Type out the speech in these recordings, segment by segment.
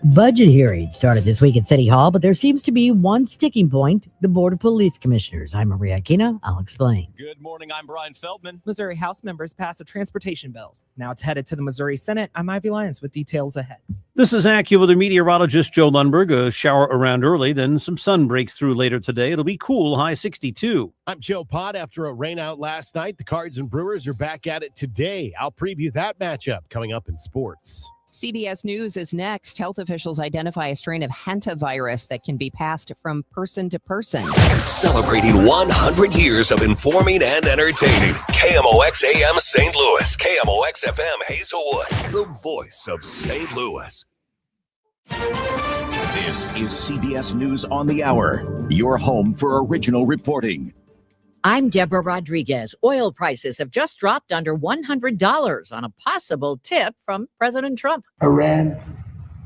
Budget hearings started this week at City Hall, but there seems to be one sticking point, the Board of Police Commissioners. I'm Maria Aquina. I'll explain. Good morning. I'm Brian Feldman. Missouri House members passed a transportation bill. Now it's headed to the Missouri Senate. I'm Ivy Lyons with details ahead. This is AccuWeather meteorologist Joe Lundberg. A shower around early, then some sun breaks through later today. It'll be cool, high 62. I'm Joe Pott. After a rain out last night, the Cards and Brewers are back at it today. I'll preview that matchup coming up in sports. CBS News is next. Health officials identify a strain of hantavirus that can be passed from person to person. Celebrating 100 years of informing and entertaining. KMOX AM St. Louis. KMOX FM Hazelwood. The voice of St. Louis. This is CBS News on the Hour, your home for original reporting. I'm Deborah Rodriguez. Oil prices have just dropped under $100 on a possible tip from President Trump. Iran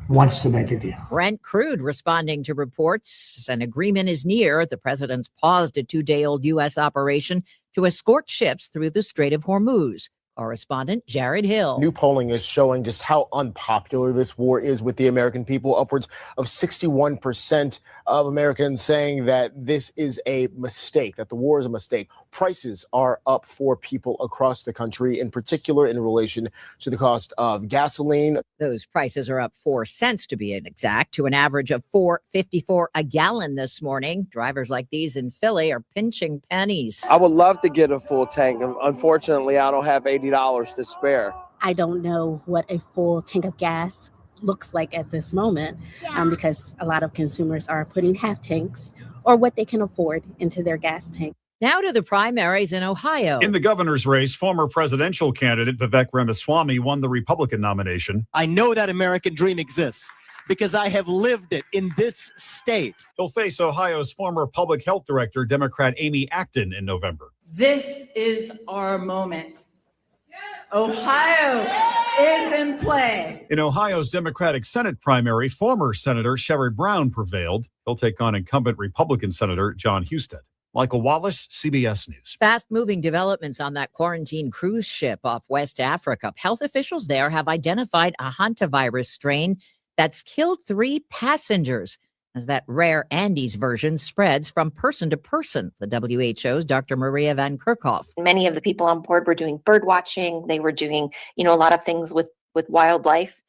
wants to make a deal. Brent Crude responding to reports an agreement is near. The president's paused a 2-day-old U.S. operation to escort ships through the Strait of Hormuz. Correspondent Jared Hill. New polling is showing just how unpopular this war is with the American people. Upwards of 61% of Americans saying that this is a mistake, that the war is a mistake. Prices are up for people across the country, in particular in relation to the cost of gasoline. Those prices are up 4 cents to be exact, to an average of $4.54 a gallon this morning. Drivers like these in Philly are pinching pennies. I would love to get a full tank. Unfortunately, I don't have $80 to spare. I don't know what a full tank of gas looks like at this moment because a lot of consumers are putting half tanks or what they can afford into their gas tank. Now to the primaries in Ohio. In the governor's race, former presidential candidate Vivek Ramaswamy won the Republican nomination. I know that American dream exists because I have lived it in this state. He'll face Ohio's former public health director, Democrat Amy Acton, in November. This is our moment. Ohio is in play. In Ohio's Democratic Senate primary, former Senator Sherrod Brown prevailed. He'll take on incumbent Republican Senator John Husted. Michael Wallace, CBS News. Fast-moving developments on that quarantine cruise ship off West Africa. Health officials there have identified a hantavirus strain that's killed 3 passengers as that rare Andes version spreads from person to person. The WHO's Dr. Maria Van Kerkhoff. Many of the people on board were doing bird watching. They were doing, a lot of things with wildlife.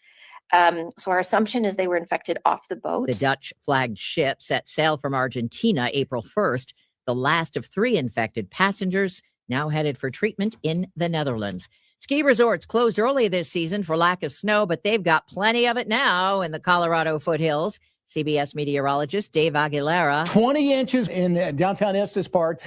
So our assumption is they were infected off the boat. The Dutch-flagged ship set sail from Argentina April 1st. The last of 3 infected passengers now headed for treatment in the Netherlands. Ski resorts closed early this season for lack of snow, but they've got plenty of it now in the Colorado foothills. CBS meteorologist Dave Aguilera. 20 inches in downtown Estes Park,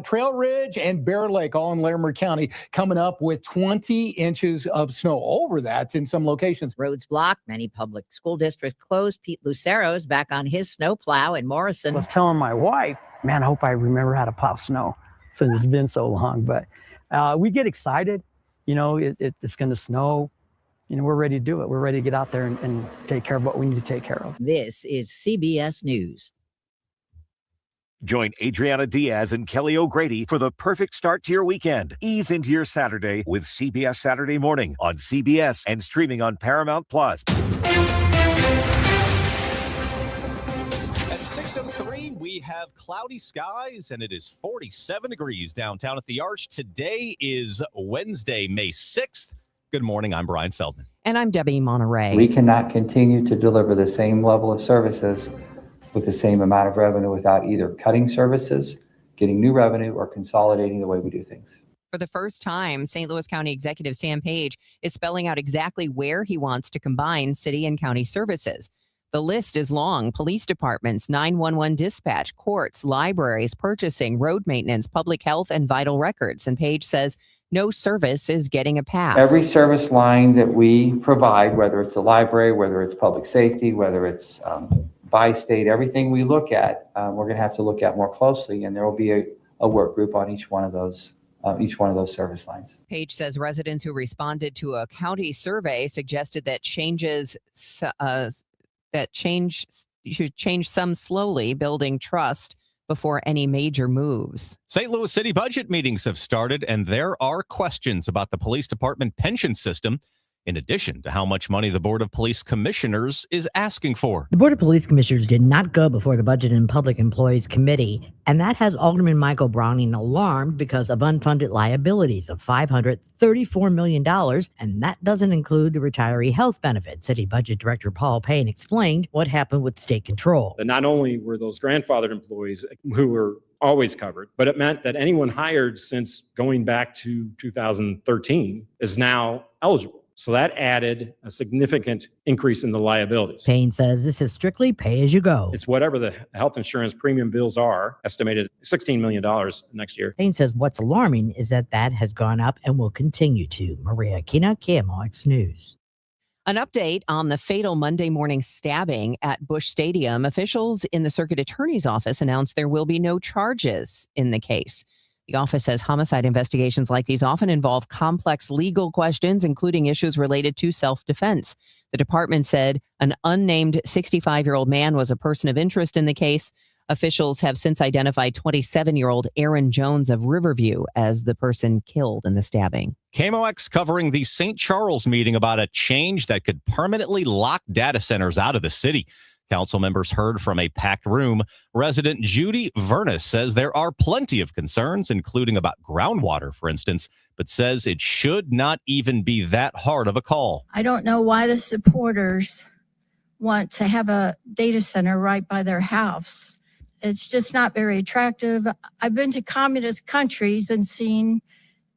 Trail Ridge and Bear Lake, all in Larimer County, coming up with 20 inches of snow. Over that in some locations. Roads blocked, many public school districts closed. Pete Lucero's back on his snowplow in Morrison. I was telling my wife, man, I hope I remember how to plow snow since it's been so long. But we get excited, it's going to snow. We're ready to do it. We're ready to get out there and take care of what we need to take care of. This is CBS News. Join Adriana Diaz and Kelly O'Grady for the perfect start to your weekend. Ease into your Saturday with CBS Saturday Morning on CBS and streaming on Paramount Plus. At 6:03, we have cloudy skies, and it is 47 degrees downtown at the Arch. Today is Wednesday, May 6th. Good morning. I'm Brian Feldman. And I'm Debbie Monterrey. We cannot continue to deliver the same level of services with the same amount of revenue without either cutting services, getting new revenue, or consolidating the way we do things. For the first time, St. Louis County Executive Sam Page is spelling out exactly where he wants to combine city and county services. The list is long. Police departments, 911 dispatch, courts, libraries, purchasing, road maintenance, public health, and vital records. And Page says no service is getting a pass. Every service line that we provide, whether it's the library, whether it's public safety, whether it's by state, everything we look at, we're going to have to look at more closely, and there will be a work group on each one of those service lines. Page says residents who responded to a county survey suggested that should change some slowly, building trust before any major moves. St. Louis City budget meetings have started, and there are questions about the police department pension system. in addition to how much money the Board of Police Commissioners is asking for. The Board of Police Commissioners did not go before the Budget and Public Employees Committee, and that has Alderman Michael Browning alarmed because of unfunded liabilities of $534 million, and that doesn't include the retiree health benefit. City Budget Director Paul Payne explained what happened with state control. But not only were those grandfathered employees who were always covered, but it meant that anyone hired since going back to 2013 is now eligible. So that added a significant increase in the liabilities. Payne says this is strictly pay as you go. It's whatever the health insurance premium bills are, estimated $16 million next year. Payne says what's alarming is that has gone up and will continue to. Maria Aquina, KMOX News. An update on the fatal Monday morning stabbing at Busch Stadium. Officials in the Circuit Attorney's Office announced there will be no charges in the case. The office says homicide investigations like these often involve complex legal questions, including issues related to self-defense. The department said an unnamed 65-year-old man was a person of interest in the case. Officials have since identified 27-year-old Aaron Jones of Riverview as the person killed in the stabbing. KMOX covering the St. Charles meeting about a change that could permanently lock data centers out of the city. Council members heard from a packed room. Resident Judy Vernus says there are plenty of concerns, including about groundwater, for instance, but says it should not even be that hard of a call. I don't know why the supporters want to have a data center right by their house. It's just not very attractive. I've been to communist countries and seen,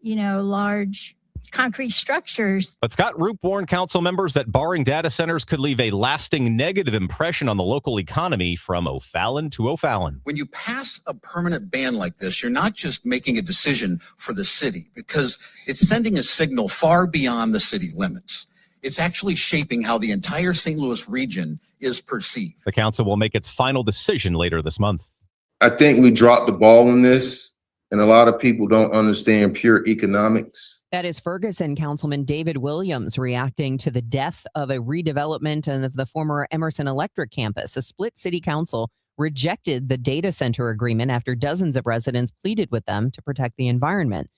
large concrete structures. But Scott Roop warned council members that barring data centers could leave a lasting negative impression on the local economy from O'Fallon to O'Fallon. When you pass a permanent ban like this, you're not just making a decision for the city, because it's sending a signal far beyond the city limits. It's actually shaping how the entire St. Louis region is perceived. The council will make its final decision later this month. I think we dropped the ball on this, and a lot of people don't understand pure economics. That is Ferguson Councilman David Williams reacting to the death of a redevelopment of the former Emerson Electric campus. A split city council rejected the data center agreement after dozens of residents pleaded with them to protect the environment.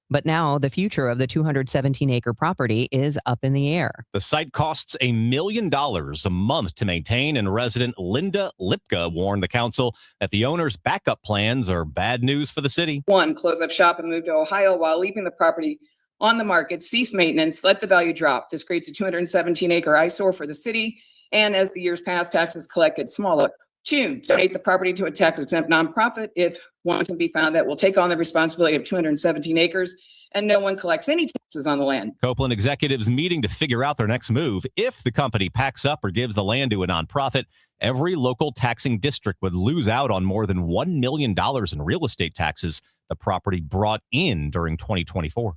But now the future of the 217-acre property is up in the air. The site costs $1 million a month to maintain, and resident Linda Lipka warned the council that the owner's backup plans are bad news for the city. 1, close up shop and move to Ohio while leaving the property on the market, cease maintenance, let the value drop. This creates a 217-acre eyesore for the city, and as the years pass, taxes collected smaller. 2, donate the property to a tax-exempt nonprofit if one can be found that will take on the responsibility of 217 acres and no one collects any taxes on the land. Copeland executives meeting to figure out their next move. If the company packs up or gives the land to a nonprofit, every local taxing district would lose out on more than $1 million in real estate taxes the property brought in during 2024.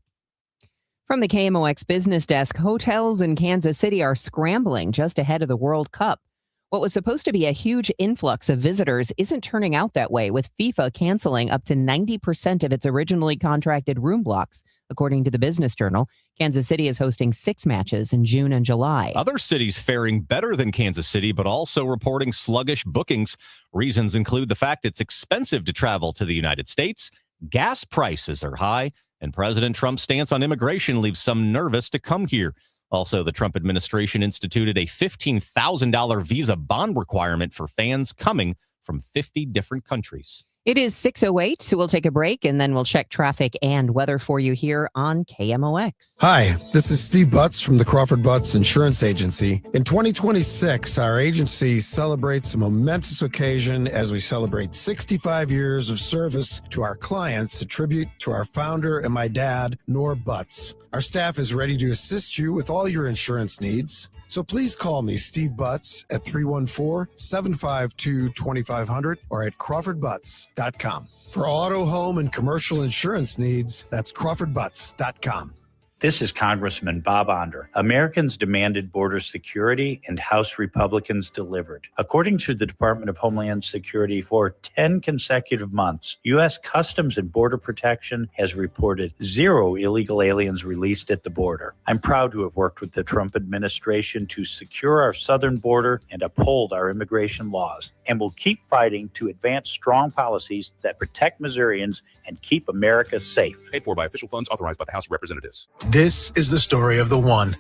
From the KMOX business desk, hotels in Kansas City are scrambling just ahead of the World Cup. What was supposed to be a huge influx of visitors isn't turning out that way, with FIFA canceling up to 90% of its originally contracted room blocks. According to the Business Journal, Kansas City is hosting 6 matches in June and July. Other cities faring better than Kansas City, but also reporting sluggish bookings. Reasons include the fact it's expensive to travel to the United States, gas prices are high, and President Trump's stance on immigration leaves some nervous to come here. Also, the Trump administration instituted a $15,000 visa bond requirement for fans coming from 50 different countries. It is 6:08, so we'll take a break and then we'll check traffic and weather for you here on KMOX. Hi, this is Steve Butts from the Crawford Butts Insurance Agency. In 2026, our agency celebrates a momentous occasion as we celebrate 65 years of service to our clients, a tribute to our founder and my dad, Nor Butts. Our staff is ready to assist you with all your insurance needs. So please call me, Steve Butts, at 314-752-2500 or at crawfordbutts.com. For auto, home, and commercial insurance needs, that's crawfordbutts.com. This is Congressman Bob Onder. Americans demanded border security, and House Republicans delivered. According to the Department of Homeland Security, for 10 consecutive months, U.S. Customs and Border Protection has reported 0 illegal aliens released at the border. I'm proud to have worked with the Trump administration to secure our southern border and uphold our immigration laws. and will keep fighting to advance strong policies that protect Missourians and keep America safe. Paid for by official funds authorized by the House of Representatives. This is the story of the one.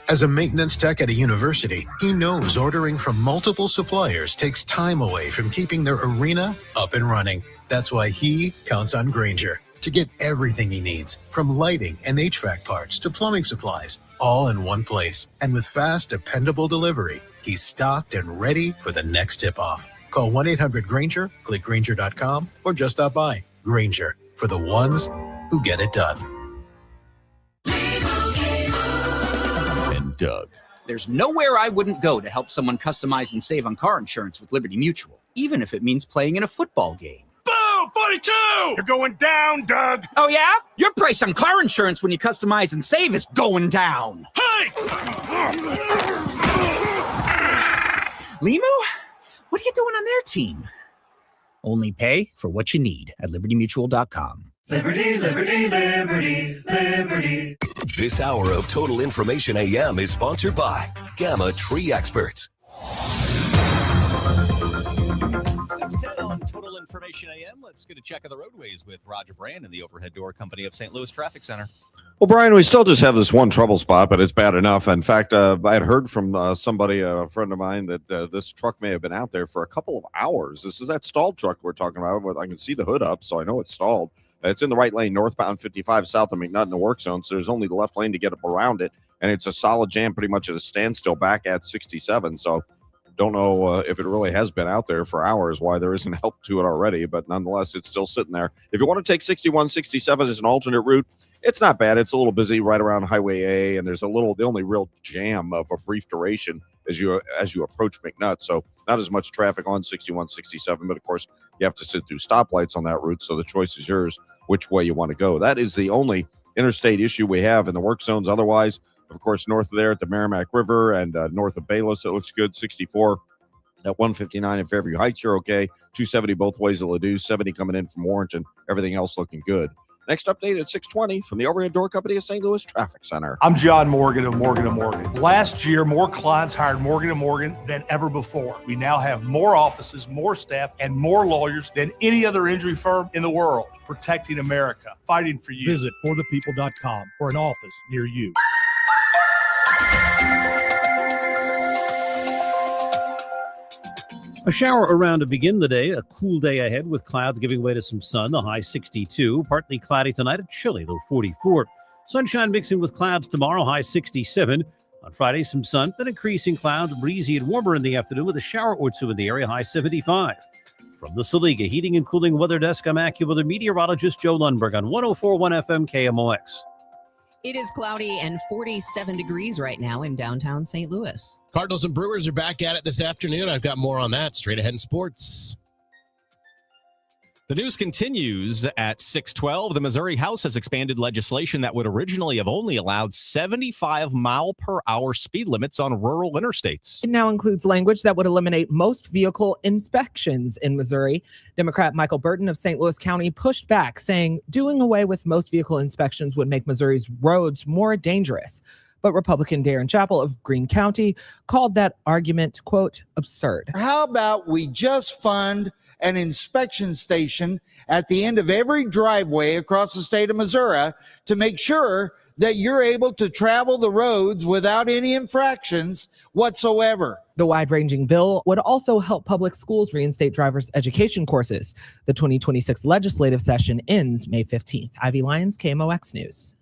As a maintenance tech at a university, he knows ordering from multiple suppliers takes time away from keeping their arena up and running. That's why he counts on Grainger to get everything he needs, from lighting and HVAC parts to plumbing supplies, all in one place. And with fast, dependable delivery, he's stocked and ready for the next tip-off. Call 1-800-GRAINGER, click Grainger.com, or just stop by. Grainger, for the ones who get it done. And Doug. There's nowhere I wouldn't go to help someone customize and save on car insurance with Liberty Mutual, even if it means playing in a football game. Boom! 42! You're going down, Doug! Oh, yeah? Your price on car insurance when you customize and save is going down. Hey! Limu? What are you doing on their team? Only pay for what you need at libertymutual.com. Liberty, liberty, liberty, liberty. This hour of Total Information AM is sponsored by Gamma Tree Experts. 610 on Total Information AM. Let's get a check of the roadways with Roger Brand and the Overhead Door Company of St. Louis Traffic Center. Well, Brian, we still just have this one trouble spot, but it's bad enough. In fact, I had heard from somebody, a friend of mine, that this truck may have been out there for a couple of hours. This is that stalled truck we're talking about. I can see the hood up, so I know it's stalled. It's in the right lane, northbound 55 south of McNutt in the work zone, so there's only the left lane to get up around it, and it's a solid jam pretty much at a standstill back at 67, so don't know if it really has been out there for hours, why there isn't help to it already, but nonetheless, it's still sitting there. If you want to take 61, 67 as an alternate route, it's not bad. It's a little busy right around Highway A, and there's the only real jam of a brief duration as you approach McNutt, so not as much traffic on 61, 67, but of course, you have to sit through stoplights on that route, so the choice is yours which way you want to go. That is the only interstate issue we have in the work zones. Otherwise, of course, north of there at the Merrimack River and north of Bayless, it looks good. 64 at 159 in Fairview Heights, you're okay. 270 both ways at Ladue, 70 coming in from Orange, and everything else looking good. Next update at 6:20 from the Overhead Door Company of St. Louis Traffic Center. I'm John Morgan of Morgan & Morgan. Last year, more clients hired Morgan & Morgan than ever before. We now have more offices, more staff, and more lawyers than any other injury firm in the world, protecting America, fighting for you. Visit forthepeople.com for an office near you. A shower around to begin the day. A cool day ahead with clouds giving way to some sun. The high 62. Partly cloudy tonight. A chilly low 44. Sunshine mixing with clouds tomorrow. High 67. On Friday, some sun, then increasing clouds. Breezy and warmer in the afternoon with a shower or two in the area. High 75. From the Saliga Heating and Cooling Weather Desk, I'm AccuWeather meteorologist Joe Lundberg on 104.1 FM KMOX. It is cloudy and 47 degrees right now in downtown St. Louis. Cardinals and Brewers are back at it this afternoon. I've got more on that straight ahead in sports. The news continues at 6:12. The Missouri House has expanded legislation that would originally have only allowed 75-mile-per-hour speed limits on rural interstates. It now includes language that would eliminate most vehicle inspections in Missouri. Democrat Michael Burton of St. Louis County pushed back, saying doing away with most vehicle inspections would make Missouri's roads more dangerous. But Republican Darren Chappell of Greene County called that argument, quote, absurd. How about we just fund an inspection station at the end of every driveway across the state of Missouri to make sure that you're able to travel the roads without any infractions whatsoever. The wide-ranging bill would also help public schools reinstate driver's education courses. The 2026 legislative session ends May 15th. Ivy Lyons, KMOX News.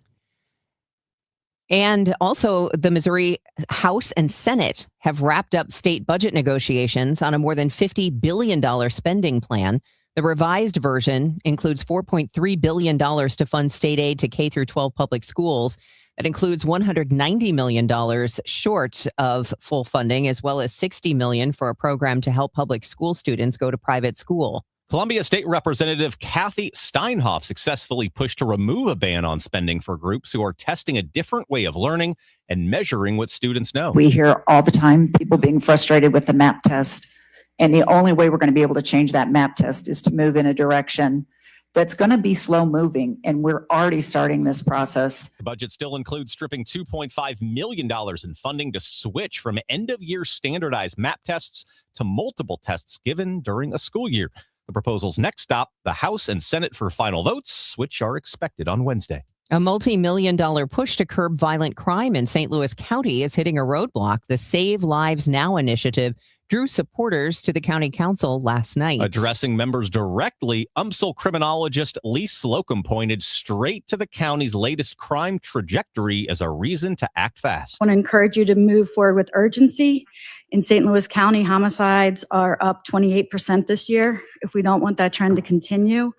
And also, the Missouri House and Senate have wrapped up state budget negotiations on a more than $50 billion spending plan. The revised version includes $4.3 billion to fund state aid to K-12 public schools. That includes $190 million short of full funding, as well as $60 million for a program to help public school students go to private school. Columbia State Representative Kathy Steinhoff successfully pushed to remove a ban on spending for groups who are testing a different way of learning and measuring what students know. We hear all the time people being frustrated with the MAP test, and the only way we're going to be able to change that MAP test is to move in a direction that's going to be slow moving. And we're already starting this process. The budget still includes stripping $2.5 million in funding to switch from end-of-year standardized MAP tests to multiple tests given during a school year. The proposal's next stop, the House and Senate for final votes, which are expected on Wednesday. A multi-million-dollar push to curb violent crime in St. Louis County is hitting a roadblock. The Save Lives Now initiative drew supporters to the county council last night. Addressing members directly, UMSL criminologist Lee Slocum pointed straight to the county's latest crime trajectory as a reason to act fast. I want to encourage you to move forward with urgency. In St. Louis County, homicides are up 28% this year. If we don't want that trend to continue,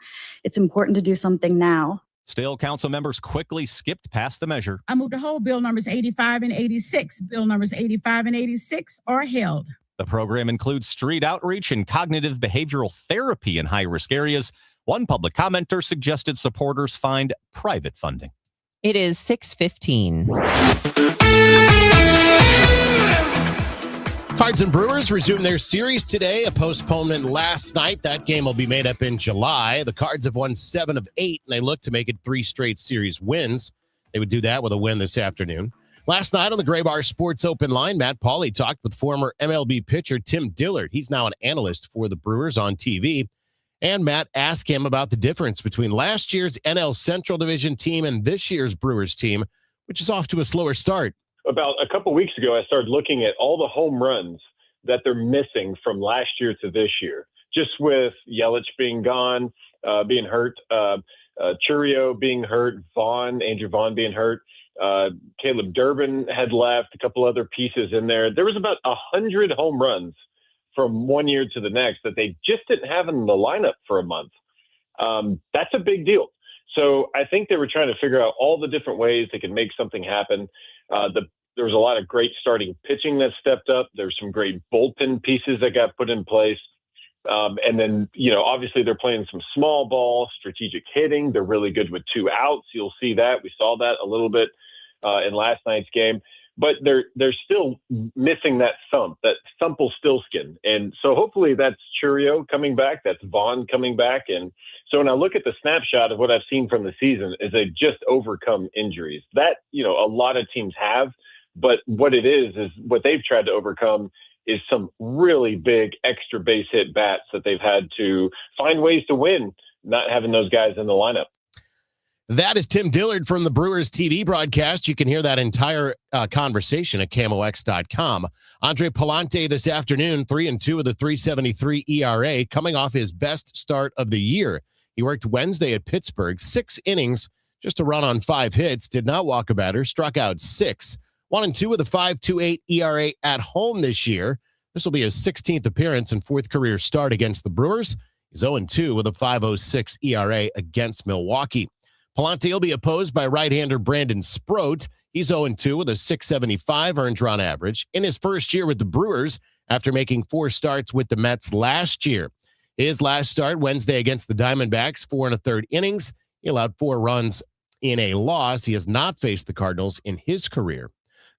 it's important to do something now. Still, council members quickly skipped past the measure. I move to hold bill numbers 85 and 86. Bill numbers 85 and 86 are held. The program includes street outreach and cognitive behavioral therapy in high-risk areas. One public commenter suggested supporters find private funding. It is 6:15. Cards and Brewers resume their series today, a postponement last night. That game will be made up in July. The Cards have won 7 of 8, and they look to make it 3 straight series wins. They would do that with a win this afternoon. Last night on the Gray Bar Sports Open Line, Matt Pauley talked with former MLB pitcher Tim Dillard. He's now an analyst for the Brewers on TV. And Matt asked him about the difference between last year's NL Central Division team and this year's Brewers team, which is off to a slower start. About a couple weeks ago, I started looking at all the home runs that they're missing from last year to this year, just with Yelich being gone, being hurt, Churio being hurt, Andrew Vaughn being hurt. Caleb Durbin had left, a couple other pieces in there. There was about 100 home runs from one year to the next that they just didn't have in the lineup for a month. That's a big deal. So I think they were trying to figure out all the different ways they could make something happen. There was a lot of great starting pitching that stepped up. There's some great bullpen pieces that got put in place. And then, obviously they're playing some small ball, strategic hitting. They're really good with 2 outs. You'll see that. We saw that a little bit in last night's game. But they're still missing that thumple still skin. And so hopefully that's Churio coming back. That's Vaughn coming back. And so when I look at the snapshot of what I've seen from the season is they just overcome injuries. That, a lot of teams have. But what it is what they've tried to overcome is some really big extra base hit bats that they've had to find ways to win, not having those guys in the lineup. That is Tim Dillard from the Brewers TV broadcast. You can hear that entire conversation at KMOX.com. Andre Palante this afternoon, 3-2 with a 3.73 ERA, coming off his best start of the year. He worked Wednesday at Pittsburgh, 6 innings, just a run on 5 hits, did not walk a batter, struck out 6. 1-2 with a 5.28 ERA at home this year. This will be his 16th appearance and 4th career start against the Brewers. He's 0-2 with a 5.06 ERA against Milwaukee. Palante will be opposed by right-hander Brandon Sproat. He's 0-2 with a 6.75 earned run average in his first year with the Brewers after making 4 starts with the Mets last year. His last start Wednesday against the Diamondbacks, 4 1/3 innings. He allowed 4 runs in a loss. He has not faced the Cardinals in his career.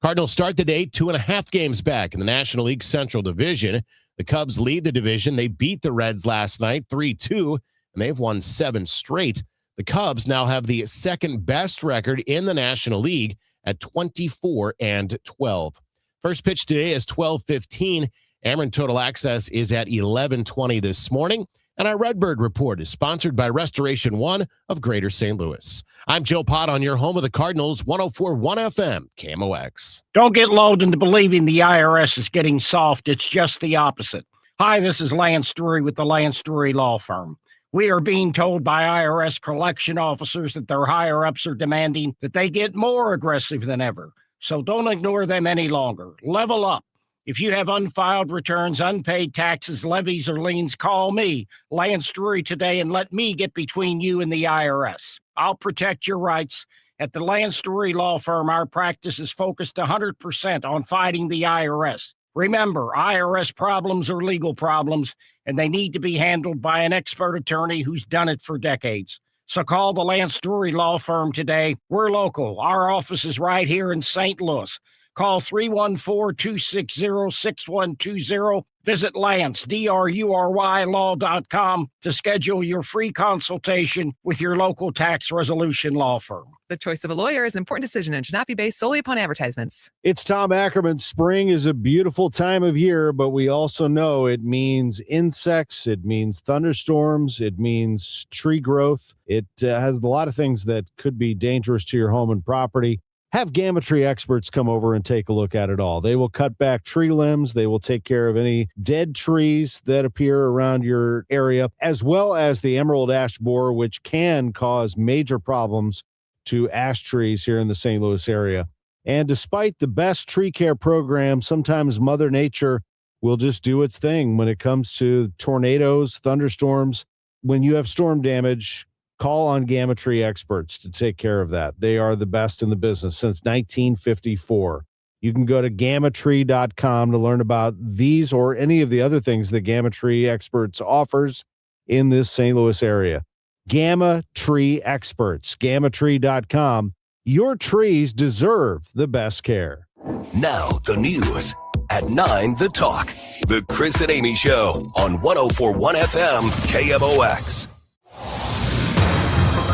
Cardinals start the day 2.5 games back in the National League Central Division. The Cubs lead the division. They beat the Reds last night 3-2, and they've won 7 straight. The Cubs now have the second best record in the National League at 24-12. First pitch today is 12:15. Ameren Total Access is at 11:20 this morning. And our Redbird Report is sponsored by Restoration One of Greater St. Louis. I'm Joe Pott on your home of the Cardinals, 104.1 FM, KMOX. Don't get lulled into believing the IRS is getting soft. It's just the opposite. Hi, this is Lance Drury with the Lance Drury Law Firm. We are being told by IRS collection officers that their higher-ups are demanding that they get more aggressive than ever. So don't ignore them any longer. Level up. If you have unfiled returns, unpaid taxes, levies, or liens, call me, Lance Drury, today and let me get between you and the IRS. I'll protect your rights. At the Lance Drury Law Firm, our practice is focused 100% on fighting the IRS. Remember, IRS problems are legal problems, and they need to be handled by an expert attorney who's done it for decades. So call the Lance Drury Law Firm today. We're local. Our office is right here in St. Louis. Call 314-260-6120. Visit Lance, DRURYlaw.com to schedule your free consultation with your local tax resolution law firm. The choice of a lawyer is an important decision and should not be based solely upon advertisements. It's Tom Ackerman. Spring is a beautiful time of year, but we also know it means insects, it means thunderstorms, it means tree growth. It has a lot of things that could be dangerous to your home and property. Have Gamma Tree experts come over and take a look at it all. They will cut back tree limbs. They will take care of any dead trees that appear around your area, as well as the emerald ash borer, which can cause major problems to ash trees here in the St. Louis area. And despite the best tree care program, sometimes Mother Nature will just do its thing when it comes to tornadoes, thunderstorms. When you have storm damage, call on Gamma Tree experts to take care of that. They are the best in the business since 1954. You can go to gammatree.com to learn about these or any of the other things that Gamma Tree experts offers in this St. Louis area. Gamma Tree experts, gammatree.com. Your trees deserve the best care. Now the news at 9, The Talk. The Chris and Amy Show on 104.1 FM KMOX.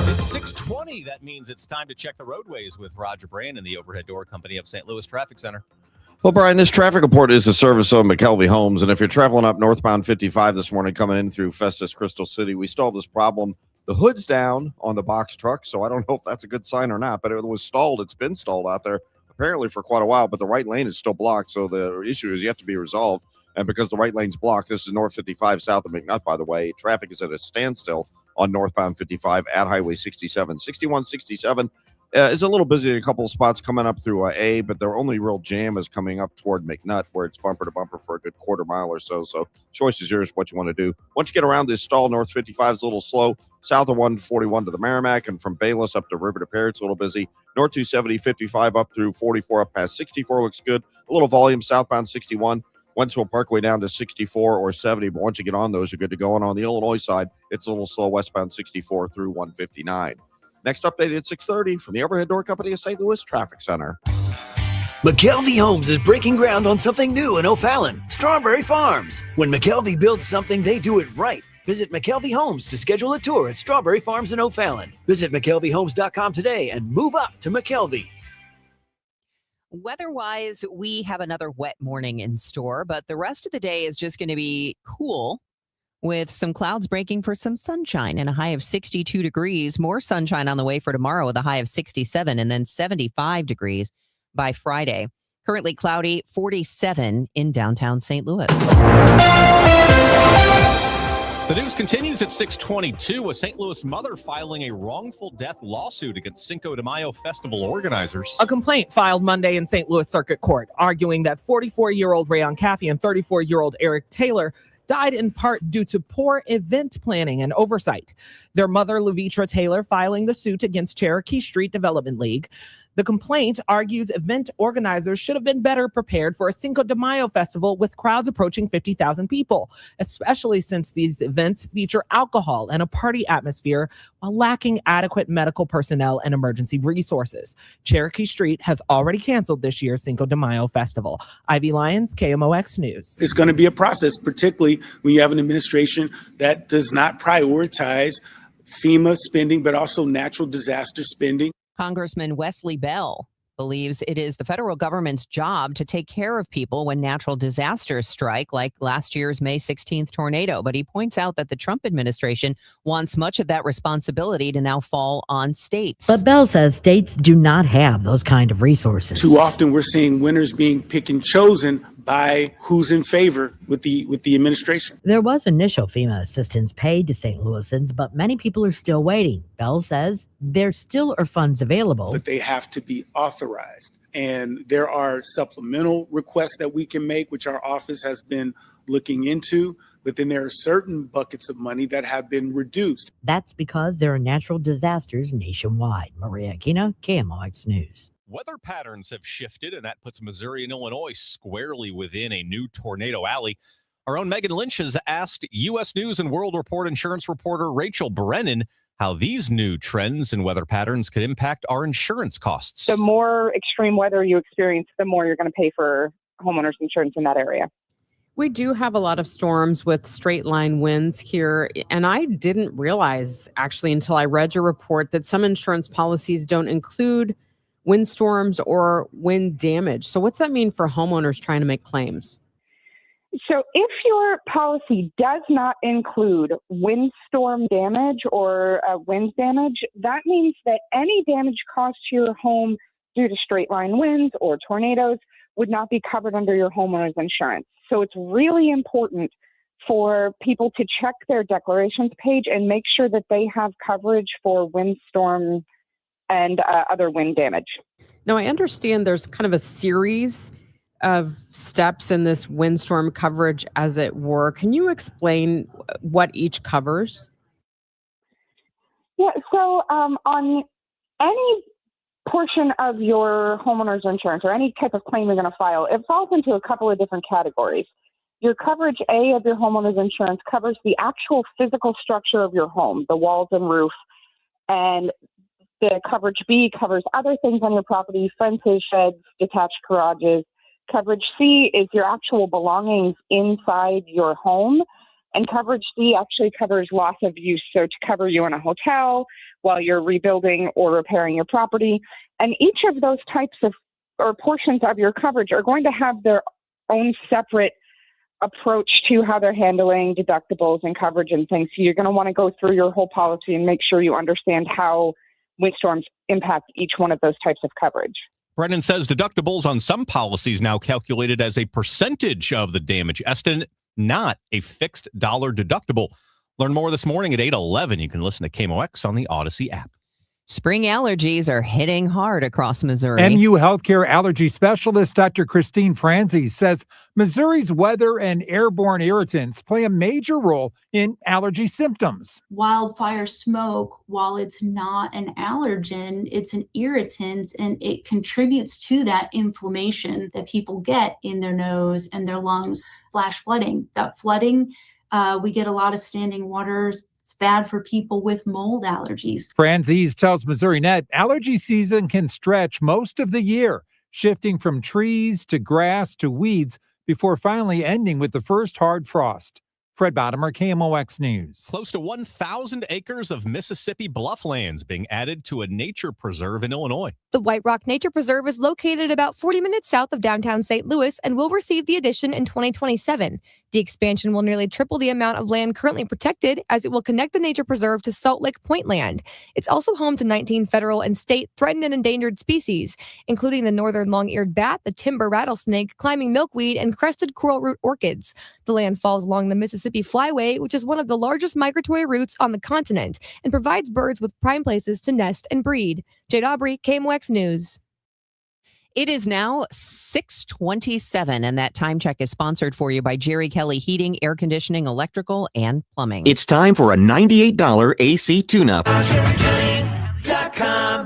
It's 6:20. That means it's time to check the roadways with Roger Brand and the Overhead Door Company of St. Louis Traffic Center. Well, Brian, this traffic report is a service of McKelvey Homes. And if you're traveling up northbound 55 this morning, coming in through Festus Crystal City, we still have this problem. The hood's down on the box truck, so I don't know if that's a good sign or not, but it was stalled. It's been stalled out there apparently for quite a while, but the right lane is still blocked, so the issue is yet to be resolved. And because the right lane's blocked, this is North 55 south of McNutt, by the way. Traffic is at a standstill on northbound 55 at Highway 67. 6167 is a little busy in a couple of spots coming up through A, but their only real jam is coming up toward McNutt, where it's bumper to bumper for a good quarter mile or so. So choice is yours what you want to do. Once you get around this stall, North 55 is a little slow. South of 141 to the Merrimack, and from Bayless up to River to Perry, it's a little busy. North 270, 55 up through 44 up past 64 looks good. A little volume southbound 61. Wentzville Parkway down to 64 or 70, but once you get on those, you're good to go. And on the Illinois side, it's a little slow westbound 64 through 159. Next update at 6:30 from the Overhead Door Company of St. Louis Traffic Center. McKelvey Homes is breaking ground on something new in O'Fallon, Strawberry Farms. When McKelvey builds something, they do it right. Visit McKelvey Homes to schedule a tour at Strawberry Farms in O'Fallon. Visit McKelveyHomes.com today and move up to McKelvey. Weather-wise, we have another wet morning in store, but the rest of the day is just going to be cool with some clouds breaking for some sunshine and a high of 62 degrees. More sunshine on the way for tomorrow with a high of 67 and then 75 degrees by Friday. Currently cloudy, 47 in downtown St. Louis. The news continues at 6:22. A St. Louis mother filing a wrongful death lawsuit against Cinco de Mayo festival organizers. A complaint filed Monday in St. Louis Circuit Court, arguing that 44-year-old Rayon Caffey and 34-year-old Eric Taylor died in part due to poor event planning and oversight. Their mother, Luvitra Taylor, filing the suit against Cherokee Street Development League. The complaint argues event organizers should have been better prepared for a Cinco de Mayo festival with crowds approaching 50,000 people, especially since these events feature alcohol and a party atmosphere while lacking adequate medical personnel and emergency resources. Cherokee Street has already canceled this year's Cinco de Mayo festival. Ivy Lyons, KMOX News. It's going to be a process, particularly when you have an administration that does not prioritize FEMA spending, but also natural disaster spending. Congressman Wesley Bell believes it is the federal government's job to take care of people when natural disasters strike, like last year's May 16th tornado. But he points out that the Trump administration wants much of that responsibility to now fall on states. But Bell says states do not have those kind of resources. Too often we're seeing winners being picked and chosen by who's in favor with the administration. There was initial FEMA assistance paid to St. Louisans, but many people are still waiting. Bell says there still are funds available, but they have to be authorized. And there are supplemental requests that we can make, which our office has been looking into. But then there are certain buckets of money that have been reduced. That's because there are natural disasters nationwide. Maria Aquino, KMOX News. Weather patterns have shifted, and that puts Missouri and Illinois squarely within a new tornado alley. Our own Megan Lynch has asked U.S. News and World Report insurance reporter Rachel Brennan how these new trends and weather patterns could impact our insurance costs. The more extreme weather you experience, the more you're going to pay for homeowners insurance in that area. We do have a lot of storms with straight line winds here, and I didn't realize actually until I read your report that some insurance policies don't include windstorms or wind damage. So what's that mean for homeowners trying to make claims? So if your policy does not include windstorm damage or wind damage, that means that any damage caused to your home due to straight line winds or tornadoes would not be covered under your homeowner's insurance. So it's really important for people to check their declarations page and make sure that they have coverage for windstorm and other wind damage. Now, I understand there's kind of a series of steps in this windstorm coverage, as it were. Can you explain what each covers? Yeah, so on any portion of your homeowner's insurance or any type of claim you're going to file, it falls into a couple of different categories. Your coverage A of your homeowner's insurance covers the actual physical structure of your home, the walls and roof, and the coverage B covers other things on your property, fences, sheds, detached garages. Coverage C is your actual belongings inside your home, and coverage D actually covers loss of use, so to cover you in a hotel while you're rebuilding or repairing your property. And each of those types of or portions of your coverage are going to have their own separate approach to how they're handling deductibles and coverage and things. So you're going to want to go through your whole policy and make sure you understand how windstorms impact each one of those types of coverage. Brennan says deductibles on some policies now calculated as a percentage of the damage estimate, not a fixed dollar deductible. Learn more this morning at 8:11. You can listen to KMOX on the Odyssey app. Spring allergies are hitting hard across Missouri. MU Healthcare allergy specialist Dr. Christine Franzi says Missouri's weather and airborne irritants play a major role in allergy symptoms. Wildfire smoke, while it's not an allergen, it's an irritant, and it contributes to that inflammation that people get in their nose and their lungs. Flash flooding. That flooding, we get a lot of standing waters. It's bad for people with mold allergies. Franzese tells Missouri Net allergy season can stretch most of the year, shifting from trees to grass to weeds before finally ending with the first hard frost. Fred Bottomer, KMOX News. Close to 1,000 acres of Mississippi blufflands being added to a nature preserve in Illinois. The White Rock Nature Preserve is located about 40 minutes south of downtown St. Louis and will receive the addition in 2027. The expansion will nearly triple the amount of land currently protected, as it will connect the nature preserve to Salt Lake Point land. It's also home to 19 federal and state threatened and endangered species, including the northern long-eared bat, the timber rattlesnake, climbing milkweed, and crested coral root orchids. The land falls along the Mississippi Flyway, which is one of the largest migratory routes on the continent and provides birds with prime places to nest and breed. Jade Aubrey, KMOX News. It is now 6:27, and that time check is sponsored for you by Jerry Kelly Heating, Air Conditioning, Electrical, and Plumbing. It's time for a $98 AC tune-up.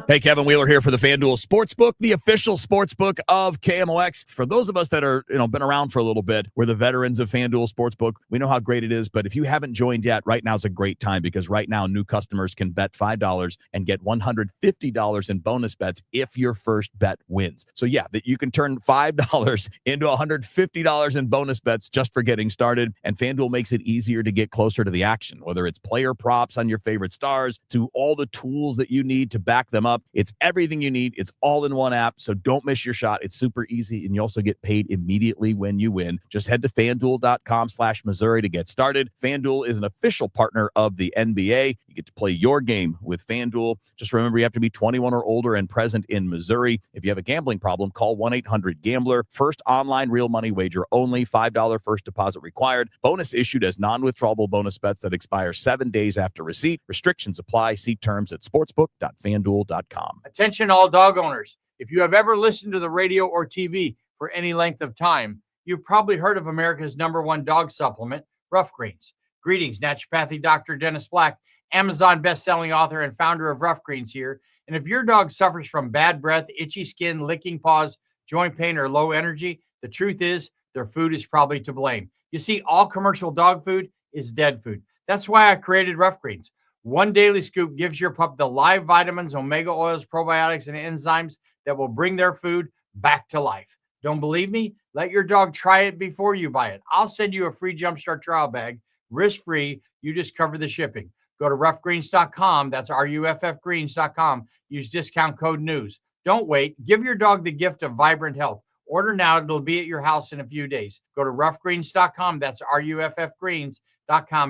Hey, Kevin Wheeler here for the FanDuel Sportsbook, the official sportsbook of KMOX. For those of us that are, been around for a little bit, we're the veterans of FanDuel Sportsbook. We know how great it is, but if you haven't joined yet, right now is a great time, because right now new customers can bet $5 and get $150 in bonus bets if your first bet wins. So yeah, that you can turn $5 into $150 in bonus bets just for getting started. And FanDuel makes it easier to get closer to the action, whether it's player props on your favorite stars to all the tools that you need to back them up. It's everything you need. It's all in one app, so don't miss your shot. It's super easy, and you also get paid immediately when you win. Just head to FanDuel.com/Missouri to get started. FanDuel is an official partner of the NBA. You get to play your game with FanDuel. Just remember, you have to be 21 or older and present in Missouri. If you have a gambling problem, call 1-800-GAMBLER. First online real money wager only. $5 first deposit required. Bonus issued as non-withdrawable bonus bets that expire 7 days after receipt. Restrictions apply. See terms at sportsbook.fanduel.com. Attention all dog owners. If you have ever listened to the radio or TV for any length of time, you've probably heard of America's #1 dog supplement, Rough Greens. Greetings, naturopathy Dr. Dennis Black, Amazon best-selling author and founder of Rough Greens here. And if your dog suffers from bad breath, itchy skin, licking paws, joint pain, or low energy, the truth is their food is probably to blame. You see, all commercial dog food is dead food. That's why I created Rough Greens. One daily scoop gives your pup the live vitamins, omega oils, probiotics, and enzymes that will bring their food back to life. Don't believe me? Let your dog try it before you buy it. I'll send you a free Jumpstart trial bag, risk-free. You just cover the shipping. Go to roughgreens.com. That's ruffgreens.com. Use discount code NEWS. Don't wait. Give your dog the gift of vibrant health. Order now. It'll be at your house in a few days. Go to roughgreens.com. That's ruffgreens.com.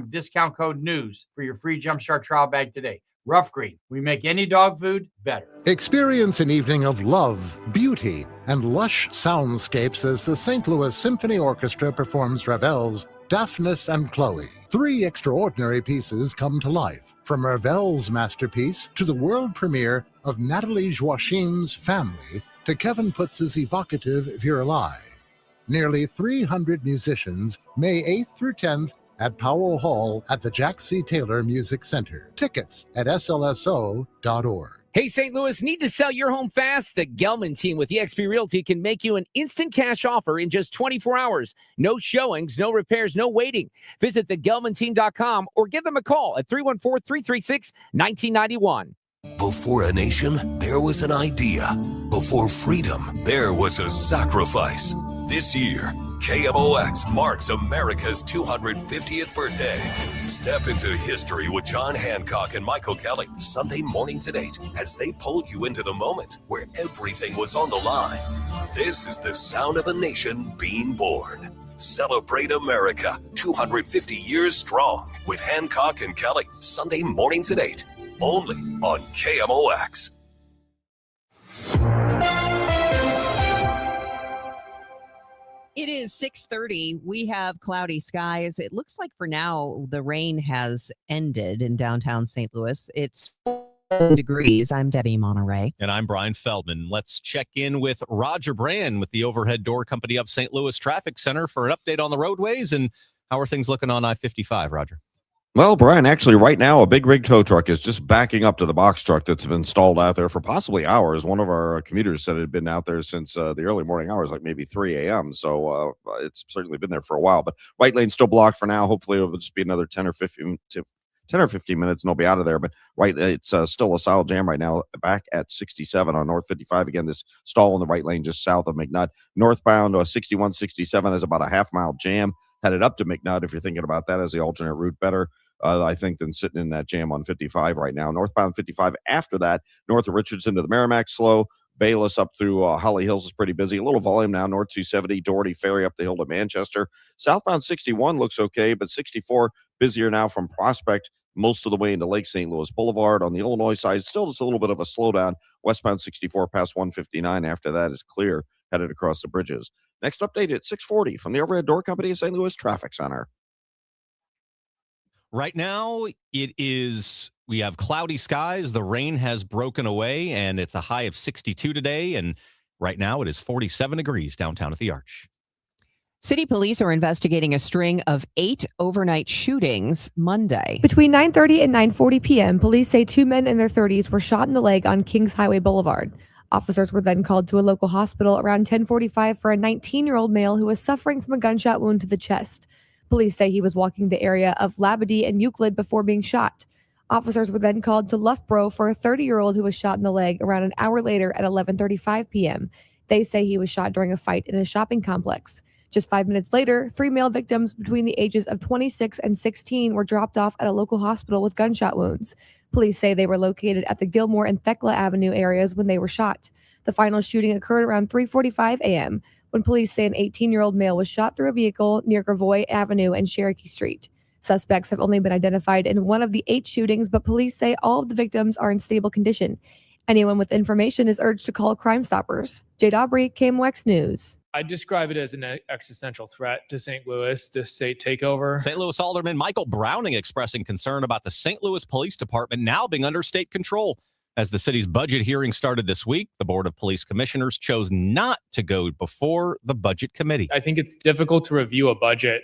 Discount code NEWS for your free Jumpstart trial bag today. Rough Green. We make any dog food better. Experience an evening of love, beauty, and lush soundscapes as the St. Louis Symphony Orchestra performs Ravel's Daphnis and Chloe. 3 extraordinary pieces come to life, from Ravel's masterpiece to the world premiere of Nathalie Joachim's Family to Kevin Putz's evocative Virelai. Nearly 300 musicians, May 8th through 10th, at Powell Hall at the Jack C. Taylor Music Center. Tickets at slso.org. Hey, St. Louis, need to sell your home fast? The Gelman team with eXp Realty can make you an instant cash offer in just 24 hours. No showings, no repairs, no waiting. Visit thegelmanteam.com or give them a call at 314-336-1991. Before a nation, there was an idea. Before freedom, there was a sacrifice. This year, KMOX marks America's 250th birthday. Step into history with John Hancock and Michael Kelly, Sunday mornings at 8, as they pull you into the moment where everything was on the line. This is the sound of a nation being born. Celebrate America, 250 years strong, with Hancock and Kelly, Sunday mornings at 8, only on KMOX. It is 6:30. We have cloudy skies. It looks like for now the rain has ended in downtown St. Louis. It's 4 degrees. I'm Debbie Monterrey. And I'm Brian Feldman. Let's check in with Roger Brand with the Overhead Door Company of St. Louis Traffic Center for an update on the roadways. And how are things looking on I-55, Roger? Well, Brian, actually, right now, a big rig tow truck is just backing up to the box truck that's been stalled out there for possibly hours. One of our commuters said it had been out there since the early morning hours, like maybe 3 a.m. So it's certainly been there for a while. But right lane's still blocked for now. Hopefully, it'll just be another 10 or 15 minutes, and they'll be out of there. But right, it's still a solid jam right now. Back at 67 on North 55. Again, this stall in the right lane just south of McNutt. Northbound 61, 67 is about a half-mile jam. Headed up to McNutt, if you're thinking about that as the alternate route, better, I think, than sitting in that jam on 55 right now. Northbound 55 after that, north of Richardson to the Merrimack, slow. Bayless up through Holly Hills is pretty busy. A little volume now, north 270, Doherty Ferry up the hill to Manchester. Southbound 61 looks okay, but 64 busier now from Prospect most of the way into Lake St. Louis Boulevard. On the Illinois side, still just a little bit of a slowdown. Westbound 64 past 159. After that is clear, headed across the bridges. Next update at 6:40 from the Overhead Door Company of St. Louis Traffic Center. Right now, we have cloudy skies. The rain has broken away, and it's a high of 62 today. And right now, it is 47 degrees downtown at the Arch. City police are investigating a string of 8 overnight shootings Monday. Between 9:30 and 9:40 p.m., police say 2 men in their 30s were shot in the leg on Kings Highway Boulevard. Officers were then called to a local hospital around 10:45 for a 19-year-old male who was suffering from a gunshot wound to the chest. Police say he was walking the area of Labadee and Euclid before being shot. Officers were then called to Loughborough for a 30-year-old who was shot in the leg around an hour later at 11:35 p.m. They say he was shot during a fight in a shopping complex. Just 5 minutes later, 3 male victims between the ages of 26 and 16 were dropped off at a local hospital with gunshot wounds. Police say they were located at the Gilmore and Thekla Avenue areas when they were shot. The final shooting occurred around 3:45 a.m. when police say an 18-year-old male was shot through a vehicle near Gravois Avenue and Cherokee Street. Suspects have only been identified in one of the 8 shootings, but police say all of the victims are in stable condition. Anyone with information is urged to call Crime Stoppers. Jade Aubrey, KMOX News. I describe it as an existential threat to St. Louis, this state takeover. St. Louis Alderman Michael Browning expressing concern about the St. Louis Police Department now being under state control. As the city's budget hearing started this week, the Board of Police Commissioners chose not to go before the Budget Committee. I think it's difficult to review a budget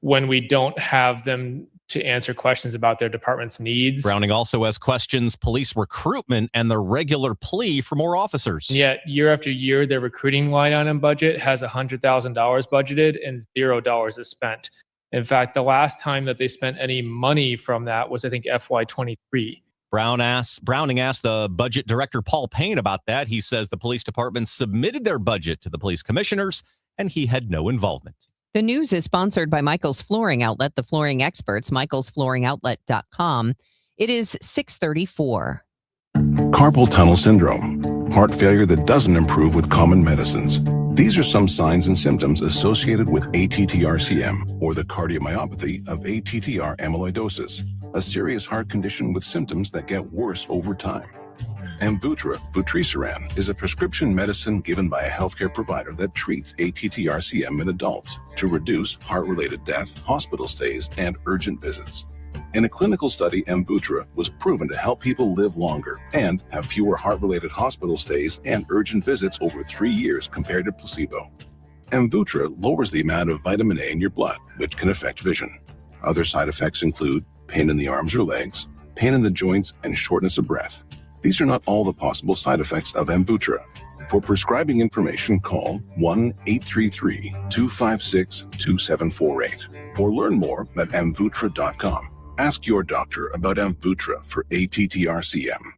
when we don't have them to answer questions about their department's needs. Browning also has questions police recruitment and their regular plea for more officers. Yet year after year, their recruiting line item budget has $100,000 budgeted and $0 is spent. In fact, the last time that they spent any money from that was, I think, FY23. Browning asked the budget director, Paul Payne, about that. He says the police department submitted their budget to the police commissioners, and he had no involvement. The news is sponsored by Michael's Flooring Outlet, the flooring experts, michaelsflooringoutlet.com. It is 6:34. Carpal tunnel syndrome, heart failure that doesn't improve with common medicines. These are some signs and symptoms associated with ATTR-CM, or the cardiomyopathy of ATTR amyloidosis, a serious heart condition with symptoms that get worse over time. Amvuttra, vutrisiran, is a prescription medicine given by a healthcare provider that treats ATTR-CM in adults to reduce heart-related death, hospital stays, and urgent visits. In a clinical study, Amvuttra was proven to help people live longer and have fewer heart-related hospital stays and urgent visits over 3 years compared to placebo. Amvuttra lowers the amount of vitamin A in your blood, which can affect vision. Other side effects include pain in the arms or legs, pain in the joints, and shortness of breath. These are not all the possible side effects of Amvuttra. For prescribing information, call 1-833-256-2748 or learn more at amvuttra.com. Ask your doctor about Amvuttra for ATTR-CM.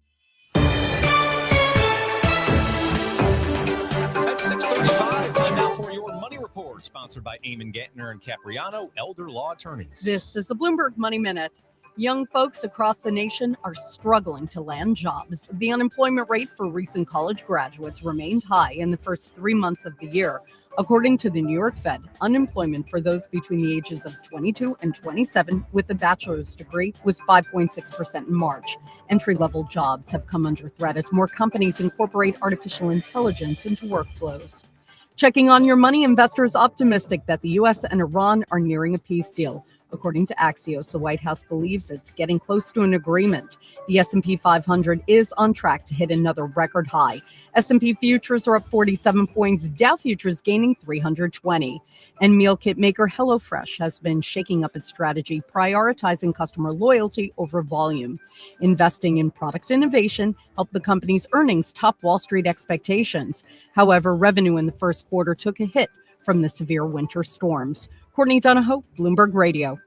At 6:35, time now for your Money Report, sponsored by Eamon Gantner and Capriano, Elder Law Attorneys. This is the Bloomberg Money Minute. Young folks across the nation are struggling to land jobs. The unemployment rate for recent college graduates remained high in the first 3 months of the year. According to the New York Fed, unemployment for those between the ages of 22 and 27 with a bachelor's degree was 5.6% in March. Entry-level jobs have come under threat as more companies incorporate artificial intelligence into workflows. Checking on your money, investors optimistic that the U.S. and Iran are nearing a peace deal. According to Axios, the White House believes it's getting close to an agreement. The S&P 500 is on track to hit another record high. S&P futures are up 47 points, Dow futures gaining 320. And meal kit maker HelloFresh has been shaking up its strategy, prioritizing customer loyalty over volume. Investing in product innovation helped the company's earnings top Wall Street expectations. However, revenue in the first quarter took a hit from the severe winter storms. Courtney Donahoe, Bloomberg Radio.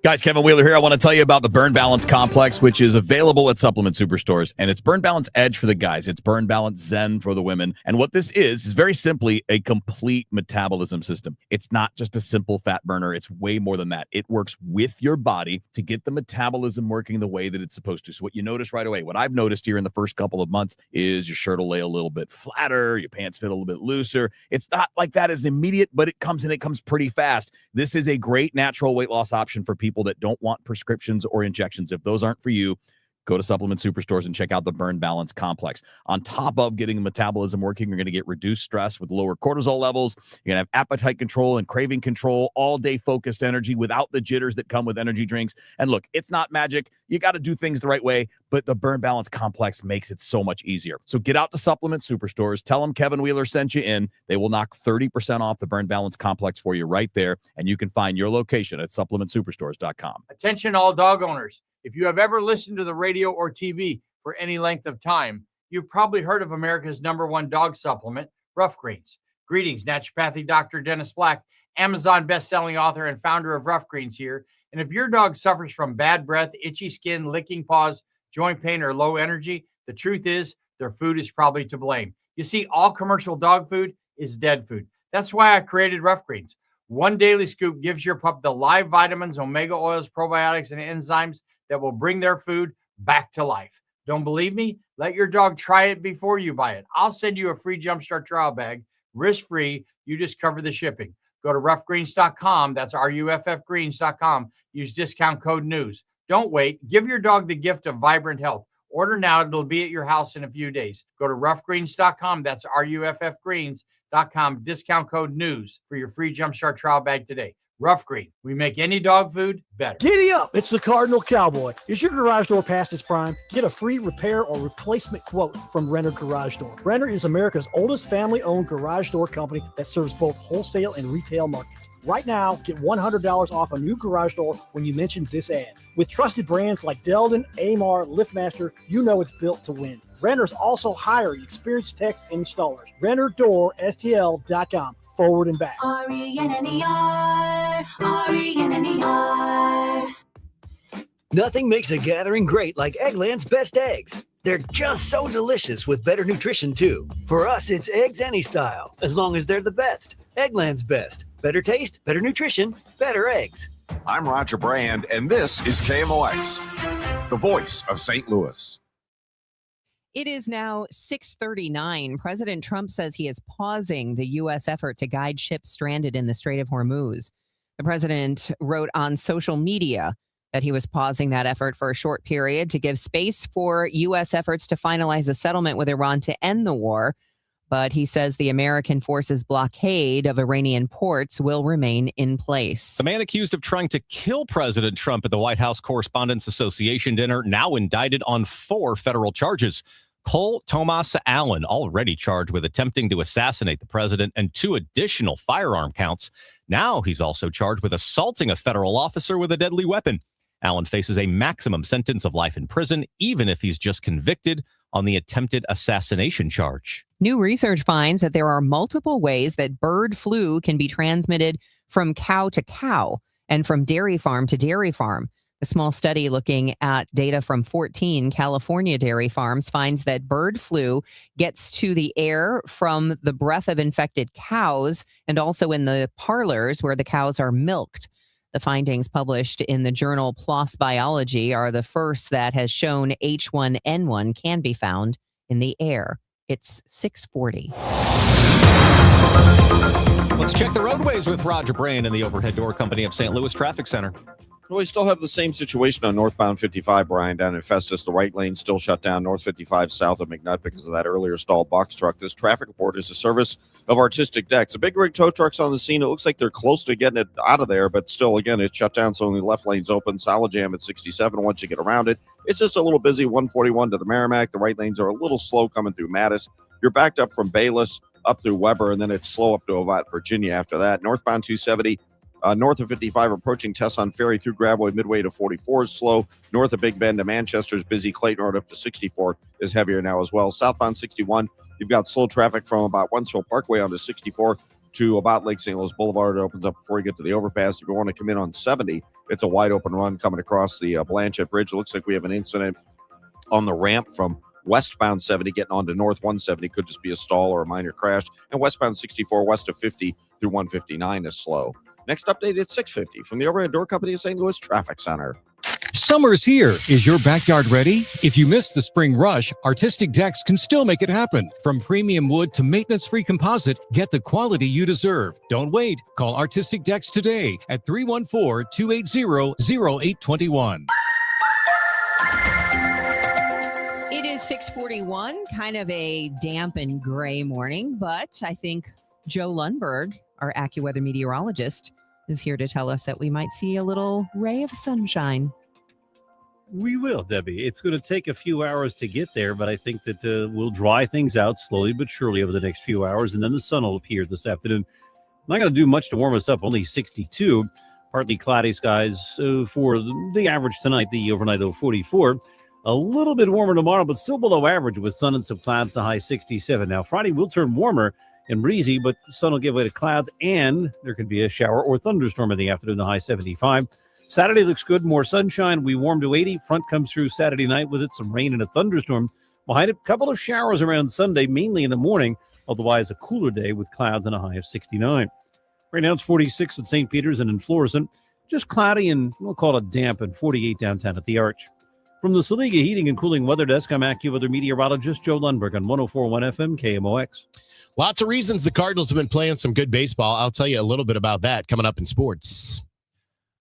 Guys, Kevin Wheeler here. I want to tell you about the Burn Balance Complex, which is available at supplement superstores. And it's Burn Balance Edge for the guys. It's Burn Balance Zen for the women. And what this is very simply a complete metabolism system. It's not just a simple fat burner. It's way more than that. It works with your body to get the metabolism working the way that it's supposed to. So what you notice right away, what I've noticed here in the first couple of months is your shirt will lay a little bit flatter, your pants fit a little bit looser. It's not like that as immediate, but it comes pretty fast. This is a great natural weight loss option for people that don't want prescriptions or injections. If those aren't for you, go to supplement superstores and check out the Burn Balance Complex. On top of getting the metabolism working, you're going to get reduced stress with lower cortisol levels. You're going to have appetite control and craving control, all-day focused energy without the jitters that come with energy drinks. And look, it's not magic. You got to do things the right way, but the Burn Balance Complex makes it so much easier. So get out to supplement superstores. Tell them Kevin Wheeler sent you in. They will knock 30% off the Burn Balance Complex for you right there, and you can find your location at supplementsuperstores.com. Attention all dog owners. If you have ever listened to the radio or TV for any length of time, you've probably heard of America's #1 dog supplement, Rough Greens. Greetings, naturopathy Dr. Dennis Black, Amazon best-selling author and founder of Rough Greens here. And if your dog suffers from bad breath, itchy skin, licking paws, joint pain, or low energy, the truth is their food is probably to blame. You see, all commercial dog food is dead food. That's why I created Rough Greens. One daily scoop gives your pup the live vitamins, omega oils, probiotics, and enzymes that will bring their food back to life. Don't believe me? Let your dog try it before you buy it. I'll send you a free Jumpstart trial bag, risk-free. You just cover the shipping. Go to roughgreens.com. That's RUFFgreens.com. Use discount code NEWS. Don't wait. Give your dog the gift of vibrant health. Order now. It'll be at your house in a few days. Go to roughgreens.com. That's RUFFgreens.com. Discount code NEWS for your free Jumpstart trial bag today. Rough Green. We make any dog food better. Giddy up. It's the Cardinal Cowboy. Is your garage door past its prime? Get a free repair or replacement quote from Renner Garage Door. Renner is America's oldest family-owned garage door company that serves both wholesale and retail markets. Right now, get $100 off a new garage door when you mention this ad. With trusted brands like Delden, Amar, LiftMaster, you know it's built to win. Renner's also hiring experienced techs and installers. RennerDoorSTL.com. Forward and back. RENNER, RENNER. Nothing makes a gathering great like Eggland's best eggs. They're just so delicious with better nutrition, too. For us, it's eggs any style, as long as they're the best. Eggland's best. Better taste, better nutrition, better eggs. I'm Roger Brand, and this is KMOX, the voice of St. Louis. It is now 6:39. President Trump says he is pausing the U.S. effort to guide ships stranded in the Strait of Hormuz. The president wrote on social media that he was pausing that effort for a short period to give space for U.S. efforts to finalize a settlement with Iran to end the war. But he says the American forces' blockade of Iranian ports will remain in place. The man accused of trying to kill President Trump at the White House Correspondents Association dinner now indicted on 4 federal charges. Cole Thomas Allen, already charged with attempting to assassinate the president, and 2 additional firearm counts. Now he's also charged with assaulting a federal officer with a deadly weapon. Allen faces a maximum sentence of life in prison, even if he's just convicted on the attempted assassination charge. New research finds that there are multiple ways that bird flu can be transmitted from cow to cow and from dairy farm to dairy farm. A small study looking at data from 14 California dairy farms finds that bird flu gets to the air from the breath of infected cows and also in the parlors where the cows are milked. The findings published in the journal PLOS Biology are the first that has shown H1N1 can be found in the air. It's 6:40. Let's check the roadways with Roger Brand in the Overhead Door Company of St. Louis Traffic Center. We still have the same situation on northbound 55, Brian, down in Festus. The right lane still shut down north 55 south of McNutt because of that earlier stalled box truck. This traffic report is a service of Artistic Decks. A big rig tow truck's on the scene. It looks like they're close to getting it out of there, but still, again, it's shut down, so only left lane's open. Solid jam at 67 once you get around it. It's just a little busy, 141 to the Merrimack. The right lanes are a little slow coming through Mattis. You're backed up from Bayless up through Weber, and then it's slow up to Ovat, Virginia after that. Northbound 270. North of 55, approaching Tesson Ferry through Gravois midway to 44 is slow. North of Big Bend to Manchester is busy. Clayton Road up to 64 is heavier now as well. Southbound 61, you've got slow traffic from about Wentzville Parkway onto 64 to about Lake St. Louis Boulevard. It opens up before you get to the overpass. If you want to come in on 70, it's a wide open run coming across the Blanchette Bridge. It looks like we have an incident on the ramp from westbound 70 getting onto north 170. Could just be a stall or a minor crash. And westbound 64 west of 50 through 159 is slow. Next update at 6:50 from the Overhead Door Company of St. Louis Traffic Center. Summer's here. Is your backyard ready? If you missed the spring rush, Artistic Decks can still make it happen. From premium wood to maintenance-free composite, get the quality you deserve. Don't wait. Call Artistic Decks today at 314-280-0821. It is 6:41, kind of a damp and gray morning, but I think Joe Lundberg, our AccuWeather meteorologist, is here to tell us that we might see a little ray of sunshine. We will, Debbie. It's going to take a few hours to get there, but I think that we'll dry things out slowly but surely over the next few hours, and then the sun will appear this afternoon. Not going to do much to warm us up, only 62. Partly cloudy skies for the average tonight, the overnight of 44. A little bit warmer tomorrow, but still below average with sun and some clouds, the high 67. Now, Friday will turn warmer and breezy, but the sun will give way to clouds, and there could be a shower or thunderstorm in the afternoon, the high 75. Saturday looks good, more sunshine. We warm to 80. Front comes through Saturday night with it, some rain and a thunderstorm. Behind it, a couple of showers around Sunday, mainly in the morning. Otherwise, a cooler day with clouds and a high of 69. Right now, it's 46 at St. Peter's and in Florissant. Just cloudy and we'll call it damp, and 48 downtown at the Arch. From the Saliga Heating and Cooling Weather Desk, I'm AccuWeather meteorologist Joe Lundberg on 104.1 FM KMOX. Lots of reasons the Cardinals have been playing some good baseball. I'll tell you a little bit about that coming up in sports.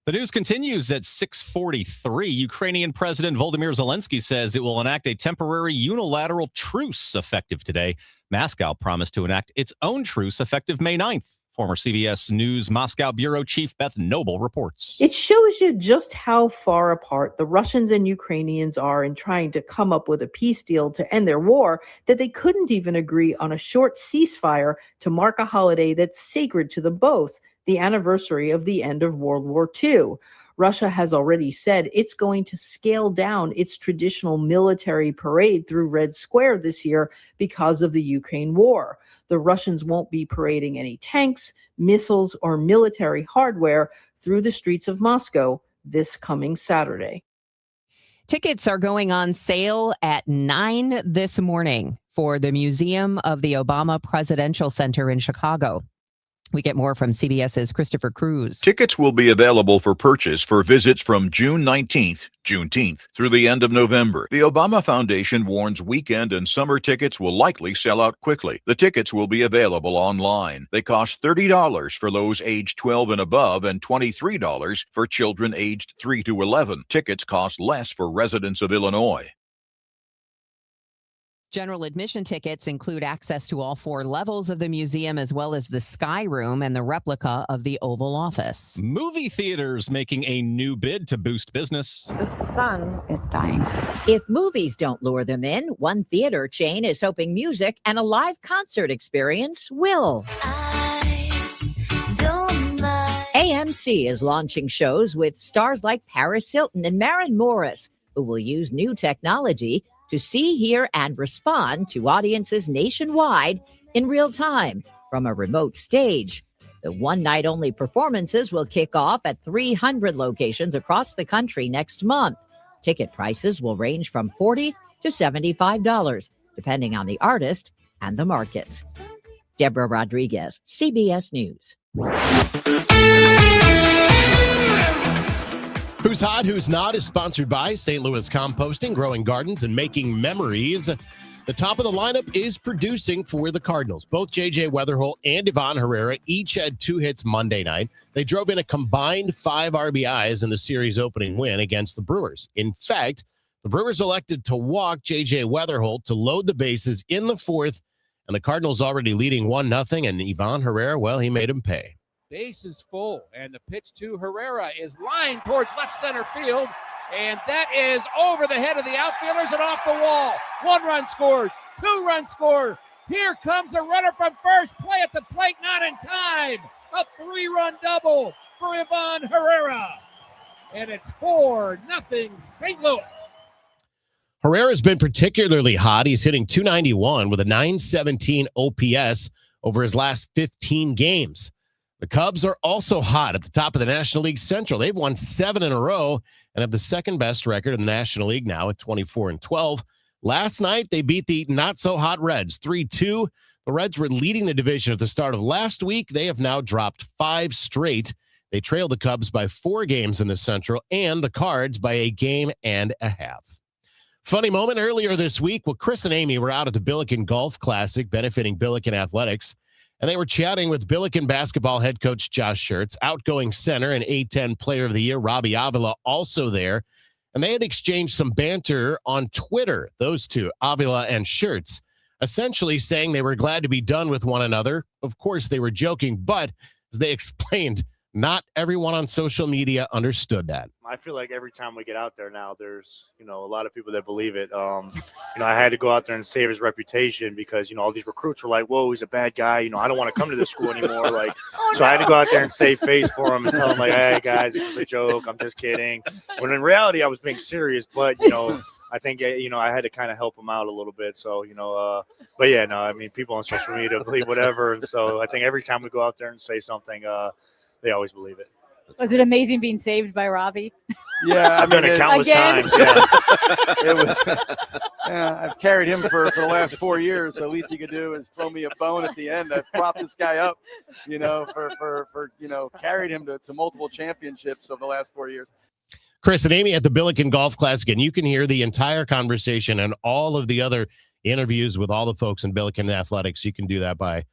The news continues at 6:43. Ukrainian President Volodymyr Zelensky says it will enact a temporary unilateral truce effective today. Moscow promised to enact its own truce effective May 9th. Former CBS News Moscow Bureau Chief Beth Noble reports. It shows you just how far apart the Russians and Ukrainians are in trying to come up with a peace deal to end their war, that they couldn't even agree on a short ceasefire to mark a holiday that's sacred to them both, the anniversary of the end of World War II. Russia has already said it's going to scale down its traditional military parade through Red Square this year because of the Ukraine war. The Russians won't be parading any tanks, missiles, or military hardware through the streets of Moscow this coming Saturday. Tickets are going on sale at 9 this morning for the Museum of the Obama Presidential Center in Chicago. We get more from CBS's Christopher Cruz. Tickets will be available for purchase for visits from June 19th, Juneteenth, through the end of November. The Obama Foundation warns weekend and summer tickets will likely sell out quickly. The tickets will be available online. They cost $30 for those aged 12 and above and $23 for children aged 3 to 11. Tickets cost less for residents of Illinois. General admission tickets include access to all 4 levels of the museum, as well as the Sky Room and the replica of the Oval Office. Movie theaters making a new bid to boost business. The sun is dying. If movies don't lure them in, one theater chain is hoping music and a live concert experience will. AMC is launching shows with stars like Paris Hilton and Maren Morris, who will use new technology to see, hear, and respond to audiences nationwide in real time from a remote stage. The one-night-only performances will kick off at 300 locations across the country next month. Ticket prices will range from $40 to $75, depending on the artist and the market. Deborah Rodriguez, CBS News. Who's Hot, Who's Not is sponsored by St. Louis Composting, growing gardens, and making memories. The top of the lineup is producing for the Cardinals. Both J.J. Weatherholt and Ivan Herrera each had 2 hits Monday night. They drove in a combined 5 RBIs in the series opening win against the Brewers. In fact, the Brewers elected to walk J.J. Weatherholt to load the bases in the 4th, and the Cardinals already leading 1-0, and Ivan Herrera, well, he made him pay. Base is full, and the pitch to Herrera is lined towards left center field, and that is over the head of the outfielders and off the wall. 1 run scores, 2 runs score. Here comes a runner from first. Play at the plate, not in time. A 3-run double for Ivan Herrera, and it's 4-0 St. Louis. Herrera's been particularly hot. He's hitting .291 with a .917 OPS over his last 15 games. The Cubs are also hot at the top of the National League Central. They've won 7 in a row and have the second best record in the National League now at 24-12. Last night, they beat the not-so-hot Reds 3-2. The Reds were leading the division at the start of last week. They have now dropped 5 straight. They trailed the Cubs by 4 games in the Central and the Cards by 1.5 games. Funny moment earlier this week. Well, Chris and Amy were out at the Billiken Golf Classic benefiting Billiken Athletics, and they were chatting with Billiken basketball head coach Josh Schertz, outgoing center and A-10 player of the year Robbie Avila also there, and they had exchanged some banter on Twitter, those two, Avila and Schertz, essentially saying they were glad to be done with one another. Of course, they were joking, but as they explained, not everyone on social media understood that. I feel like every time we get out there now, there's, a lot of people that believe it. I had to go out there and save his reputation because, all these recruits were like, whoa, he's a bad guy. I don't want to come to this school anymore. So I had to go out there and save face for him and tell him hey guys, it was a joke. I'm just kidding. When in reality, I was being serious, but, I think, I had to kind of help him out a little bit. So, but yeah, no, I mean, people on social media believe whatever. And so I think every time we go out there and say something, they always believe it. Was it amazing being saved by Robbie? Yeah, I've done it countless times. Yeah, it was. Yeah, I've carried him for the last 4 years. So the least he could do is throw me a bone at the end. I've propped this guy up, for carried him to multiple championships over the last 4 years. Chris and Amy at the Billiken Golf Classic, and you can hear the entire conversation and all of the other interviews with all the folks in Billiken Athletics. You can do that by.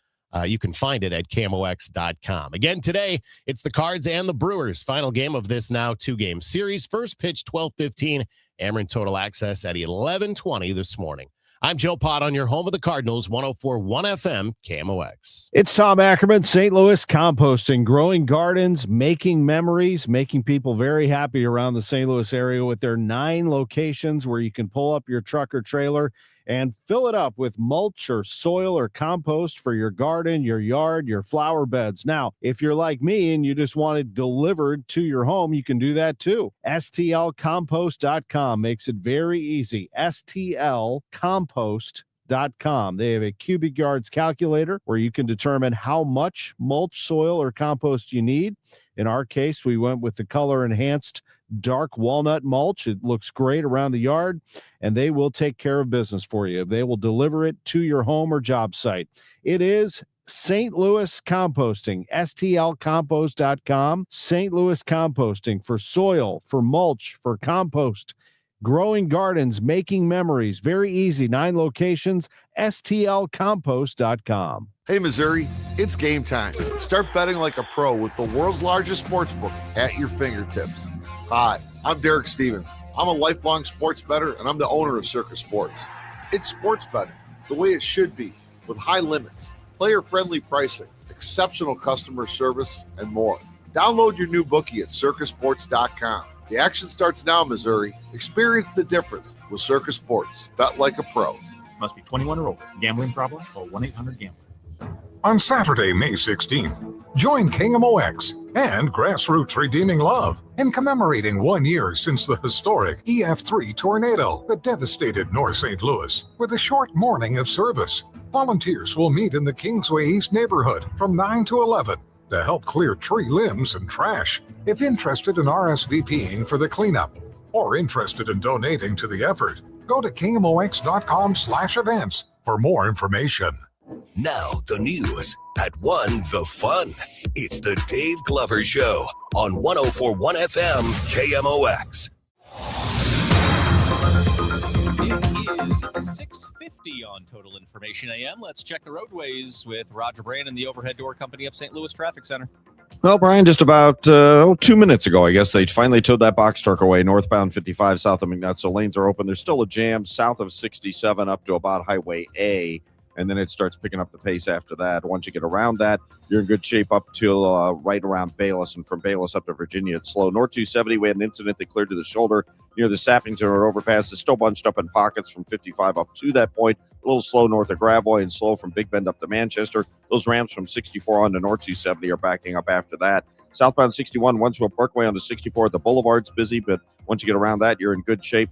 You can find it at KMOX.com. Again, today, it's the Cards and the Brewers. Final game of this now 2-game series. First pitch, 12:15. Ameren Total Access at 11:20 this morning. I'm Joe Pott on your home of the Cardinals, 104.1 FM, KMOX. It's Tom Ackerman, St. Louis Composting, growing gardens, making memories, making people very happy around the St. Louis area with their 9 locations where you can pull up your truck or trailer and fill it up with mulch or soil or compost for your garden, your yard, your flower beds. Now, if you're like me and you just want it delivered to your home, you can do that too. STLcompost.com makes it very easy. STLcompost.com. They have a cubic yards calculator where you can determine how much mulch, soil, or compost you need. In our case, we went with the color enhanced dark walnut mulch. It looks great around the yard, and they will take care of business for you. They will deliver it to your home or job site. It is St. Louis Composting, stlcompost.com. St. Louis Composting for soil, for mulch, for compost. Growing gardens, making memories. Very easy. 9 locations, stlcompost.com. Hey, Missouri, it's game time. Start betting like a pro with the world's largest sports book at your fingertips. Hi, I'm Derek Stevens. I'm a lifelong sports bettor, and I'm the owner of Circus Sports. It's sports betting the way it should be, with high limits, player-friendly pricing, exceptional customer service, and more. Download your new bookie at circusports.com. The action starts now, Missouri. Experience the difference with Circus Sports. Bet like a pro. Must be 21 or older. Gambling problem? Call 1-800-GAMBLER. On Saturday, May 16th, join KMOX and Grassroots Redeeming Love in commemorating 1 year since the historic EF3 tornado that devastated North St. Louis with a short morning of service. Volunteers will meet in the Kingsway East neighborhood from 9 to 11 to help clear tree limbs and trash. If interested in RSVPing for the cleanup or interested in donating to the effort, go to KMOX.com/events for more information. Now the news at 1 the fun. It's the Dave Glover Show on 104.1 FM KMOX. It is 6:50 on Total Information AM. Let's check the roadways with Roger Brand and the Overhead Door Company of St. Louis Traffic Center. Well, Brian, just about 2 minutes ago, I guess, they finally towed that box truck away northbound 55 south of McNutt, so lanes are open. There's still a jam south of 67 up to about Highway A, and then it starts picking up the pace after that. Once you get around that, you're in good shape up till right around Bayless, and from Bayless up to Virginia, it's slow. North 270, we had an incident that cleared to the shoulder near the Sappington Road overpass. It's still bunched up in pockets from 55 up to that point. A little slow north of Gravois and slow from Big Bend up to Manchester. Those ramps from 64 on to North 270 are backing up after that. Southbound 61, Wentzville Parkway on to 64 at the Boulevard's busy, but once you get around that, you're in good shape.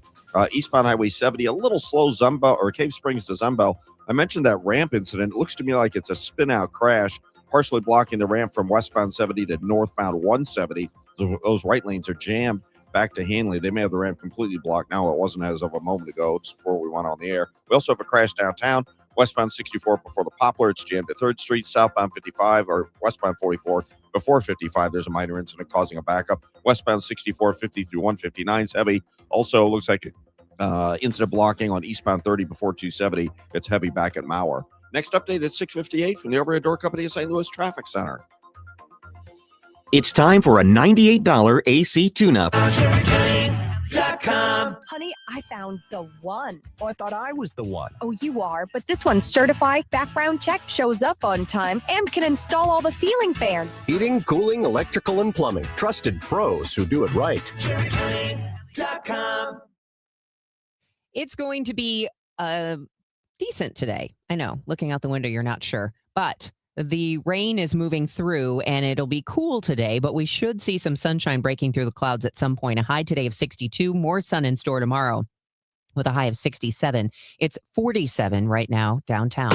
Eastbound Highway 70, a little slow Zumbo or Cave Springs to Zumbo. I mentioned that ramp incident. It looks to me like it's a spin-out crash, partially blocking the ramp from westbound 70 to northbound 170. Those right lanes are jammed back to Hanley. They may have the ramp completely blocked now. It wasn't as of a moment ago, just before we went on the air. We also have a crash downtown, westbound 64 before the Poplar. It's jammed at 3rd Street, southbound 55, or westbound 44. Before 55, there's a minor incident causing a backup. Westbound 64, 50 through 159 is heavy. Also, looks like incident blocking on eastbound 30 before 270. It's heavy back at Mauer. Next update at 6:58 from the Overhead Door Company of St. Louis Traffic Center. It's time for a $98 AC tune-up. Honey, I found the one. Oh, I thought I was the one. Oh, you are, but this one's certified, background check, shows up on time, and can install all the ceiling fans. Heating, cooling, electrical, and plumbing. Trusted pros who do it right. It's going to be decent today. I know, looking out the window, you're not sure. But the rain is moving through, and it'll be cool today, but we should see some sunshine breaking through the clouds at some point. A high today of 62, more sun in store tomorrow with a high of 67. It's 47 right now downtown.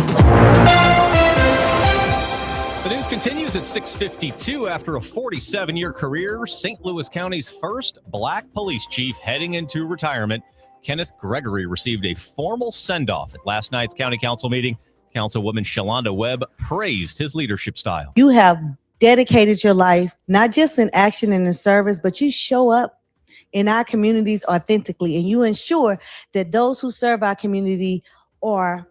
The news continues at 6:52 after a 47-year career. St. Louis County's first black police chief heading into retirement, Kenneth Gregory, received a formal send-off at last night's county council meeting. Councilwoman Shalonda Webb praised his leadership style. You have dedicated your life, not just in action and in service, but you show up in our communities authentically, and you ensure that those who serve our community are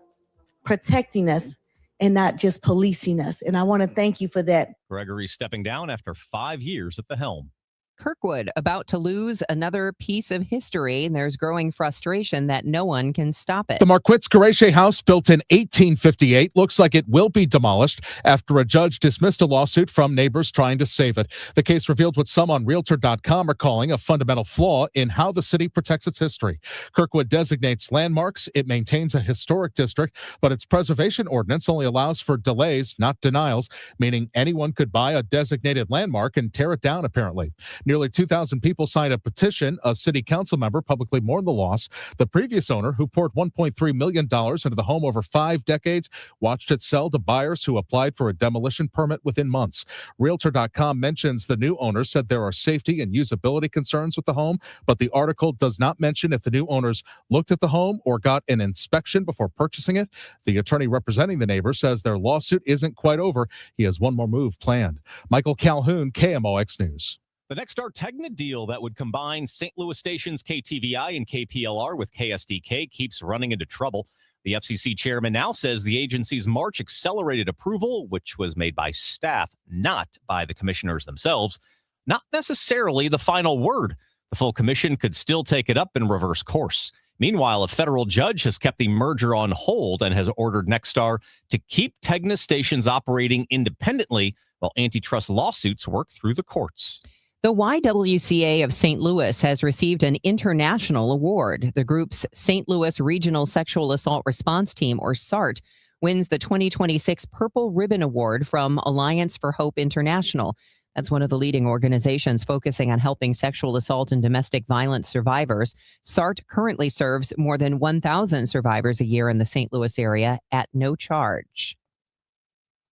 protecting us and not just policing us. And I want to thank you for that. Gregory stepping down after 5 years at the helm. Kirkwood about to lose another piece of history, and there's growing frustration that no one can stop it. The Marquitz Garache house, built in 1858, looks like it will be demolished after a judge dismissed a lawsuit from neighbors trying to save it. The case revealed what some on Realtor.com are calling a fundamental flaw in how the city protects its history. Kirkwood designates landmarks. It maintains a historic district, but its preservation ordinance only allows for delays, not denials, meaning anyone could buy a designated landmark and tear it down, apparently. Nearly 2,000 people signed a petition. A city council member publicly mourned the loss. The previous owner, who poured $1.3 million into the home over 5 decades, watched it sell to buyers who applied for a demolition permit within months. Realtor.com mentions the new owner said there are safety and usability concerns with the home, but the article does not mention if the new owners looked at the home or got an inspection before purchasing it. The attorney representing the neighbor says their lawsuit isn't quite over. He has one more move planned. Michael Calhoun, KMOX News. The Nexstar Tegna deal that would combine St. Louis stations KTVI and KPLR with KSDK keeps running into trouble. The FCC chairman now says the agency's March accelerated approval, which was made by staff, not by the commissioners themselves, not necessarily the final word. The full commission could still take it up and reverse course. Meanwhile, a federal judge has kept the merger on hold and has ordered Nexstar to keep Tegna stations operating independently while antitrust lawsuits work through the courts. The YWCA of St. Louis has received an international award. The group's St. Louis Regional Sexual Assault Response Team, or SART, wins the 2026 Purple Ribbon Award from Alliance for Hope International. That's one of the leading organizations focusing on helping sexual assault and domestic violence survivors. SART currently serves more than 1,000 survivors a year in the St. Louis area at no charge.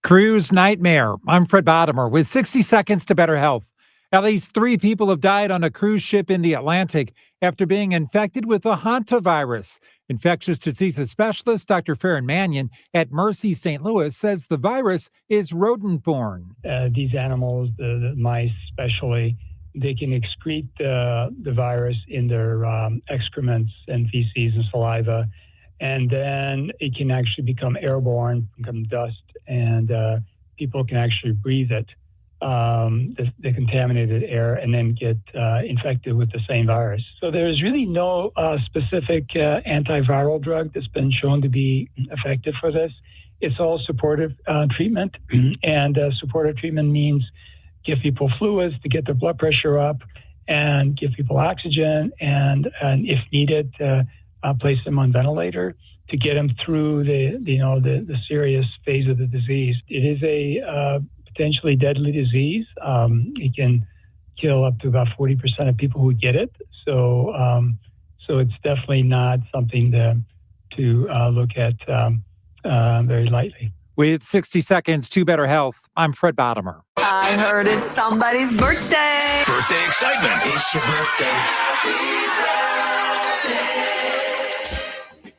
Cruise Nightmare. I'm Fred Bottomer with 60 Seconds to Better Health. At least 3 people have died on a cruise ship in the Atlantic after being infected with the hantavirus. Infectious diseases specialist Dr. Farron Mannion at Mercy St. Louis says the virus is rodent-borne. These animals, the mice especially, they can excrete the virus in their excrements and feces and saliva, and then it can actually become airborne, become dust, and people can actually breathe it. The contaminated air, and then get infected with the same virus. So there's really no specific antiviral drug that's been shown to be effective for this. It's all supportive treatment, and supportive treatment means give people fluids to get their blood pressure up, and give people oxygen, and if needed, place them on ventilator to get them through the serious phase of the disease. It is a potentially deadly disease. It can kill up to about 40% of people who get it. So it's definitely not something to look at very lightly. With 60 Seconds to Better Health, I'm Fred Bottomer. I heard it's somebody's birthday. Birthday excitement. It's your birthday.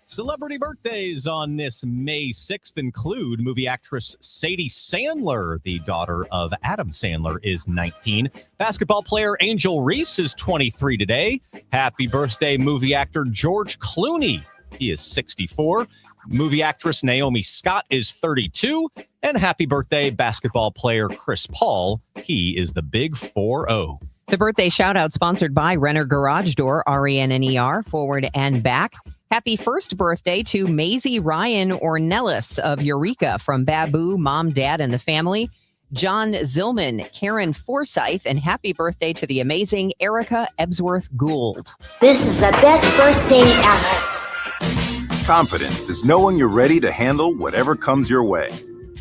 Celebrity birthdays on this May 6th include movie actress Sadie Sandler. The daughter of Adam Sandler is 19. Basketball player Angel Reese is 23 today. Happy birthday, movie actor George Clooney. He is 64. Movie actress Naomi Scott is 32. And happy birthday, basketball player Chris Paul. He is the big 4-0. The birthday shout out sponsored by Renner Garage Door, RENNER, forward and back. Happy first birthday to Maisie Ryan Ornelas of Eureka from Babu, Mom, Dad, and the Family. John Zillman, Karen Forsyth, and happy birthday to the amazing Erica Ebsworth Gould. This is the best birthday ever. Confidence is knowing you're ready to handle whatever comes your way.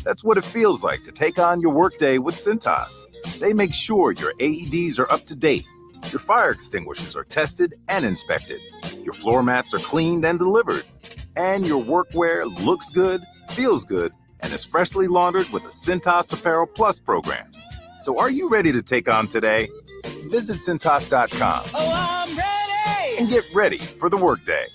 That's what it feels like to take on your workday with Cintas. They make sure your AEDs are up to date, your fire extinguishers are tested and inspected, your floor mats are cleaned and delivered, and your workwear looks good, feels good, and is freshly laundered with a Cintas Apparel Plus program. So are you ready to take on today? Visit Cintas.com. Oh, I'm ready! And get ready for the workday.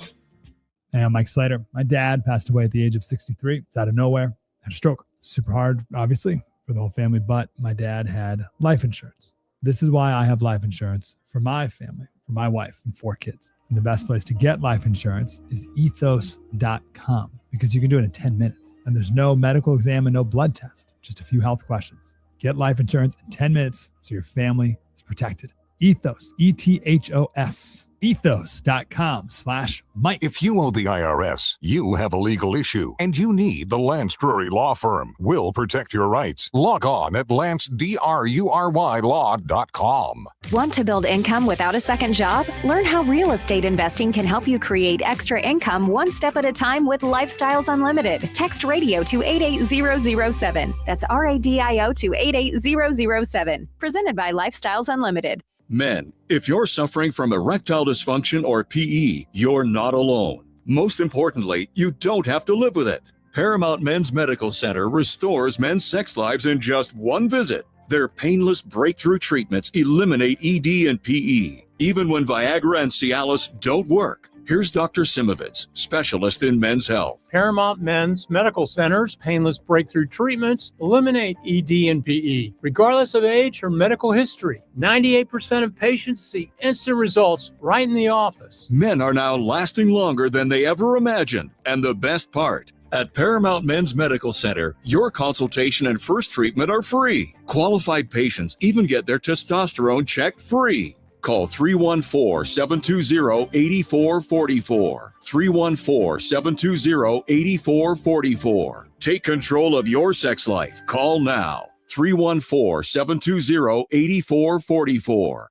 Hey, I'm Mike Slater. My dad passed away at the age of 63. It's out of nowhere. Had a stroke. Super hard, obviously, for the whole family, but my dad had life insurance. This is why I have life insurance for my family, for my wife and 4 kids. And the best place to get life insurance is ethos.com, because you can do it in 10 minutes. And there's no medical exam and no blood test, just a few health questions. Get life insurance in 10 minutes so your family is protected. Ethos, ETHOS. Ethos.com/Mike. If you owe the IRS, you have a legal issue, and you need the Lance Drury Law Firm. We'll protect your rights. Log on at LanceDruryLaw.com. Want to build income without a second job? Learn how real estate investing can help you create extra income one step at a time with Lifestyles Unlimited. Text radio to 88007. That's RADIO to 88007. Presented by Lifestyles Unlimited. Men, if you're suffering from erectile dysfunction or PE, you're not alone. Most importantly, you don't have to live with it. Paramount Men's Medical Center restores men's sex lives in just one visit. Their painless breakthrough treatments eliminate ED and PE, even when Viagra and Cialis don't work. Here's Dr. Simovitz, specialist in men's health. Paramount Men's Medical Center's painless breakthrough treatments eliminate ED and PE, regardless of age or medical history. 98% of patients see instant results right in the office. Men are now lasting longer than they ever imagined. And the best part, at Paramount Men's Medical Center, your consultation and first treatment are free. Qualified patients even get their testosterone checked free. Call 314-720-8444. 314-720-8444. Take control of your sex life. Call now. 314-720-8444.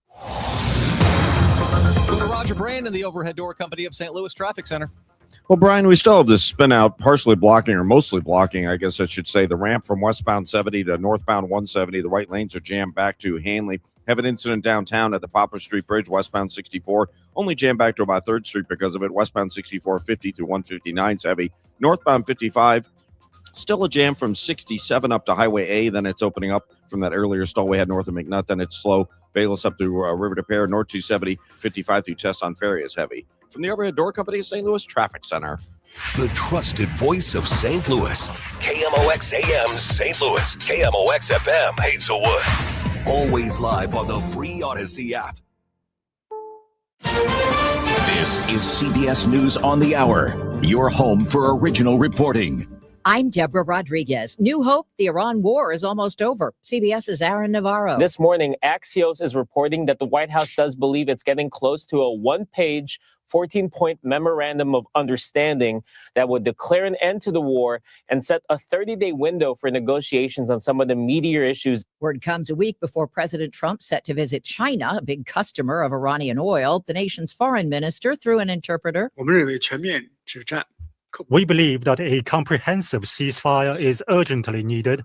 Go to Roger Brand in the Overhead Door Company of St. Louis Traffic Center. Well, Brian, we still have this spin out partially blocking, or mostly blocking, I guess I should say, the ramp from westbound 70 to northbound 170. The right lanes are jammed back to Hanley. Have an incident downtown at the Poplar Street Bridge, westbound 64. Only jammed back to about 3rd Street because of it. Westbound 64, 50 through 159 is heavy. Northbound 55, still a jam from 67 up to Highway A. Then it's opening up from that earlier stall we had north of McNutt. Then it's slow. Bayless up to River to Pear. North 270, 55 through Tesson Ferry is heavy. From the Overhead Door Company of St. Louis Traffic Center. The trusted voice of St. Louis. KMOX AM St. Louis. KMOX FM Hazelwood. Always live on the free Odyssey app. This is CBS News on the Hour, your home for original reporting. I'm Deborah Rodriguez. New hope, the Iran war is almost over. CBS's Aaron Navarro. This morning, Axios is reporting that the White House does believe it's getting close to a one-page 14-point memorandum of understanding that would declare an end to the war and set a 30-day window for negotiations on some of the meatier issues. Word comes a week before President Trump set to visit China, a big customer of Iranian oil. The nation's foreign minister, through an interpreter, we believe that a comprehensive ceasefire is urgently needed,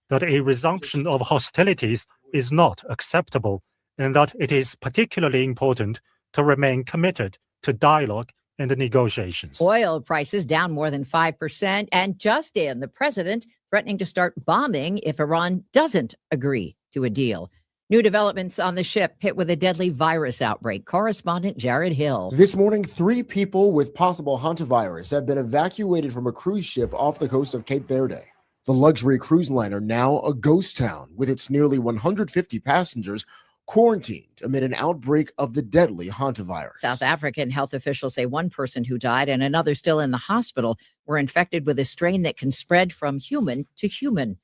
that a resumption of hostilities is not acceptable, and that it is particularly important to remain committed to dialogue and negotiations. Oil prices down more than 5%, and just in, the president threatening to start bombing if Iran doesn't agree to a deal. New developments on the ship hit with a deadly virus outbreak. Correspondent Jared Hill. This morning, 3 people with possible hantavirus have been evacuated from a cruise ship off the coast of Cape Verde. The luxury cruise liner, now a ghost town, with its nearly 150 passengers quarantined amid an outbreak of the deadly hantavirus. South African health officials say one person who died and another still in the hospital were infected with a strain that can spread from human to human.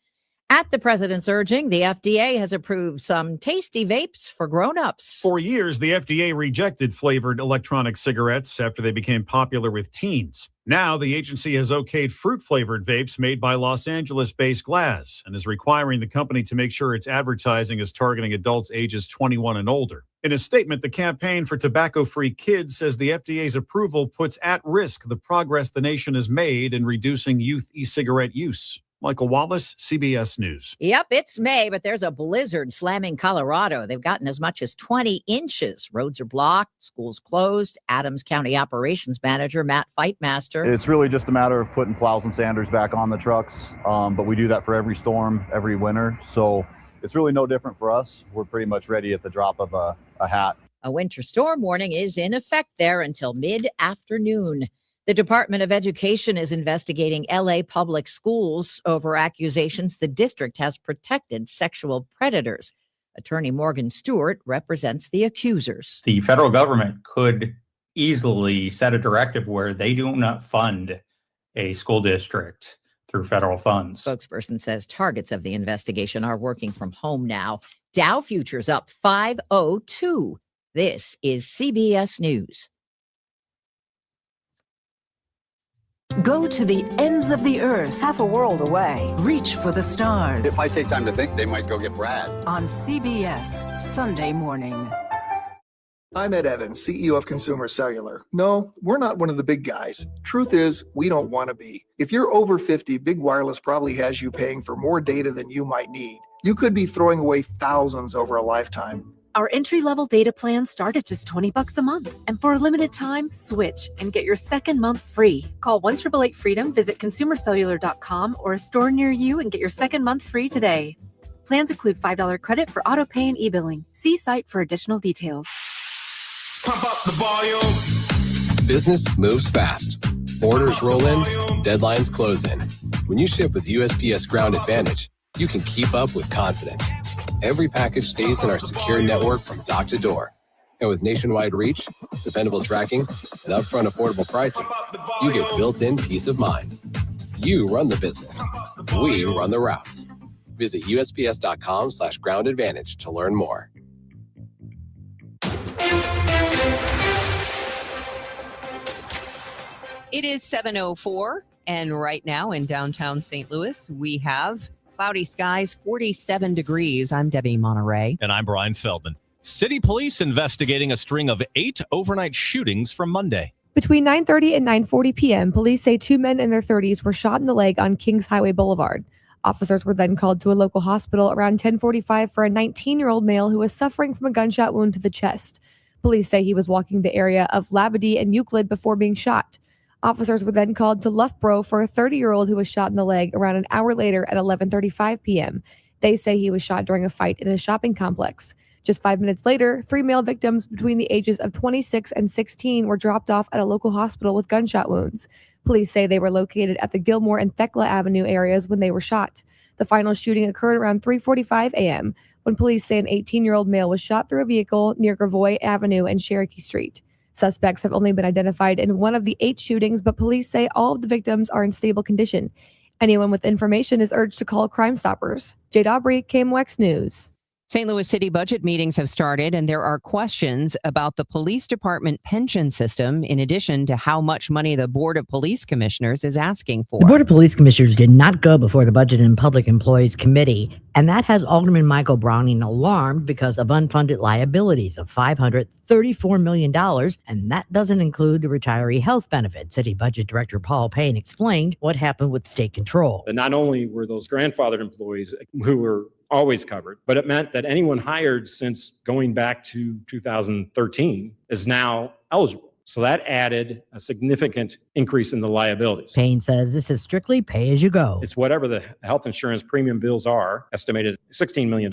At the president's urging, the FDA has approved some tasty vapes for grown-ups. For years, the FDA rejected flavored electronic cigarettes after they became popular with teens. Now, the agency has okayed fruit-flavored vapes made by Los Angeles-based Glass and is requiring the company to make sure its advertising is targeting adults ages 21 and older. In a statement, the Campaign for Tobacco-Free Kids says the FDA's approval puts at risk the progress the nation has made in reducing youth e-cigarette use. Michael Wallace, CBS News. Yep, it's May, but there's a blizzard slamming Colorado. They've gotten as much as 20 inches. Roads are blocked, schools closed. Adams County Operations Manager Matt Fightmaster. It's really just a matter of putting plows and sanders back on the trucks, but we do that for every storm, every winter. So it's really no different for us. We're pretty much ready at the drop of a hat. A winter storm warning is in effect there until mid-afternoon. The Department of Education is investigating LA public schools over accusations the district has protected sexual predators. Attorney Morgan Stewart represents the accusers. The federal government could easily set a directive where they do not fund a school district through federal funds. Spokesperson says targets of the investigation are working from home now. Dow futures up 502. This is CBS News. Go to the ends of the earth, half a world away. Reach for the stars. If I take time to think, they might go get Brad. On CBS, Sunday morning. I'm Ed Evans, CEO of Consumer Cellular. No, we're not one of the big guys. Truth is, we don't want to be. If you're over 50, Big Wireless probably has you paying for more data than you might need. You could be throwing away thousands over a lifetime. Our entry-level data plans start at just $20 a month. And for a limited time, switch and get your second month free. Call 1-888-FREEDOM, visit consumercellular.com or a store near you and get your second month free today. Plans include $5 credit for auto pay and e-billing. See site for additional details. Pump up the volume. Business moves fast. Orders roll in, deadlines close in. When you ship with USPS Ground Advantage, you can keep up with confidence. Every package stays in our secure network from dock to door. And with nationwide reach, dependable tracking, and upfront affordable pricing, you get built-in peace of mind. You run the business. We run the routes. Visit USPS.com/Ground Advantage to learn more. It is 7:04, and right now in downtown St. Louis, we have cloudy skies, 47 degrees. I'm Debbie Monterrey. And I'm Brian Feldman. City police investigating a string of 8 overnight shootings from Monday. Between 9:30 and 9:40 p.m., police say 2 men in their 30s were shot in the leg on Kings Highway Boulevard. Officers were then called to a local hospital around 10:45 for a 19-year-old male who was suffering from a gunshot wound to the chest. Police say he was walking the area of Labadee and Euclid before being shot. Officers were then called to Loughborough for a 30-year-old who was shot in the leg around an hour later at 11:35 p.m. They say he was shot during a fight in a shopping complex. Just 5 minutes later, 3 male victims between the ages of 26 and 16 were dropped off at a local hospital with gunshot wounds. Police say they were located at the Gilmore and Thekla Avenue areas when they were shot. The final shooting occurred around 3:45 a.m. when police say an 18-year-old male was shot through a vehicle near Gravois Avenue and Cherokee Street. Suspects have only been identified in one of the 8 shootings, but police say all of the victims are in stable condition. Anyone with information is urged to call Crime Stoppers. Jade Aubrey, KMOX News. St. Louis City budget meetings have started, and there are questions about the police department pension system, in addition to how much money the Board of Police Commissioners is asking for. The Board of Police Commissioners did not go before the Budget and Public Employees Committee, and that has Alderman Michael Browning alarmed because of unfunded liabilities of $534 million, and that doesn't include the retiree health benefit. City Budget Director Paul Payne explained what happened with state control. But not only were those grandfathered employees who were always covered, but it meant that anyone hired since going back to 2013 is now eligible. So that added a significant increase in the liabilities. Payne says this is strictly pay as you go. It's whatever the health insurance premium bills are, estimated $16 million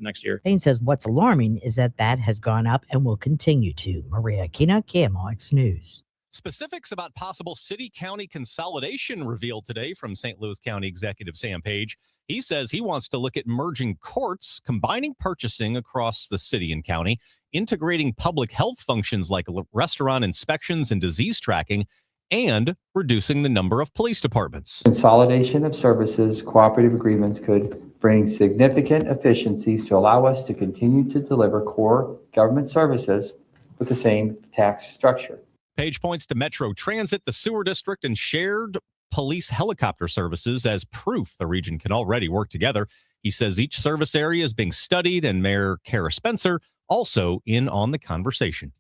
next year. Payne says what's alarming is that has gone up and will continue to. Maria Kina, KMOX News. Specifics about possible city-county consolidation revealed today from St. Louis County Executive Sam Page. He says he wants to look at merging courts, combining purchasing across the city and county, integrating public health functions like restaurant inspections and disease tracking, and reducing the number of police departments. Consolidation of services, cooperative agreements could bring significant efficiencies to allow us to continue to deliver core government services with the same tax structure. Page points to Metro Transit, the sewer district, and shared police helicopter services as proof the region can already work together. He says each service area is being studied, and Mayor Kara Spencer also in on the conversation.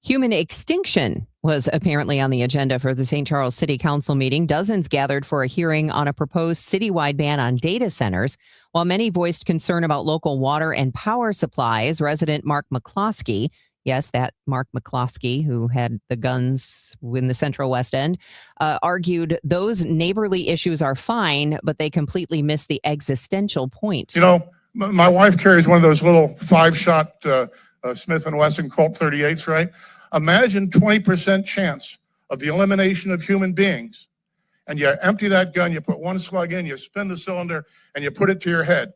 Human extinction was apparently on the agenda for the St. Charles City Council meeting. Dozens gathered for a hearing on a proposed citywide ban on data centers. While many voiced concern about local water and power supplies, resident Mark McCloskey, yes, that Mark McCloskey, who had the guns in the Central West End, argued those neighborly issues are fine, but they completely miss the existential point. You know, my wife carries one of those little 5-shot Smith & Wesson Colt 38s, right? Imagine 20% chance of the elimination of human beings. And you empty that gun, you put one slug in, you spin the cylinder, and you put it to your head.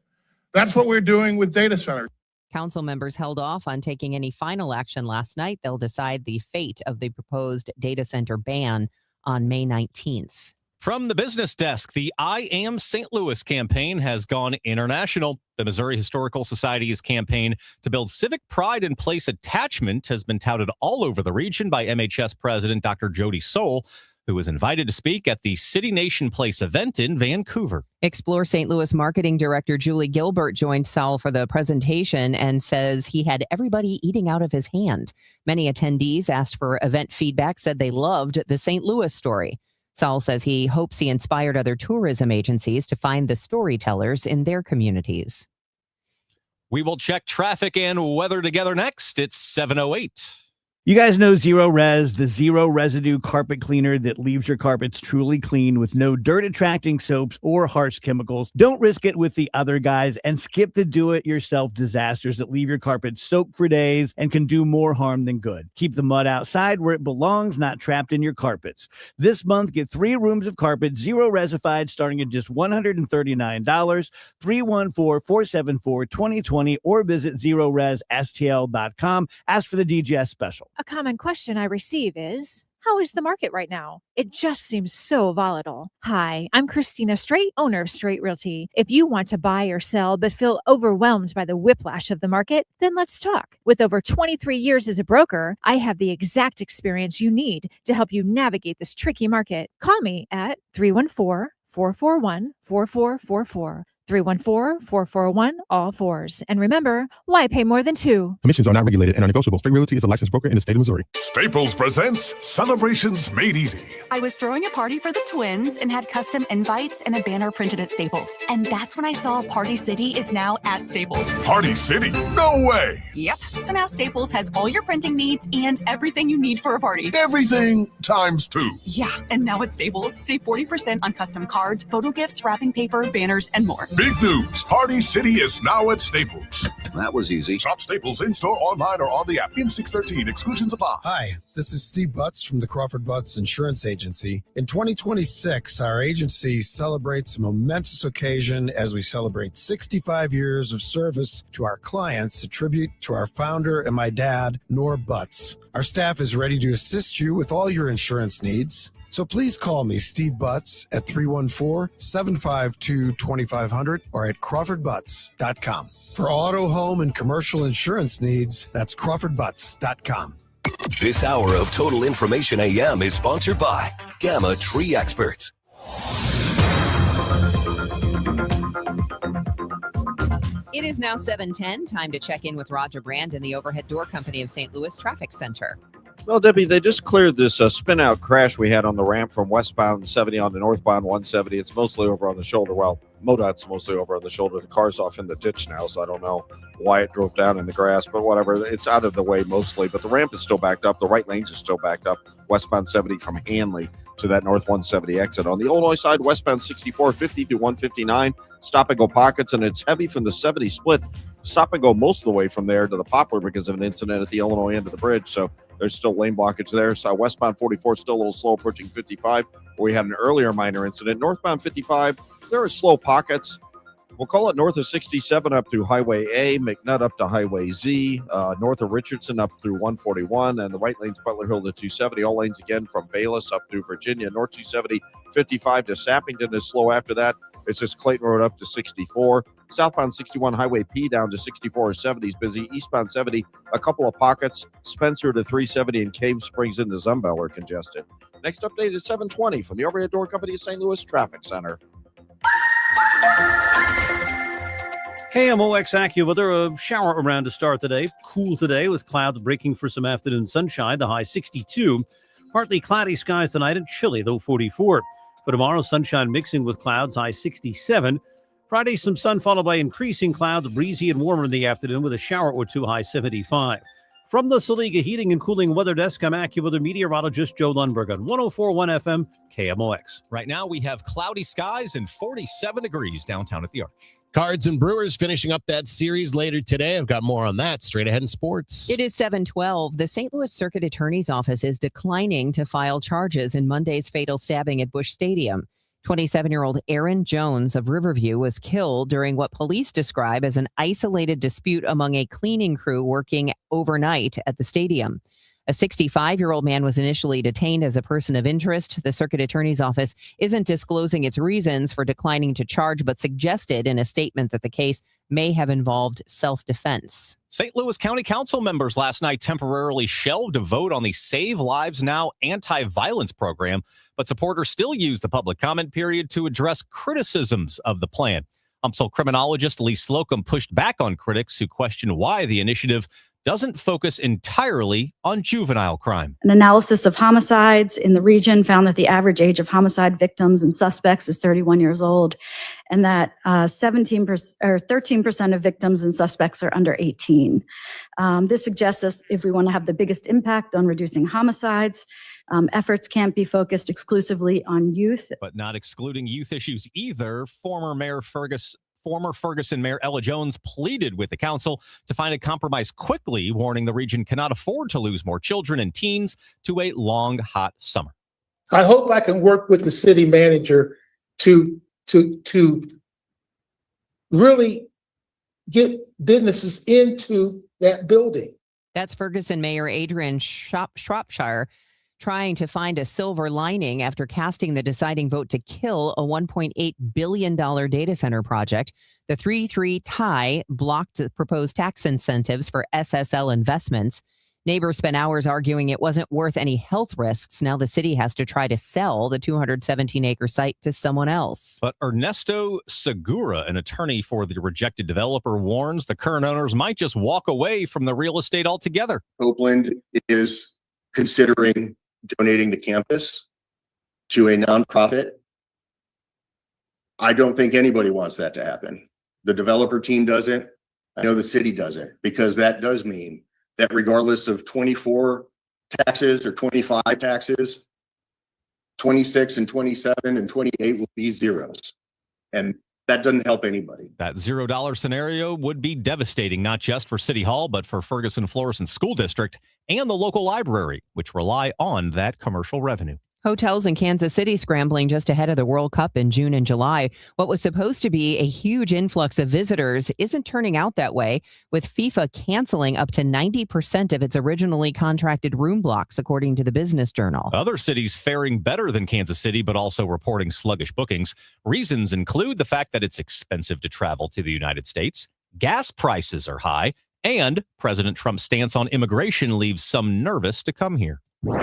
That's what we're doing with data centers. Council members held off on taking any final action last night. They'll decide the fate of the proposed data center ban on May 19th. From the business desk, the I Am St. Louis campaign has gone international. The Missouri Historical Society's campaign to build civic pride and place attachment has been touted all over the region by MHS President Dr. Jody Soul, who was invited to speak at the City Nation Place event in Vancouver. Explore St. Louis Marketing Director Julie Gilbert joined Saul for the presentation and says he had everybody eating out of his hand. Many attendees asked for event feedback, said they loved the St. Louis story. Saul says he hopes he inspired other tourism agencies to find the storytellers in their communities. We will check traffic and weather together next. It's 7:08. You guys know Zero Res, the zero residue carpet cleaner that leaves your carpets truly clean with no dirt attracting soaps or harsh chemicals. Don't risk it with the other guys and skip the do-it-yourself disasters that leave your carpet soaked for days and can do more harm than good. Keep the mud outside where it belongs, not trapped in your carpets. This month, get 3 rooms of carpet, zero resified, starting at just $139, 314-474-2020, or visit ZeroResSTL.com. Ask for the DGS special. A common question I receive is, how is the market right now? It just seems so volatile. Hi, I'm Christina Straight, owner of Straight Realty. If you want to buy or sell but feel overwhelmed by the whiplash of the market, then let's talk. With over 23 years as a broker, I have the exact experience you need to help you navigate this tricky market. Call me at 314-441-4444. 314-441 all fours. And remember, why pay more than 2? Commissions are not regulated and are negotiable. Straight Realty is a licensed broker in the state of Missouri. Staples presents Celebrations Made Easy. I was throwing a party for the twins and had custom invites and a banner printed at Staples. And that's when I saw Party City is now at Staples. Party City? No way! Yep. So now Staples has all your printing needs and everything you need for a party. Everything times 2. Yeah, and now at Staples, save 40% on custom cards, photo gifts, wrapping paper, banners, and more. Big news. Party City is now at Staples. That was easy. Shop Staples in-store, online, or on the app. In 613, exclusions apply. Hi, this is Steve Butts from the Crawford Butts Insurance Agency. In 2026, our agency celebrates a momentous occasion as we celebrate 65 years of service to our clients, a tribute to our founder and my dad, Nor Butts. Our staff is ready to assist you with all your insurance needs. So please call me, Steve Butts, at 314-752-2500 or at crawfordbutts.com. For auto, home, and commercial insurance needs, that's crawfordbutts.com. This hour of Total Information AM is sponsored by Gamma Tree Experts. It is now 7:10. Time to check in with Roger Brand in the Overhead Door Company of St. Louis Traffic Center. Well, Debbie, they just cleared this spin-out crash we had on the ramp from westbound 70 on to northbound 170. It's mostly over on the shoulder. Well, MoDOT's mostly over on the shoulder. The car's off in the ditch now, so I don't know why it drove down in the grass, but whatever. It's out of the way mostly, but the ramp is still backed up. The right lanes are still backed up. Westbound 70 from Hanley to that north 170 exit. On the Illinois side, westbound 64, 50 through 159, stop-and-go pockets, and it's heavy from the 70 split. Stop and go most of the way from there to the Poplar because of an incident at the Illinois end of the bridge, so there's still lane blockage there. So westbound 44 still a little slow approaching 55, where we had an earlier minor incident. Northbound 55, there are slow pockets. We'll call it north of 67 up through Highway A, McNutt up to Highway Z, north of Richardson up through 141, and the right lane's Butler Hill to 270. All lanes again from Bayless up through Virginia. North 270, 55 to Sappington is slow after that. It's just Clayton Road up to 64. Southbound 61 Highway P down to 64 or 70 is busy. Eastbound 70, a couple of pockets. Spencer to 370 and Cave Springs into Zumbell are congested. Next update is 720 from the Overhead Door Company of St. Louis Traffic Center. KMOX AccuWeather, a shower around to start the day. Cool today with clouds breaking for some afternoon sunshine, the high 62. Partly cloudy skies tonight and chilly, though 44. For tomorrow, sunshine mixing with clouds, high 67. Friday, some sun followed by increasing clouds, breezy and warmer in the afternoon with a shower or two, high 75. From the Saliga Heating and Cooling Weather Desk, I'm AccuWeather meteorologist Joe Lundberg on 104.1 FM KMOX. Right now, we have cloudy skies and 47 degrees downtown at the Arch. Cards and Brewers finishing up that series later today. I've got more on that straight ahead in sports. It is 7:12. The St. Louis Circuit Attorney's Office is declining to file charges in Monday's fatal stabbing at Busch Stadium. 27-year-old Aaron Jones of Riverview was killed during what police describe as an isolated dispute among a cleaning crew working overnight at the stadium. A 65-year-old man was initially detained as a person of interest. The Circuit Attorney's Office isn't disclosing its reasons for declining to charge, but suggested in a statement that the case may have involved self-defense. St. Louis County Council members last night temporarily shelved a vote on the Save Lives Now anti-violence program, but supporters still used the public comment period to address criticisms of the plan. UMSL criminologist Lee Slocum pushed back on critics who questioned why the initiative doesn't focus entirely on juvenile crime. An analysis of homicides in the region found that the average age of homicide victims and suspects is 31 years old, and that 13% of victims and suspects are under 18. This suggests us if we want to have the biggest impact on reducing homicides, efforts can't be focused exclusively on youth. But not excluding youth issues either. Former Ferguson Mayor Ella Jones pleaded with the council to find a compromise quickly, warning the region cannot afford to lose more children and teens to a long, hot summer. I hope I can work with the city manager to really get businesses into that building. That's Ferguson Mayor Adrian Shropshire trying to find a silver lining after casting the deciding vote to kill a $1.8 billion data center project. The 3-3 tie blocked the proposed tax incentives for SSL investments. Neighbors spent hours arguing it wasn't worth any health risks. Now the city has to try to sell the 217-acre site to someone else. But Ernesto Segura, an attorney for the rejected developer, warns the current owners might just walk away from the real estate altogether. Copeland is considering donating the campus to a nonprofit. I don't think anybody wants that to happen. The developer team doesn't. I know the city doesn't, because that does mean that regardless of 24 taxes or 25 taxes, 26 and 27 and 28 will be zeros. And that doesn't help anybody. That $0 scenario would be devastating, not just for City Hall, but for Ferguson Florissant School District and the local library, which rely on that commercial revenue. Hotels in Kansas City scrambling just ahead of the World Cup in June and July. What was supposed to be a huge influx of visitors isn't turning out that way, with FIFA canceling up to 90% of its originally contracted room blocks, according to the Business Journal. Other cities faring better than Kansas City, but also reporting sluggish bookings. Reasons include the fact that it's expensive to travel to the United States, gas prices are high, and President Trump's stance on immigration leaves some nervous to come here. Well,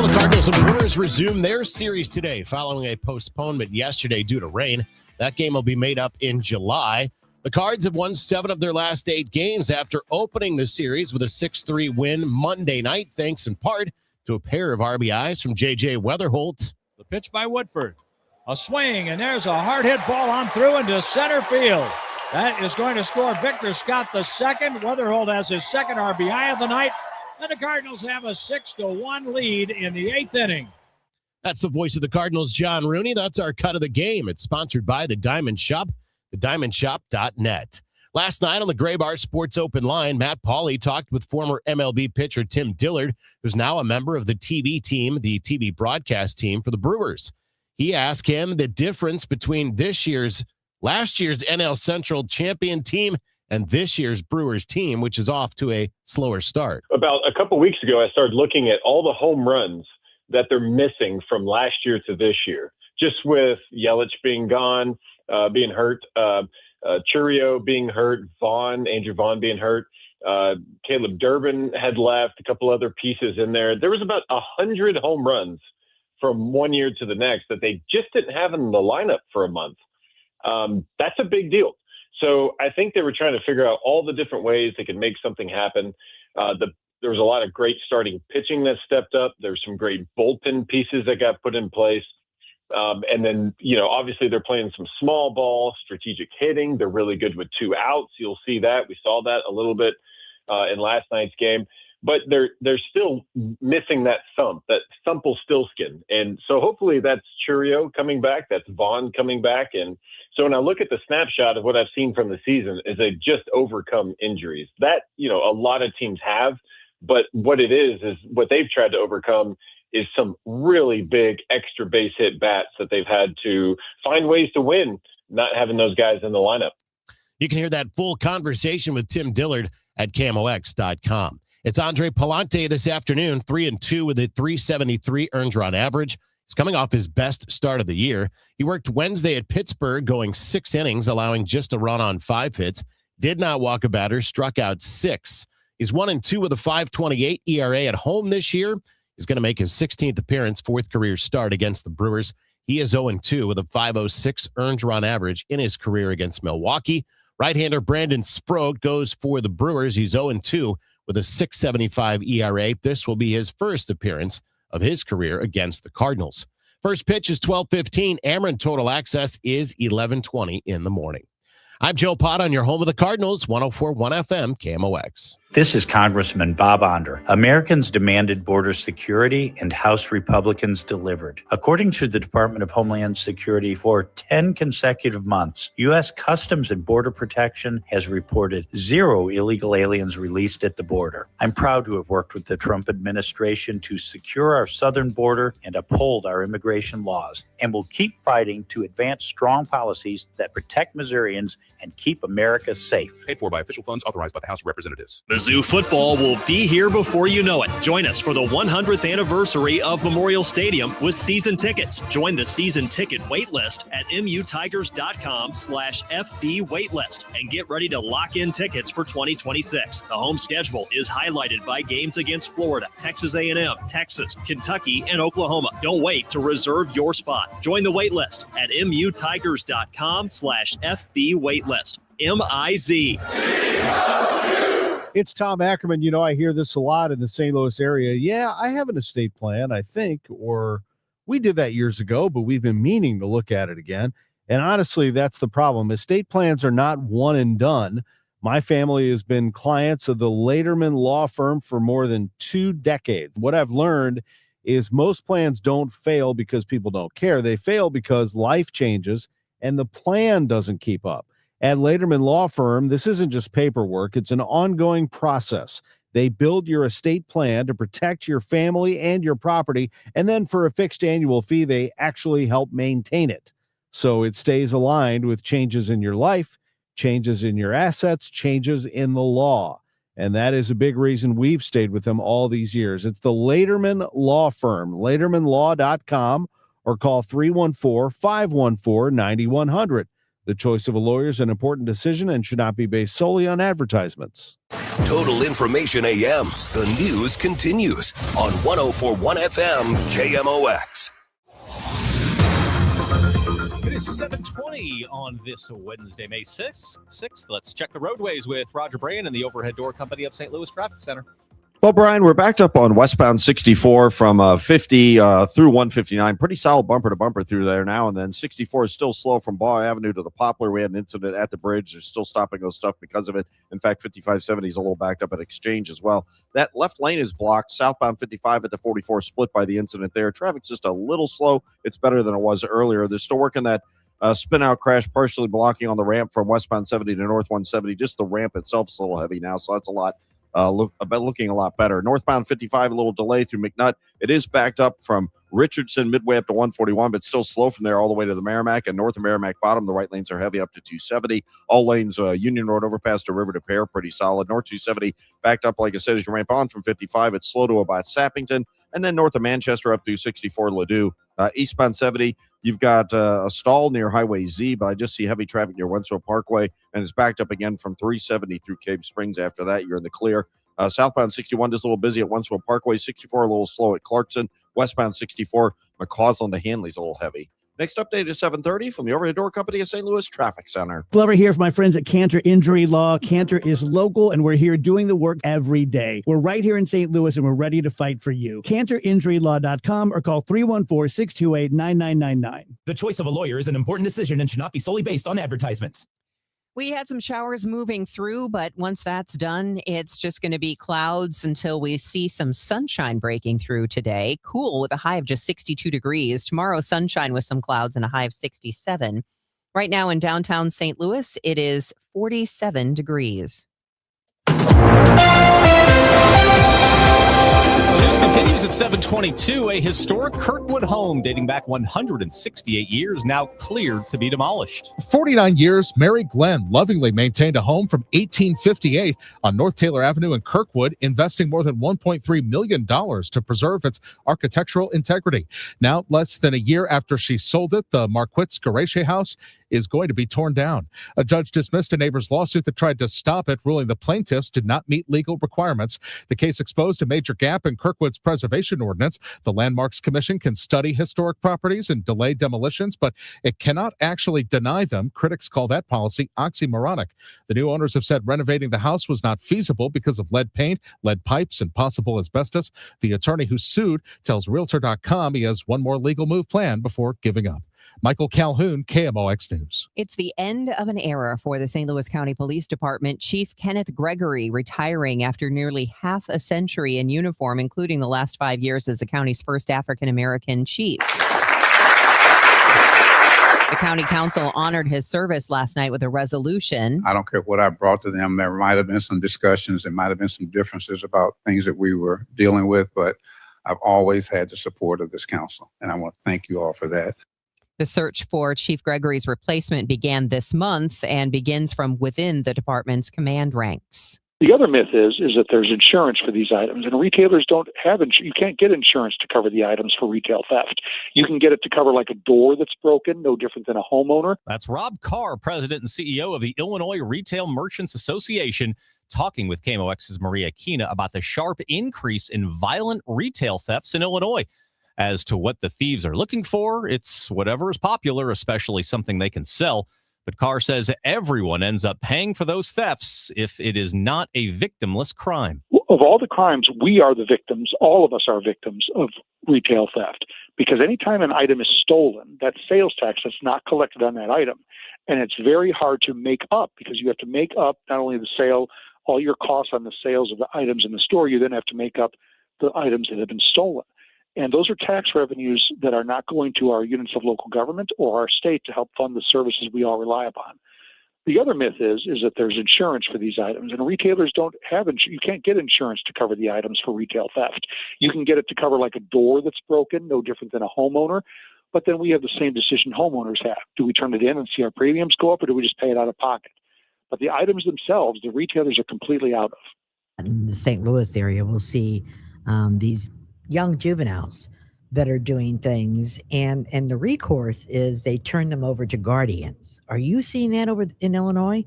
the Cardinals and Brewers resume their series today following a postponement yesterday due to rain. That game will be made up in July. The Cards have won 7 of their last 8 games after opening the series with a 6-3 win Monday night, thanks in part to a pair of RBIs from J.J. Weatherholt. The pitch by Woodford. A swing, and there's a hard hit ball on through into center field. That is going to score Victor Scott the second. Weatherholt has his second RBI of the night. And the Cardinals have a 6-1 lead in the 8th inning. That's the voice of the Cardinals, John Rooney. That's our cut of the game. It's sponsored by The Diamond Shop, thediamondshop.net. Last night on the Gray Bar Sports Open Line, Matt Pauley talked with former MLB pitcher Tim Dillard, who's now a member of the TV team, the TV broadcast team for the Brewers. He asked him the difference between last year's NL Central champion team and this year's Brewers team, which is off to a slower start. About a couple weeks ago, I started looking at all the home runs that they're missing from last year to this year, just with Yelich being gone, being hurt, Churio being hurt, Andrew Vaughn being hurt, Caleb Durbin had left, a couple other pieces in there. There was about 100 home runs from one year to the next that they just didn't have in the lineup for a month. That's a big deal. So I think they were trying to figure out all the different ways they could make something happen. There was a lot of great starting pitching that stepped up. There's some great bullpen pieces that got put in place. And then, obviously they're playing some small ball, strategic hitting. They're really good with 2 outs. You'll see that. We saw that a little bit in last night's game. But they're still missing that thumple still skin. And so hopefully that's Churio coming back, that's Vaughn coming back. And so when I look at the snapshot of what I've seen from the season is they just overcome injuries. That, a lot of teams have, but what it is what they've tried to overcome is some really big extra base hit bats that they've had to find ways to win, not having those guys in the lineup. You can hear that full conversation with Tim Dillard at KMOX.com. It's Andre Palante this afternoon, 3-2 with a 373 earned run average. He's coming off his best start of the year. He worked Wednesday at Pittsburgh, going 6 innings, allowing just a run on 5 hits. Did not walk a batter, struck out 6. He's 1-2 with a 5.28 ERA at home this year. He's going to make his 16th appearance, 4th career start against the Brewers. He is 0-2 with a 5.06 earned run average in his career against Milwaukee. Right-hander Brandon Sproat goes for the Brewers. He's 0-2 with a 6.75 ERA. This will be his first appearance of his career against the Cardinals. First pitch is 12:15. Ameren Total Access is 11:20 in the morning. I'm Joe Pott on your home of the Cardinals, 104.1 FM, KMOX. This is Congressman Bob Onder. Americans demanded border security, and House Republicans delivered. According to the Department of Homeland Security, for 10 consecutive months, U.S. Customs and Border Protection has reported 0 illegal aliens released at the border. I'm proud to have worked with the Trump administration to secure our southern border and uphold our immigration laws, and will keep fighting to advance strong policies that protect Missourians and keep America safe. Paid for by official funds authorized by the House of Representatives. Mizzou football will be here before you know it. Join us for the 100th anniversary of Memorial Stadium with season tickets. Join the season ticket waitlist at mutigers.com/FB waitlist and get ready to lock in tickets for 2026. The home schedule is highlighted by games against Florida, Texas A&M, Texas, Kentucky, and Oklahoma. Don't wait to reserve your spot. Join the waitlist at mutigers.com/FB waitlist. MIZ. It's Tom Ackerman. You know, I hear this a lot in the St. Louis area. Yeah, I have an estate plan, I think, or we did that years ago, but we've been meaning to look at it again. And honestly, that's the problem. Estate plans are not one and done. My family has been clients of the Lederman Law Firm for more than 2 decades. What I've learned is most plans don't fail because people don't care. They fail because life changes and the plan doesn't keep up. At Lederman Law Firm, this isn't just paperwork. It's an ongoing process. They build your estate plan to protect your family and your property, and then for a fixed annual fee, they actually help maintain it. So it stays aligned with changes in your life, changes in your assets, changes in the law. And that is a big reason we've stayed with them all these years. It's the Lederman Law Firm, ledermanlaw.com, or call 314-514-9100. The choice of a lawyer is an important decision and should not be based solely on advertisements. Total Information AM. The news continues on 104.1 FM KMOX. It is 7:20 on this Wednesday, May 6th. Let's check the roadways with Roger Brand and the Overhead Door Company of St. Louis Traffic Center. Well, Brian, we're backed up on westbound 64 from 50 through 159. Pretty solid bumper to bumper through there now. And then 64 is still slow from Baugh Avenue to the Poplar. We had an incident at the bridge. They're still stopping those stuff because of it. In fact, 5570 is a little backed up at Exchange as well. That left lane is blocked. Southbound 55 at the 44 split by the incident there. Traffic's just a little slow. It's better than it was earlier. They're still working that spin out crash, partially blocking on the ramp from westbound 70 to north 170. Just the ramp itself is a little heavy now, so that's a lot. Looking a lot better. Northbound 55, a little delay through McNutt. It is backed up from Richardson midway up to 141, but still slow from there all the way to the Merrimack and north of Merrimack Bottom. The right lanes are heavy up to 270. All lanes, Union Road overpass to River to Pear, pretty solid. North 270 backed up, like I said, as you ramp on from 55. It's slow to about Sappington, and then north of Manchester up through 64 Ladue. Eastbound 70, you've got a stall near Highway Z, but I just see heavy traffic near Wentzville Parkway, and it's backed up again from 370 through Cave Springs. After that, you're in the clear. Southbound 61 just a little busy at Wentzville Parkway. 64 a little slow at Clarkson. Westbound 64, McCausland to Hanley's a little heavy. Next update is 7:30 from the Overhead Door Company of St. Louis Traffic Center. Glover here for my friends at Cantor Injury Law. Cantor is local, and we're here doing the work every day. We're right here in St. Louis, and we're ready to fight for you. CantorInjuryLaw.com or call 314-628-9999. The choice of a lawyer is an important decision and should not be solely based on advertisements. We had some showers moving through, but once that's done, it's just going to be clouds until we see some sunshine breaking through today. Cool with a high of just 62 degrees. Tomorrow, sunshine with some clouds and a high of 67. Right now in downtown St. Louis, it is 47 degrees. The news continues at 7:22. A historic Kirkwood home dating back 168 years now cleared to be demolished. 49 years, Mary Glenn lovingly maintained a home from 1858 on North Taylor Avenue in Kirkwood, investing more than $1.3 million to preserve its architectural integrity. Now, less than a year after she sold it, the Marquitz Garache House is going to be torn down. A judge dismissed a neighbor's lawsuit that tried to stop it, ruling the plaintiffs did not meet legal requirements. The case exposed a major gap in Kirkwood's preservation ordinance. The Landmarks Commission can study historic properties and delay demolitions, but it cannot actually deny them. Critics call that policy oxymoronic. The new owners have said renovating the house was not feasible because of lead paint, lead pipes, and possible asbestos. The attorney who sued tells Realtor.com he has one more legal move planned before giving up. Michael Calhoun, KMOX News. It's the end of an era for the St. Louis County Police Department. Chief Kenneth Gregory retiring after nearly half a century in uniform, including the last 5 years as the county's first African-American chief. The county council honored his service last night with a resolution. I don't care what I brought to them. There might have been some discussions. There might have been some differences about things that we were dealing with, but I've always had the support of this council, and I want to thank you all for that. The search for Chief Gregory's replacement began this month and begins from within the department's command ranks. The other myth is that there's insurance for these items, and retailers don't have insurance. You can't get insurance to cover the items for retail theft. You can get it to cover like a door that's broken, no different than a homeowner. That's Rob Carr, president and CEO of the Illinois Retail Merchants Association, talking with KMOX's Maria Kina about the sharp increase in violent retail thefts in Illinois. As to what the thieves are looking for, it's whatever is popular, especially something they can sell. But Carr says everyone ends up paying for those thefts if it is not a victimless crime. Of all the crimes, we are the victims. All of us are victims of retail theft, because anytime an item is stolen, that's sales tax that's not collected on that item. And it's very hard to make up, because you have to make up not only the sale, all your costs on the sales of the items in the store, you then have to make up the items that have been stolen. And those are tax revenues that are not going to our units of local government or our state to help fund the services we all rely upon. The other myth is that there's insurance for these items, and retailers don't have insurance. You can't get insurance to cover the items for retail theft. You can get it to cover like a door that's broken, no different than a homeowner. But then we have the same decision homeowners have. Do we turn it in and see our premiums go up, or do we just pay it out of pocket? But the items themselves, the retailers are completely out of. In the St. Louis area, we'll see these young juveniles that are doing things, and the recourse is they turn them over to guardians. Are you seeing that over in Illinois?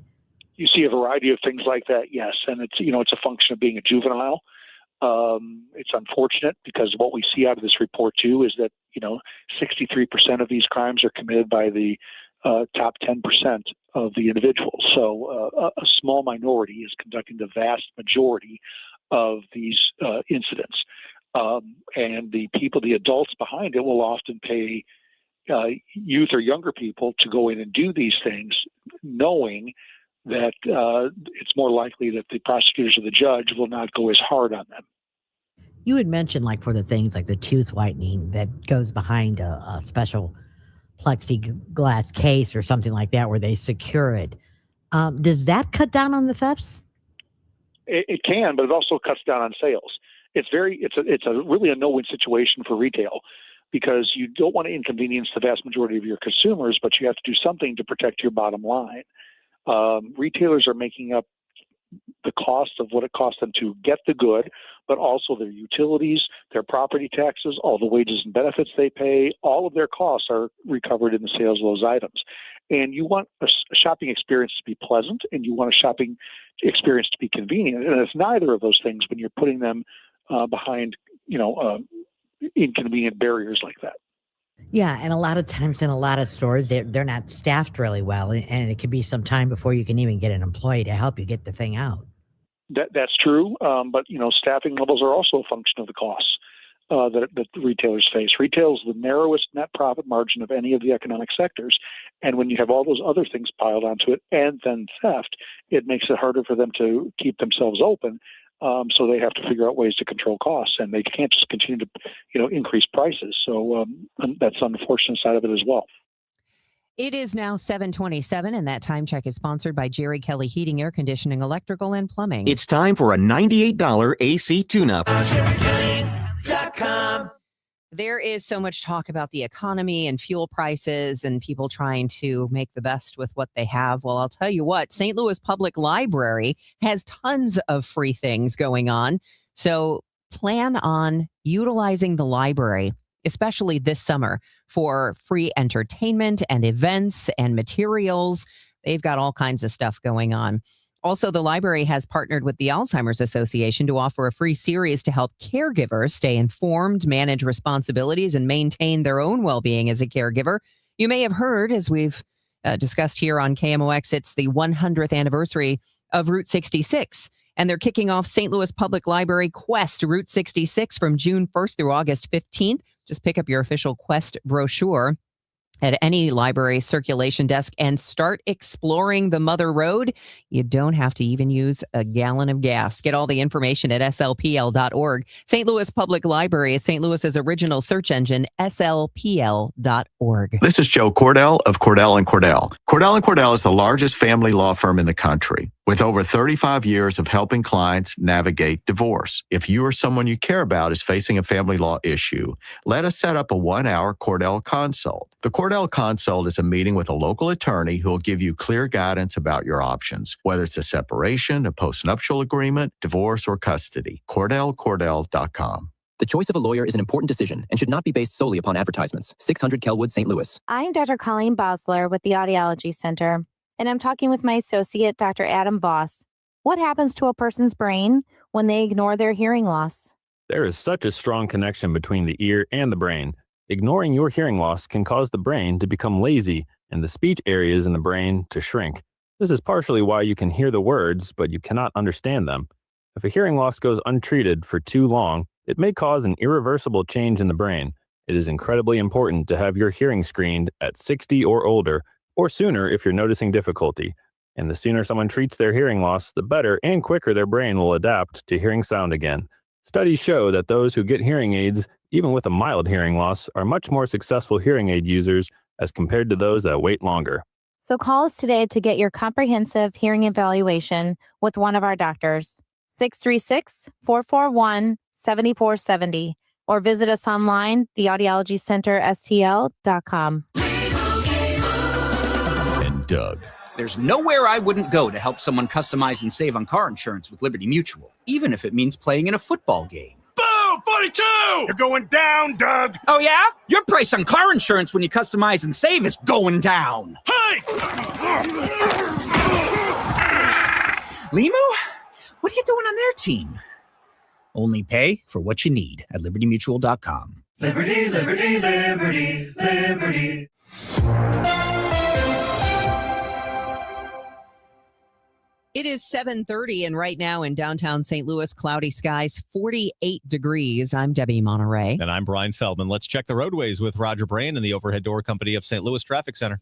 You see a variety of things like that, yes, and it's it's a function of being a juvenile. It's unfortunate, because what we see out of this report too is that 63% of these crimes are committed by the top 10% of the individuals. So a small minority is conducting the vast majority of these incidents. And the adults behind it will often pay youth or younger people to go in and do these things, knowing that it's more likely that the prosecutors or the judge will not go as hard on them. You had mentioned, like, for the things like the tooth whitening that goes behind a special plexiglass case or something like that where they secure it. Does that cut down on the thefts? It can, but it also cuts down on sales. It's really a no-win situation for retail, because you don't want to inconvenience the vast majority of your consumers, but you have to do something to protect your bottom line. Retailers are making up the cost of what it costs them to get the good, but also their utilities, their property taxes, all the wages and benefits they pay, all of their costs are recovered in the sales of those items. And you want a shopping experience to be pleasant, and you want a shopping experience to be convenient. And it's neither of those things when you're putting them behind, inconvenient barriers like that. Yeah, and a lot of times in a lot of stores, they're not staffed really well, and it could be some time before you can even get an employee to help you get the thing out. That's true, but staffing levels are also a function of the costs that the retailers face. Retail is the narrowest net profit margin of any of the economic sectors, and when you have all those other things piled onto it, and then theft, it makes it harder for them to keep themselves open. So they have to figure out ways to control costs, and they can't just continue to, increase prices. So that's the unfortunate side of it as well. It is now 7:27, and that time check is sponsored by Jerry Kelly Heating, Air Conditioning, Electrical, and Plumbing. It's time for a $98 AC tune-up. There is so much talk about the economy and fuel prices and people trying to make the best with what they have. Well, I'll tell you what, St. Louis Public Library has tons of free things going on. So plan on utilizing the library, especially this summer. for free entertainment and events and materials. They've got all kinds of stuff going on. Also, the library has partnered with the Alzheimer's Association to offer a free series to help caregivers stay informed, manage responsibilities, and maintain their own well-being as a caregiver. You may have heard, as we've discussed here on KMOX, it's the 100th anniversary of Route 66. And they're kicking off St. Louis Public Library Quest Route 66 from June 1st through August 15th. Just pick up your official Quest brochure at any library circulation desk and start exploring the Mother Road. You don't have to even use a gallon of gas. Get all the information at slpl.org. St. Louis Public Library is St. Louis's original search engine, slpl.org. This is Joe Cordell of Cordell & Cordell. Cordell & Cordell is the largest family law firm in the country, with over 35 years of helping clients navigate divorce. If you or someone you care about is facing a family law issue, let us set up a 1-hour Cordell consult. The Cordell consult is a meeting with a local attorney who will give you clear guidance about your options, whether it's a separation, a postnuptial agreement, divorce, or custody. CordellCordell.com. The choice of a lawyer is an important decision and should not be based solely upon advertisements. 600 Kelwood, St. Louis. I'm Dr. Colleen Bosler with the Audiology Center, and I'm talking with my associate, Dr. Adam Voss. What happens to a person's brain when they ignore their hearing loss? There is such a strong connection between the ear and the brain. Ignoring your hearing loss can cause the brain to become lazy and the speech areas in the brain to shrink. This is partially why you can hear the words, but you cannot understand them. If a hearing loss goes untreated for too long, it may cause an irreversible change in the brain. It is incredibly important to have your hearing screened at 60 or older, or sooner if you're noticing difficulty. And the sooner someone treats their hearing loss, the better and quicker their brain will adapt to hearing sound again. Studies show that those who get hearing aids, even with a mild hearing loss, are much more successful hearing aid users as compared to those that wait longer. So call us today to get your comprehensive hearing evaluation with one of our doctors. 636-441-7470, or visit us online, theaudiologycenterstl.com. And Doug. There's nowhere I wouldn't go to help someone customize and save on car insurance with Liberty Mutual, even if it means playing in a football game. Boom! 42! You're going down, Doug! Oh, yeah? Your price on car insurance when you customize and save is going down. Hey! Limu? What are you doing on their team? Only pay for what you need at libertymutual.com. Liberty, liberty, liberty, liberty. It is 7:30, and right now in downtown St. Louis, cloudy skies, 48 degrees. I'm Debbie Monterrey. And I'm Brian Feldman. Let's check the roadways with Roger Brand and the Overhead Door Company of St. Louis Traffic Center.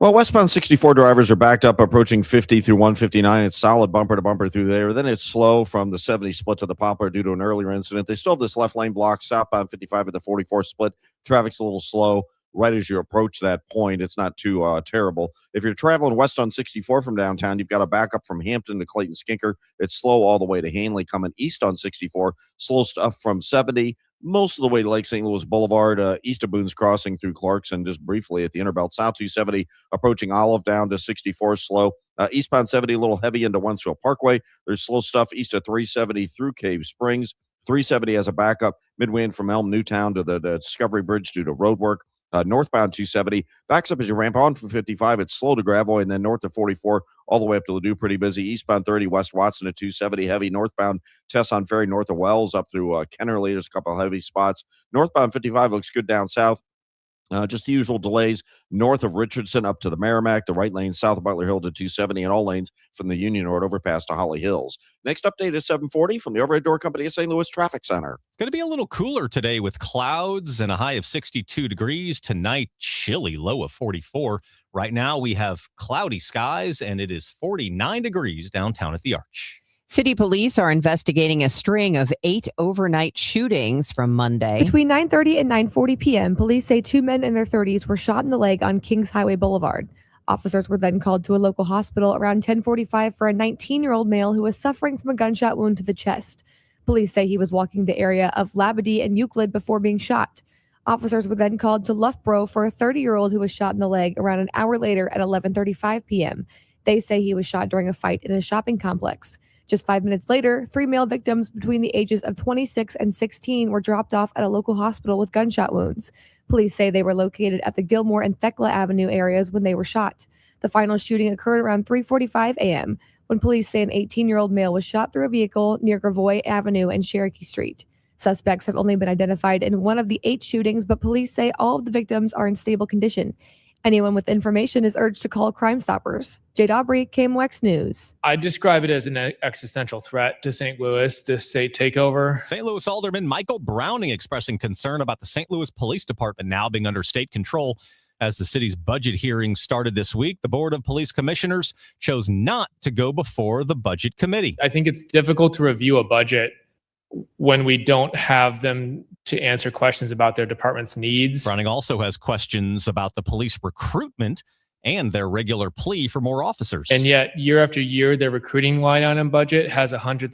Well, westbound 64 drivers are backed up approaching 50 through 159. It's solid bumper to bumper through there. Then it's slow from the 70 split to the Poplar due to an earlier incident. They still have this left lane block, southbound 55 at the 44 split. Traffic's a little slow right as you approach that point. It's not too terrible. If you're traveling west on 64 from downtown, you've got a backup from Hampton to Clayton Skinker. It's slow all the way to Hanley. Coming east on 64, slow stuff from 70 most of the way to Lake St. Louis Boulevard, east of Boone's Crossing through Clarkson, just briefly at the Interbelt. South 270 approaching Olive down to 64 slow. Eastbound 70 a little heavy into Wentzville Parkway. There's slow stuff east of 370 through Cave Springs. 370 has a backup midway in from Elm Newtown to the Discovery Bridge due to road work. Northbound 270 backs up as you ramp on from 55. It's slow to Gravois, and then north of 44 all the way up to Ladue, pretty busy. Eastbound 30 West Watson to 270 heavy. Northbound Tesson Ferry north of Wells up through Kennerly. There's a couple of heavy spots. Northbound 55 looks good down south. Just the usual delays north of Richardson up to the Merrimack, the right lane south of Butler Hill to 270, and all lanes from the Union Road overpass to Holly Hills. Next update is 740 from the Overhead Door Company of St. Louis Traffic Center. It's going to be a little cooler today with clouds and a high of 62 degrees. Tonight, chilly low of 44. Right now, we have cloudy skies, and it is 49 degrees downtown at the Arch. City police are investigating a string of 8 overnight shootings from Monday. Between 9:30 and 9:40 p.m., police say 2 men in their 30s were shot in the leg on Kings Highway Boulevard. Officers were then called to a local hospital around 10:45 for a 19-year-old male who was suffering from a gunshot wound to the chest. Police say he was walking the area of Labadee and Euclid before being shot. Officers were then called to Loughborough for a 30-year-old who was shot in the leg around an hour later at 11:35 p.m. They say he was shot during a fight in a shopping complex. Just 5 minutes later, 3 male victims between the ages of 26 and 16 were dropped off at a local hospital with gunshot wounds. Police say they were located at the Gilmore and Thekla Avenue areas when they were shot. The final shooting occurred around 3:45 a.m. when police say an 18-year-old male was shot through a vehicle near Gravois Avenue and Cherokee Street. Suspects have only been identified in one of the 8 shootings, but police say all of the victims are in stable condition. Anyone with information is urged to call Crime Stoppers. Jade Aubrey, KMOX News. I describe it as an existential threat to St. Louis, this state takeover. St. Louis Alderman Michael Browning expressing concern about the St. Louis Police Department now being under state control. As the city's budget hearings started this week, the Board of Police Commissioners chose not to go before the Budget Committee. I think it's difficult to review a budget when we don't have them to answer questions about their department's needs. Browning also has questions about the police recruitment and their regular plea for more officers. And yet, year after year, their recruiting line item budget has $100,000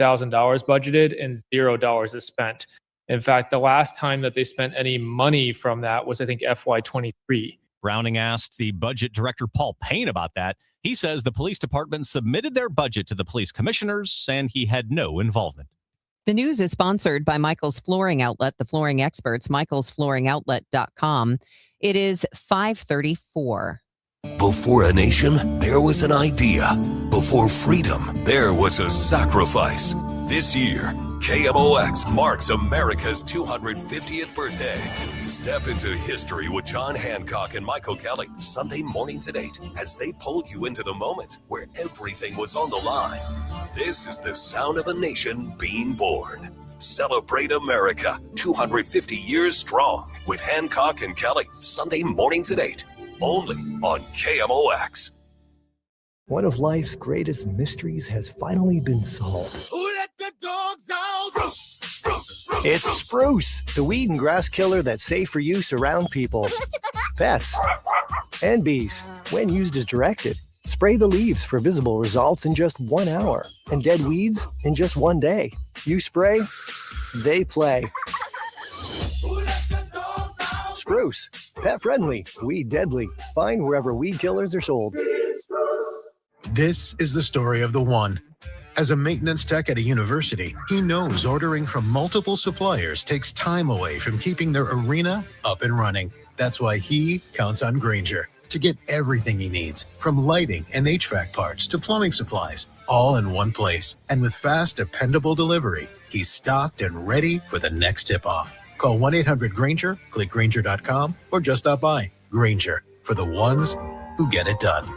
budgeted and $0 is spent. In fact, the last time that they spent any money from that was, I think, FY23. Browning asked the budget director, Paul Payne, about that. He says the police department submitted their budget to the police commissioners and he had no involvement. The news is sponsored by Michael's Flooring Outlet, the flooring experts, michaelsflooringoutlet.com. It is 5:34. Before a nation, there was an idea. Before freedom, there was a sacrifice. This year, KMOX marks America's 250th birthday. Step into history with John Hancock and Michael Kelly, Sunday mornings at 8, as they pull you into the moment where everything was on the line. This is the sound of a nation being born. Celebrate America, 250 years strong, with Hancock and Kelly, Sunday mornings at 8, only on KMOX. One of life's greatest mysteries has finally been solved. Who let the dogs out? Spruce. It's spruce, the weed and grass killer that's safe for use around people, pets, and bees. When used as directed, spray the leaves for visible results in just 1 hour and dead weeds in just 1 day. You spray, they play. Spruce, pet friendly, weed deadly. Find wherever weed killers are sold. This is the story of the one. As a maintenance tech at a university, he knows ordering from multiple suppliers takes time away from keeping their arena up and running. That's why he counts on Grainger to get everything he needs, from lighting and HVAC parts to plumbing supplies, all in one place. And with fast, dependable delivery, he's stocked and ready for the next tip-off. Call 1-800-GRAINGER, click Grainger.com, or just stop by. Grainger, for the ones who get it done.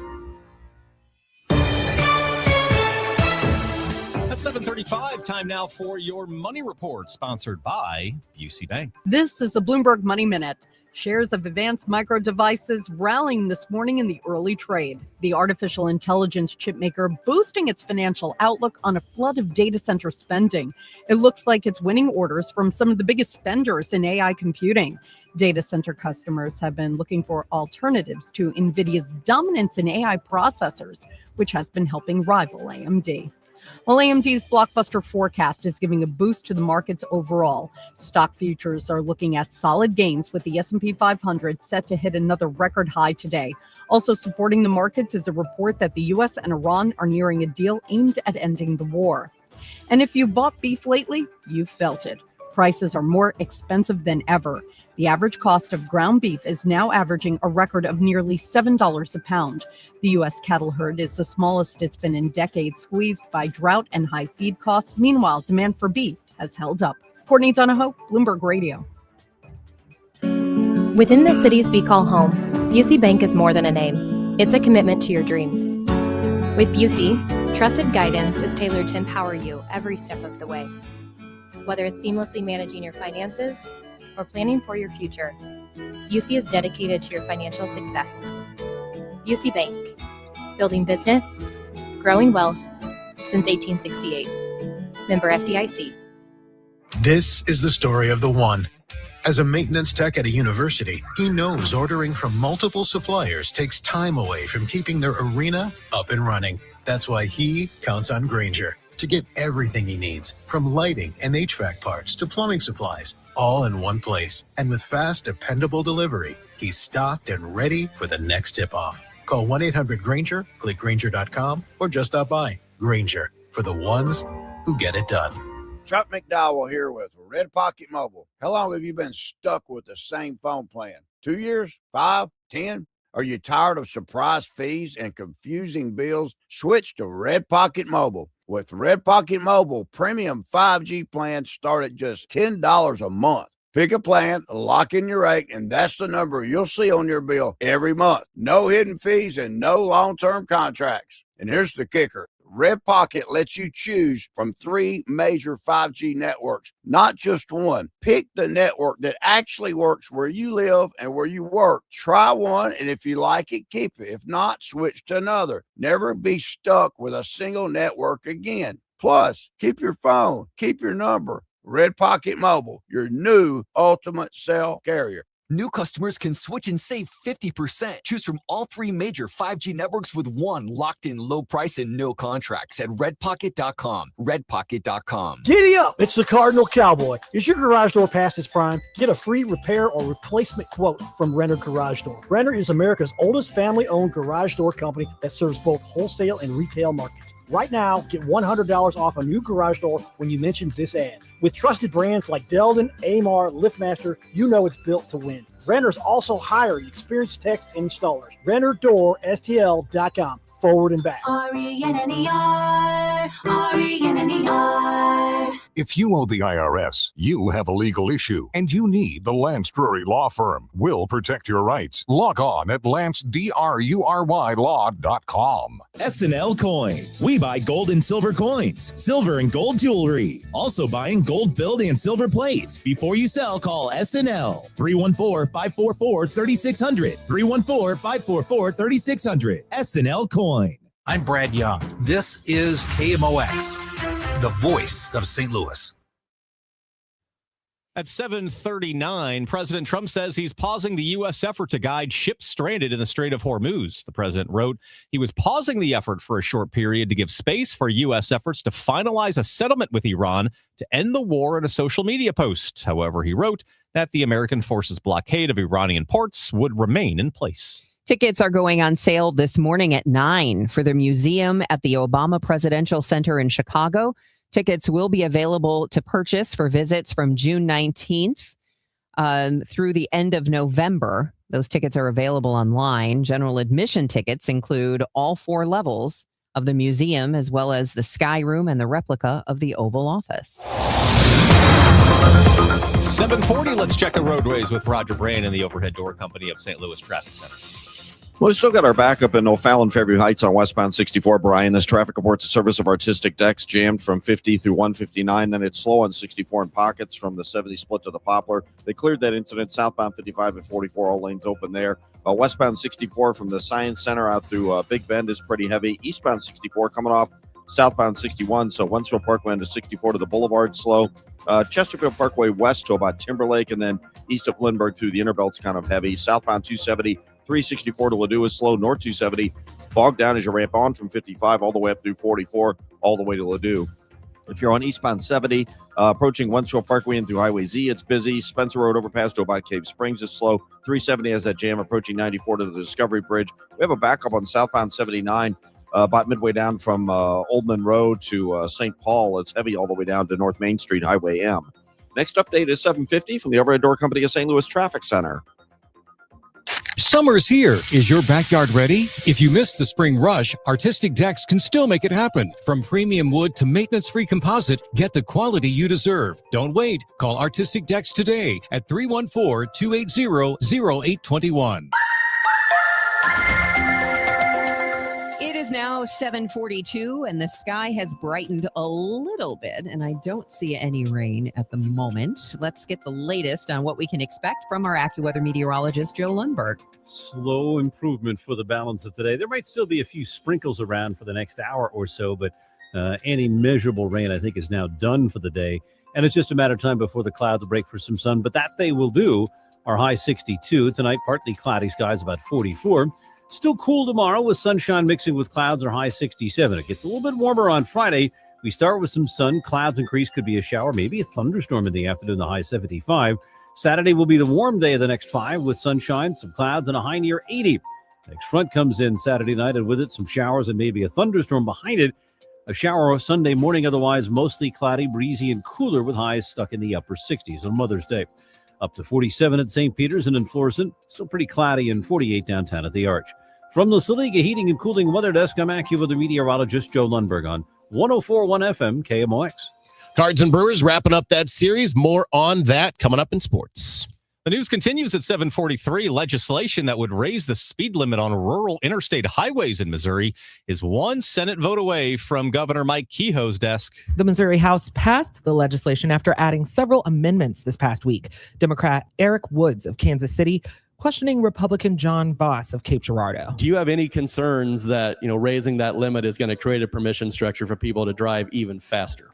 At 7:35, time now for your Money Report, sponsored by UC Bank. This is a Bloomberg Money Minute. Shares of Advanced Micro Devices rallying this morning in the early trade. The artificial intelligence chipmaker boosting its financial outlook on a flood of data center spending. It looks like it's winning orders from some of the biggest spenders in AI computing. Data center customers have been looking for alternatives to NVIDIA's dominance in AI processors, which has been helping rival AMD. While AMD's blockbuster forecast is giving a boost to the markets overall, stock futures are looking at solid gains, with the S&P 500 set to hit another record high today. Also supporting the markets is a report that the U.S. and Iran are nearing a deal aimed at ending the war. And if you bought beef lately, you've felt it. Prices are more expensive than ever. The average cost of ground beef is now averaging a record of nearly $7 a pound. The U.S. cattle herd is the smallest it's been in decades, squeezed by drought and high feed costs. Meanwhile, demand for beef has held up. Courtney Donahoe, Bloomberg Radio. Within the cities we call home, UC Bank is more than a name. It's a commitment to your dreams. With UC, trusted guidance is tailored to empower you every step of the way. Whether it's seamlessly managing your finances or planning for your future, UC is dedicated to your financial success. UC Bank, building business, growing wealth since 1868. Member FDIC. This is the story of the one. As a maintenance tech at a university, he knows ordering from multiple suppliers takes time away from keeping their arena up and running. That's why he counts on Grainger to get everything he needs, from lighting and HVAC parts to plumbing supplies, all in one place. And with fast, dependable delivery, he's stocked and ready for the next tip-off. Call 1-800-GRAINGER, click Grainger.com, or just stop by. Grainger, for the ones who get it done. Chuck McDowell here with Red Pocket Mobile. How long have you been stuck with the same phone plan? 2 years? 5? 10? Are you tired of surprise fees and confusing bills? Switch to Red Pocket Mobile. With Red Pocket Mobile, premium 5G plans start at just $10 a month. Pick a plan, lock in your rate, and that's the number you'll see on your bill every month. No hidden fees and no long-term contracts. And here's the kicker. Red Pocket lets you choose from 3 major 5G networks, not just one. Pick the network that actually works where you live and where you work. Try one, and if you like it, keep it. If not, switch to another. Never be stuck with a single network again. Plus, keep your phone, keep your number. Red Pocket Mobile, your new ultimate cell carrier. New customers can switch and save 50%. Choose from all 3 major 5G networks with one locked-in low price and no contracts at redpocket.com. Redpocket.com. Giddy up! It's the Cardinal Cowboy. Is your garage door past its prime? Get a free repair or replacement quote from Renner Garage Door. Renner is America's oldest family-owned garage door company that serves both wholesale and retail markets. Right now, get $100 off a new garage door when you mention this ad. With trusted brands like Delden, Amar, LiftMaster, you know it's built to win. Renner's also hiring experienced techs and installers. RennerDoorSTL.com. Forward and back. RENNER, RENNER. If you owe the IRS, you have a legal issue, and you need the Lance Drury Law Firm. We'll protect your rights. Log on at LanceDruryLaw.com. SNL Coin. We buy gold and silver coins, silver and gold jewelry. Also buying gold-filled and silver plates. Before you sell, call SNL. 314-544-3600. 314-544-3600. SNL Coin. I'm Brad Young. This is KMOX, the voice of St. Louis. At 7:39, President Trump says he's pausing the U.S. effort to guide ships stranded in the Strait of Hormuz. The president wrote he was pausing the effort for a short period to give space for U.S. efforts to finalize a settlement with Iran to end the war in a social media post. However, he wrote that the American forces' blockade of Iranian ports would remain in place. Tickets are going on sale this morning at 9 for the museum at the Obama Presidential Center in Chicago. Tickets will be available to purchase for visits from June 19th through the end of November. Those tickets are available online. General admission tickets include all 4 levels of the museum, as well as the Sky Room and the replica of the Oval Office. 7:40, let's check the roadways with Roger Brand and the Overhead Door Company of St. Louis Traffic Center. Well, we still got our backup in O'Fallon, Fairview Heights on westbound 64. Brian, this traffic reports the service of artistic decks jammed from 50 through 159. Then it's slow on 64 in pockets from the 70 split to the Poplar. They cleared that incident. Southbound 55 and 44, all lanes open there. Westbound 64 from the Science Center out through Big Bend is pretty heavy. Eastbound 64 coming off southbound 61. So Wentzville Parkway into 64 to the Boulevard slow. Chesterfield Parkway west to about Timberlake, and then east of Lindbergh through the Innerbelt's kind of heavy. Southbound 270. 364 to Ladue is slow. North 270 bogged down as you ramp on from 55 all the way up through 44, all the way to Ladue. If you're on eastbound 70, approaching Wentzville Parkway and through Highway Z, it's busy. Spencer Road overpass to about Cave Springs is slow. 370 has that jam approaching 94 to the Discovery Bridge. We have a backup on southbound 79, about midway down from Oldman Road to St. Paul. It's heavy all the way down to North Main Street, Highway M. Next update is 7:50 from the Overhead Door Company of St. Louis Traffic Center. Summer's here. Is your backyard ready? If you missed the spring rush, Artistic Decks can still make it happen. From premium wood to maintenance-free composite, get the quality you deserve. Don't wait. Call Artistic Decks today at 314-280-0821. It is now 7:42 and the sky has brightened a little bit, and I don't see any rain at the moment. Let's get the latest on what we can expect from our AccuWeather meteorologist, Joe Lundberg. Slow improvement for the balance of today. There might still be a few sprinkles around for the next hour or so, but any measurable rain, I think, is now done for the day. And it's just a matter of time before the clouds will break for some sun, but that they will do. Our high 62. Tonight, partly cloudy skies, about 44. Still cool tomorrow with sunshine mixing with clouds, our high 67. It gets a little bit warmer on Friday. We start with some sun. Clouds increase, could be a shower, maybe a thunderstorm in the afternoon, the high 75. Saturday will be the warm day of the next 5 with sunshine, some clouds, and a high near 80. Next front comes in Saturday night, and with it some showers and maybe a thunderstorm behind it. A shower Sunday morning, otherwise mostly cloudy, breezy, and cooler with highs stuck in the upper 60s on Mother's Day. Up to 47 at St. Peter's and in Florissant, still pretty cloudy, and 48 downtown at the Arch. From the Saliga Heating and Cooling Weather Desk, I'm AccuWeather meteorologist Joe Lundberg on 104.1 FM KMOX. Cards and Brewers wrapping up that series. More on that coming up in sports. The news continues at 7:43. Legislation that would raise the speed limit on rural interstate highways in Missouri is one Senate vote away from Governor Mike Kehoe's desk. The Missouri House passed the legislation after adding several amendments this past week. Democrat Eric Woods of Kansas City questioning Republican John Voss of Cape Girardeau. Do you have any concerns that, raising that limit is going to create a permission structure for people to drive even faster?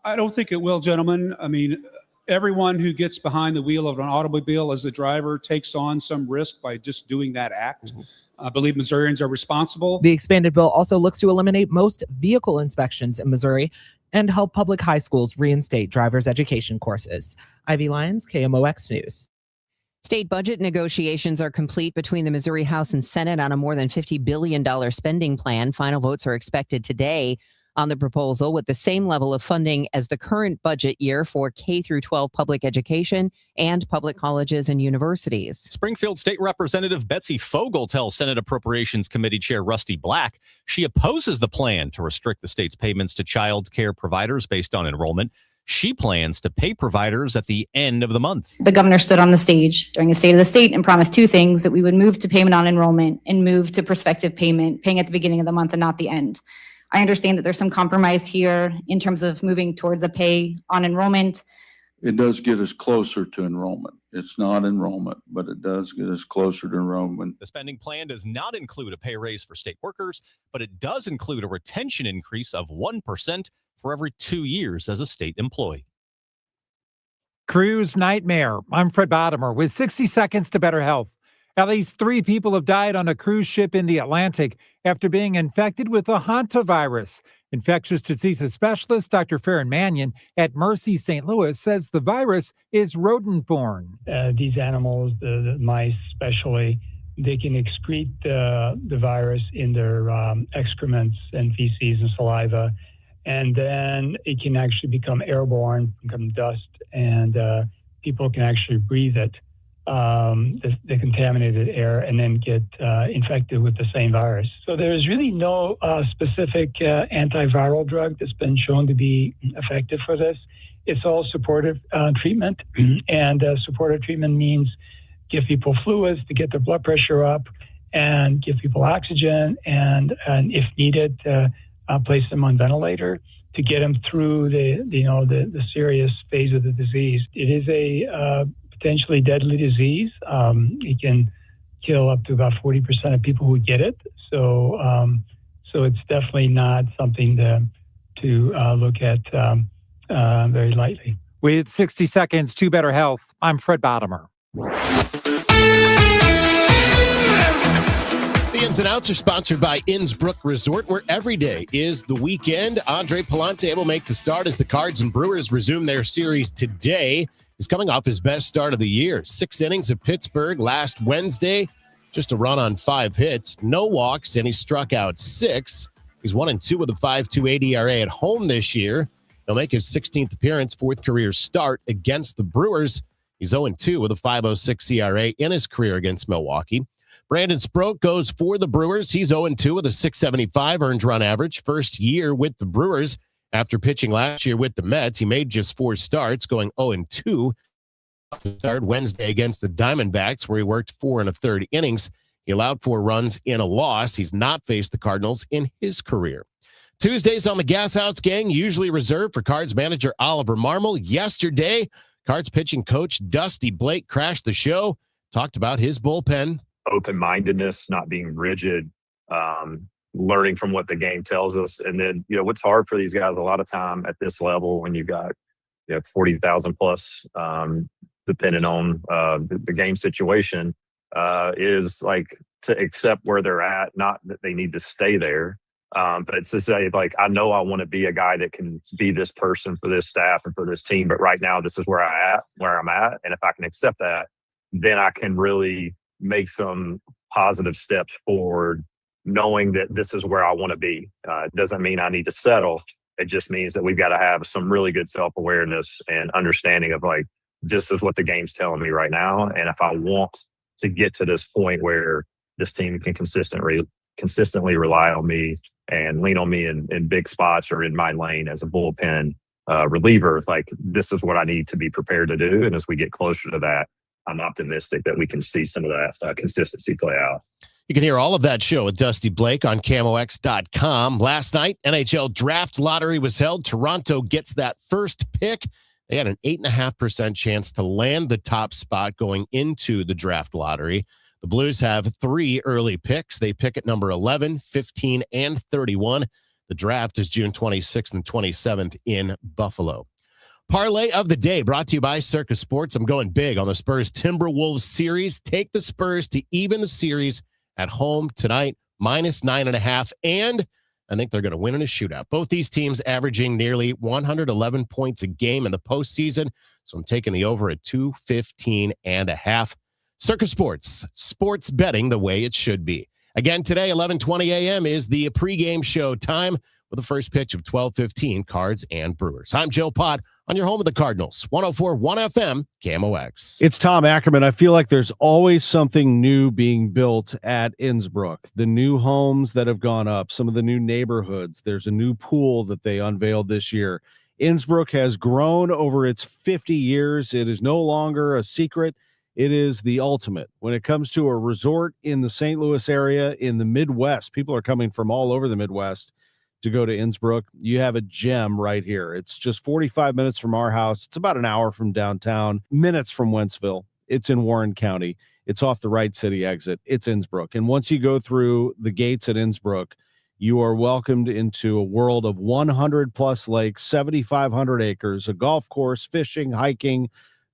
I don't think it will, gentlemen. I mean, everyone who gets behind the wheel of an automobile as a driver takes on some risk by just doing that act. I believe Missourians are responsible. The expanded bill also looks to eliminate most vehicle inspections in Missouri and help public high schools reinstate driver's education courses. Ivy Lyons, KMOX News. State budget negotiations are complete between the Missouri House and Senate on a more than $50 billion spending plan. Final votes are expected today on the proposal, with the same level of funding as the current budget year for K through 12 public education and public colleges and universities. Springfield State Representative Betsy Fogel tells Senate Appropriations Committee Chair Rusty Black she opposes the plan to restrict the state's payments to child care providers based on enrollment. She plans to pay providers at the end of the month. The governor stood on the stage during a State of the State and promised two things: that we would move to payment on enrollment and move to prospective payment, paying at the beginning of the month and not the end. I understand that there's some compromise here in terms of moving towards a pay on enrollment. It does get us closer to enrollment. It's not enrollment, but it does get us closer to enrollment. The spending plan does not include a pay raise for state workers, but it does include a retention increase of 1% for every 2 years as a state employee. Cruise nightmare. I'm Fred Bottomer with 60 Seconds to Better Health. At least 3 people have died on a cruise ship in the Atlantic after being infected with the hantavirus. Infectious diseases specialist Dr. Farron Mannion at Mercy St. Louis says the virus is rodent-borne. These animals, the mice especially, they can excrete the virus in their excrements and feces and saliva, and then it can actually become airborne, become dust, and people can actually breathe it. The contaminated air, and then get infected with the same virus. So there is really no specific antiviral drug that's been shown to be effective for this. It's all supportive treatment, and supportive treatment means give people fluids to get their blood pressure up, and give people oxygen, and if needed, place them on ventilator to get them through the serious phase of the disease. It is a potentially deadly disease. It can kill up to about 40% of people who get it. So it's definitely not something to look at very lightly. With 60 Seconds to Better Health, I'm Fred Bottomer. The Ins and Outs are sponsored by Innsbrook Resort, where every day is the weekend. Andre Palante will make the start as the Cards and Brewers resume their series today. He's coming off his best start of the year. 6 innings at Pittsburgh last Wednesday. Just a run on 5 hits, no walks, and he struck out 6. He's 1-2 with a 5.28 ERA at home this year. He'll make his 16th appearance, 4th career start against the Brewers. He's 0-2 with a 5.06 ERA in his career against Milwaukee. Brandon Sproat goes for the Brewers. He's 0-2 with a 6.75 earned run average. First year with the Brewers. After pitching last year with the Mets, he made just 4 starts, going 0-2. Start Wednesday against the Diamondbacks, where he worked 4 1/3 innings. He allowed 4 runs in a loss. He's not faced the Cardinals in his career. Tuesdays on the Gas House Gang, usually reserved for Cards manager Oliver Marmol. Yesterday, Cards pitching coach Dusty Blake crashed the show, talked about his bullpen. Open-mindedness, not being rigid, learning from what the game tells us. And then, what's hard for these guys a lot of time at this level when you've got 40,000 plus, depending on the game situation, is like to accept where they're at, not that they need to stay there. But it's to say, like, I know I want to be a guy that can be this person for this staff and for this team, but right now this is where I'm at. And if I can accept that, then I can really make some positive steps forward knowing that this is where I want to be. It doesn't mean I need to settle. It just means that we've got to have some really good self-awareness and understanding of like, this is what the game's telling me right now. And if I want to get to this point where this team can consistently rely on me and lean on me in big spots or in my lane as a bullpen reliever, like this is what I need to be prepared to do. And as we get closer to that, I'm optimistic that we can see some of that consistency play out. You can hear all of that show with Dusty Blake on KMOX.com. Last night, NHL Draft Lottery was held. Toronto gets that first pick. They had an 8.5% chance to land the top spot going into the draft lottery. The Blues have 3 early picks. They pick at number 11, 15, and 31. The draft is June 26th and 27th in Buffalo. Parlay of the day brought to you by Circus Sports. I'm going big on the Spurs Timberwolves series. Take the Spurs to even the series at home tonight, -9.5. And I think they're going to win in a shootout. Both these teams averaging nearly 111 points a game in the postseason. So I'm taking the over at 215.5. Circus Sports, sports betting the way it should be. Again, today, 11:20 a.m. is the pregame show time with the first pitch of 12:15 Cards and Brewers. I'm Joe Pott on your home of the Cardinals, 104.1 FM, KMOX. It's Tom Ackerman. I feel like there's always something new being built at Innsbrook. The new homes that have gone up, some of the new neighborhoods. There's a new pool that they unveiled this year. Innsbrook has grown over its 50 years. It is no longer a secret. It is the ultimate. When it comes to a resort in the St. Louis area, in the Midwest, people are coming from all over the Midwest to go to Innsbrook. You have a gem right here. It's just 45 minutes from our house. It's about an hour from downtown, minutes from Wentzville. It's in Warren County. It's off the Wright City exit. It's Innsbrook. And once you go through the gates at Innsbrook, you are welcomed into a world of 100 plus lakes, 7,500 acres, a golf course, fishing, hiking,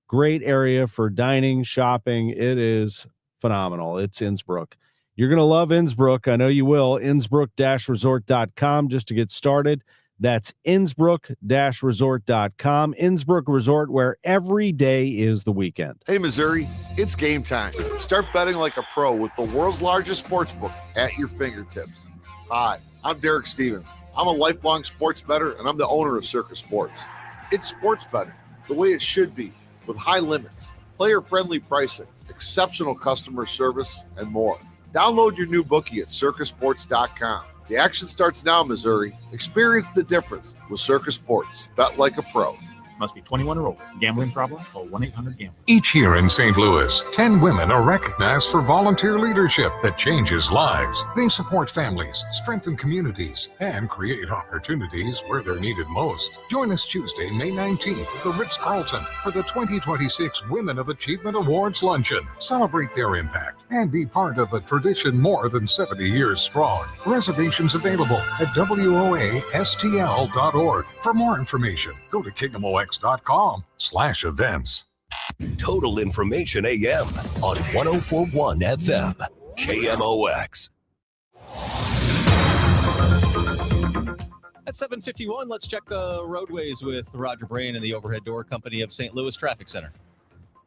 great area for dining, shopping. It is phenomenal. It's Innsbrook. You're going to love Innsbrook. I know you will. Innsbrook-resort.com just to get started. That's Innsbrook-resort.com. Innsbrook Resort, where every day is the weekend. Hey, Missouri, it's game time. Start betting like a pro with the world's largest sportsbook at your fingertips. Hi, I'm Derek Stevens. I'm a lifelong sports bettor, and I'm the owner of Circus Sports. It's sports betting the way it should be, with high limits, player-friendly pricing, exceptional customer service, and more. Download your new bookie at circusports.com. The action starts now, Missouri. Experience the difference with Circus Sports. Bet like a pro. Must be 21 or older. Gambling problem? Call 1-800-GAMBLER. Each year in St. Louis, 10 women are recognized for volunteer leadership that changes lives. They support families, strengthen communities, and create opportunities where they're needed most. Join us Tuesday, May 19th at the Ritz-Carlton for the 2026 Women of Achievement Awards Luncheon. Celebrate their impact and be part of a tradition more than 70 years strong. Reservations available at WOASTL.org. For more information, go to KMOX.com/events. Total Information AM on 104.1 FM, KMOX. At 7:51, let's check the roadways with Roger Brain and the Overhead Door Company of St. Louis Traffic Center.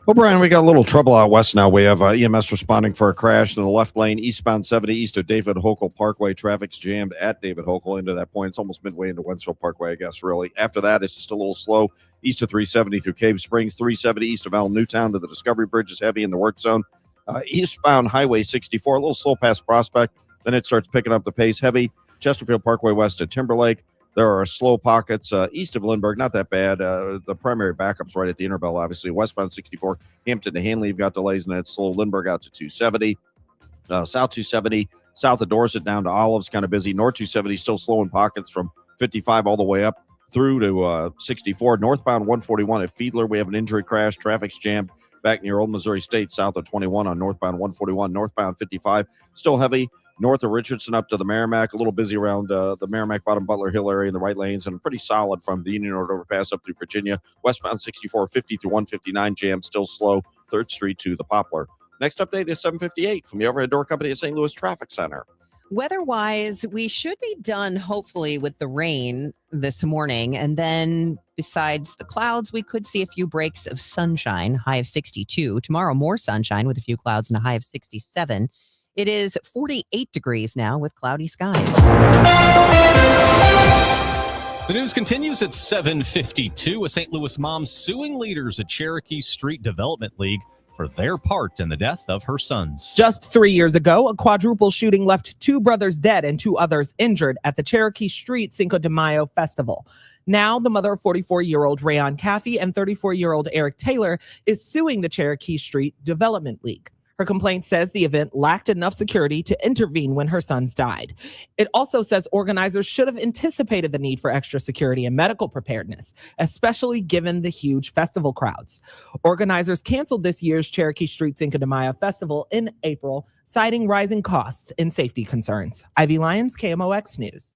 Well, Brian, we got a little trouble out west now. We have EMS responding for a crash in the left lane, eastbound 70 east of David Hochul Parkway. Traffic's jammed at David Hochul into that point. It's almost midway into Wentzville Parkway, I guess, really. After that, it's just a little slow east of 370 through Cave Springs. 370 east of Allen Newtown to the Discovery Bridge is heavy in the work zone. Eastbound Highway 64, a little slow past Prospect. Then it starts picking up the pace. Heavy Chesterfield Parkway west of Timberlake. There are slow pockets east of Lindbergh, not that bad. The primary backup's right at the Interbell, obviously. Westbound 64, Hampton to Hanley, you've got delays, and it's slow. Lindbergh out to 270. South 270, south of Dorset down to Olives, kind of busy. North 270, still slow in pockets from 55 all the way up through to 64. Northbound 141 at Fiedler, we have an injury crash. Traffic's jammed back near Old Missouri State, south of 21 on northbound 141. Northbound 55, still heavy. North of Richardson up to the Merrimack, a little busy around the Merrimack, Bottom Butler Hill area in the right lanes, and pretty solid from the Union Road overpass up through Virginia. Westbound 64, 50 through 159 jam, still slow. 3rd Street to the Poplar. Next update is 7:58 from the Overhead Door Company at St. Louis Traffic Center. Weather-wise, we should be done, hopefully, with the rain this morning. And then besides the clouds, we could see a few breaks of sunshine, high of 62. Tomorrow, more sunshine with a few clouds and a high of 67. It is 48 degrees now with cloudy skies. The news continues at 7:52. A St. Louis mom suing leaders at Cherokee Street Development League for their part in the death of her sons. Just 3 years ago, a quadruple shooting left 2 brothers dead and 2 others injured at the Cherokee Street Cinco de Mayo festival. Now, the mother of 44-year-old Rayon Caffey and 34-year-old Eric Taylor is suing the Cherokee Street Development League. Her complaint says the event lacked enough security to intervene when her sons died. It also says organizers should have anticipated the need for extra security and medical preparedness, especially given the huge festival crowds. Organizers canceled this year's Cherokee Street Cinco de Mayo festival in April, citing rising costs and safety concerns. Ivy Lyons, KMOX News.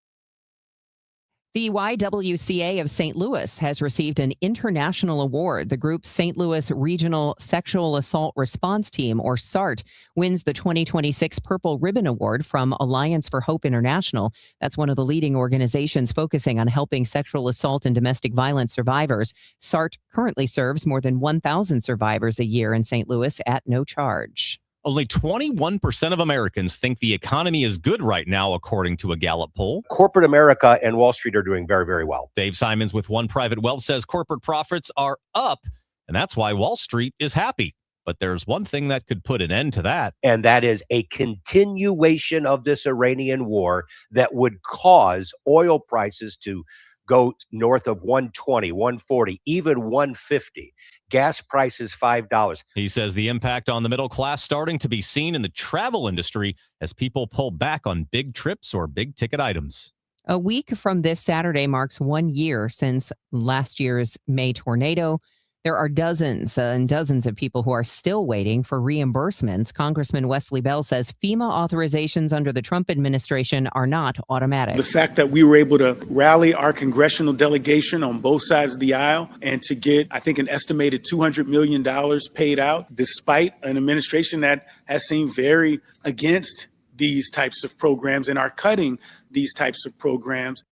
The YWCA of St. Louis has received an international award. The group's St. Louis Regional Sexual Assault Response Team, or SART, wins the 2026 Purple Ribbon Award from Alliance for Hope International. That's one of the leading organizations focusing on helping sexual assault and domestic violence survivors. SART currently serves more than 1,000 survivors a year in St. Louis at no charge. Only 21% of Americans think the economy is good right now, according to a Gallup poll. Corporate America and Wall Street are doing very, very well. Dave Simons with One Private Wealth says corporate profits are up, and that's why Wall Street is happy. But there's one thing that could put an end to that. And that is a continuation of this Iranian war that would cause oil prices to go north of 120, 140, even 150. Gas prices $5. He says the impact on the middle class starting to be seen in the travel industry as people pull back on big trips or big ticket items. A week from this Saturday marks 1 year since last year's May tornado. There are dozens and dozens of people who are still waiting for reimbursements. Congressman Wesley Bell says FEMA authorizations under the Trump administration are not automatic. The fact that we were able to rally our congressional delegation on both sides of the aisle and to get, I think, an estimated $200 million paid out, despite an administration that has seemed very against these types of programs and are cutting these types of programs.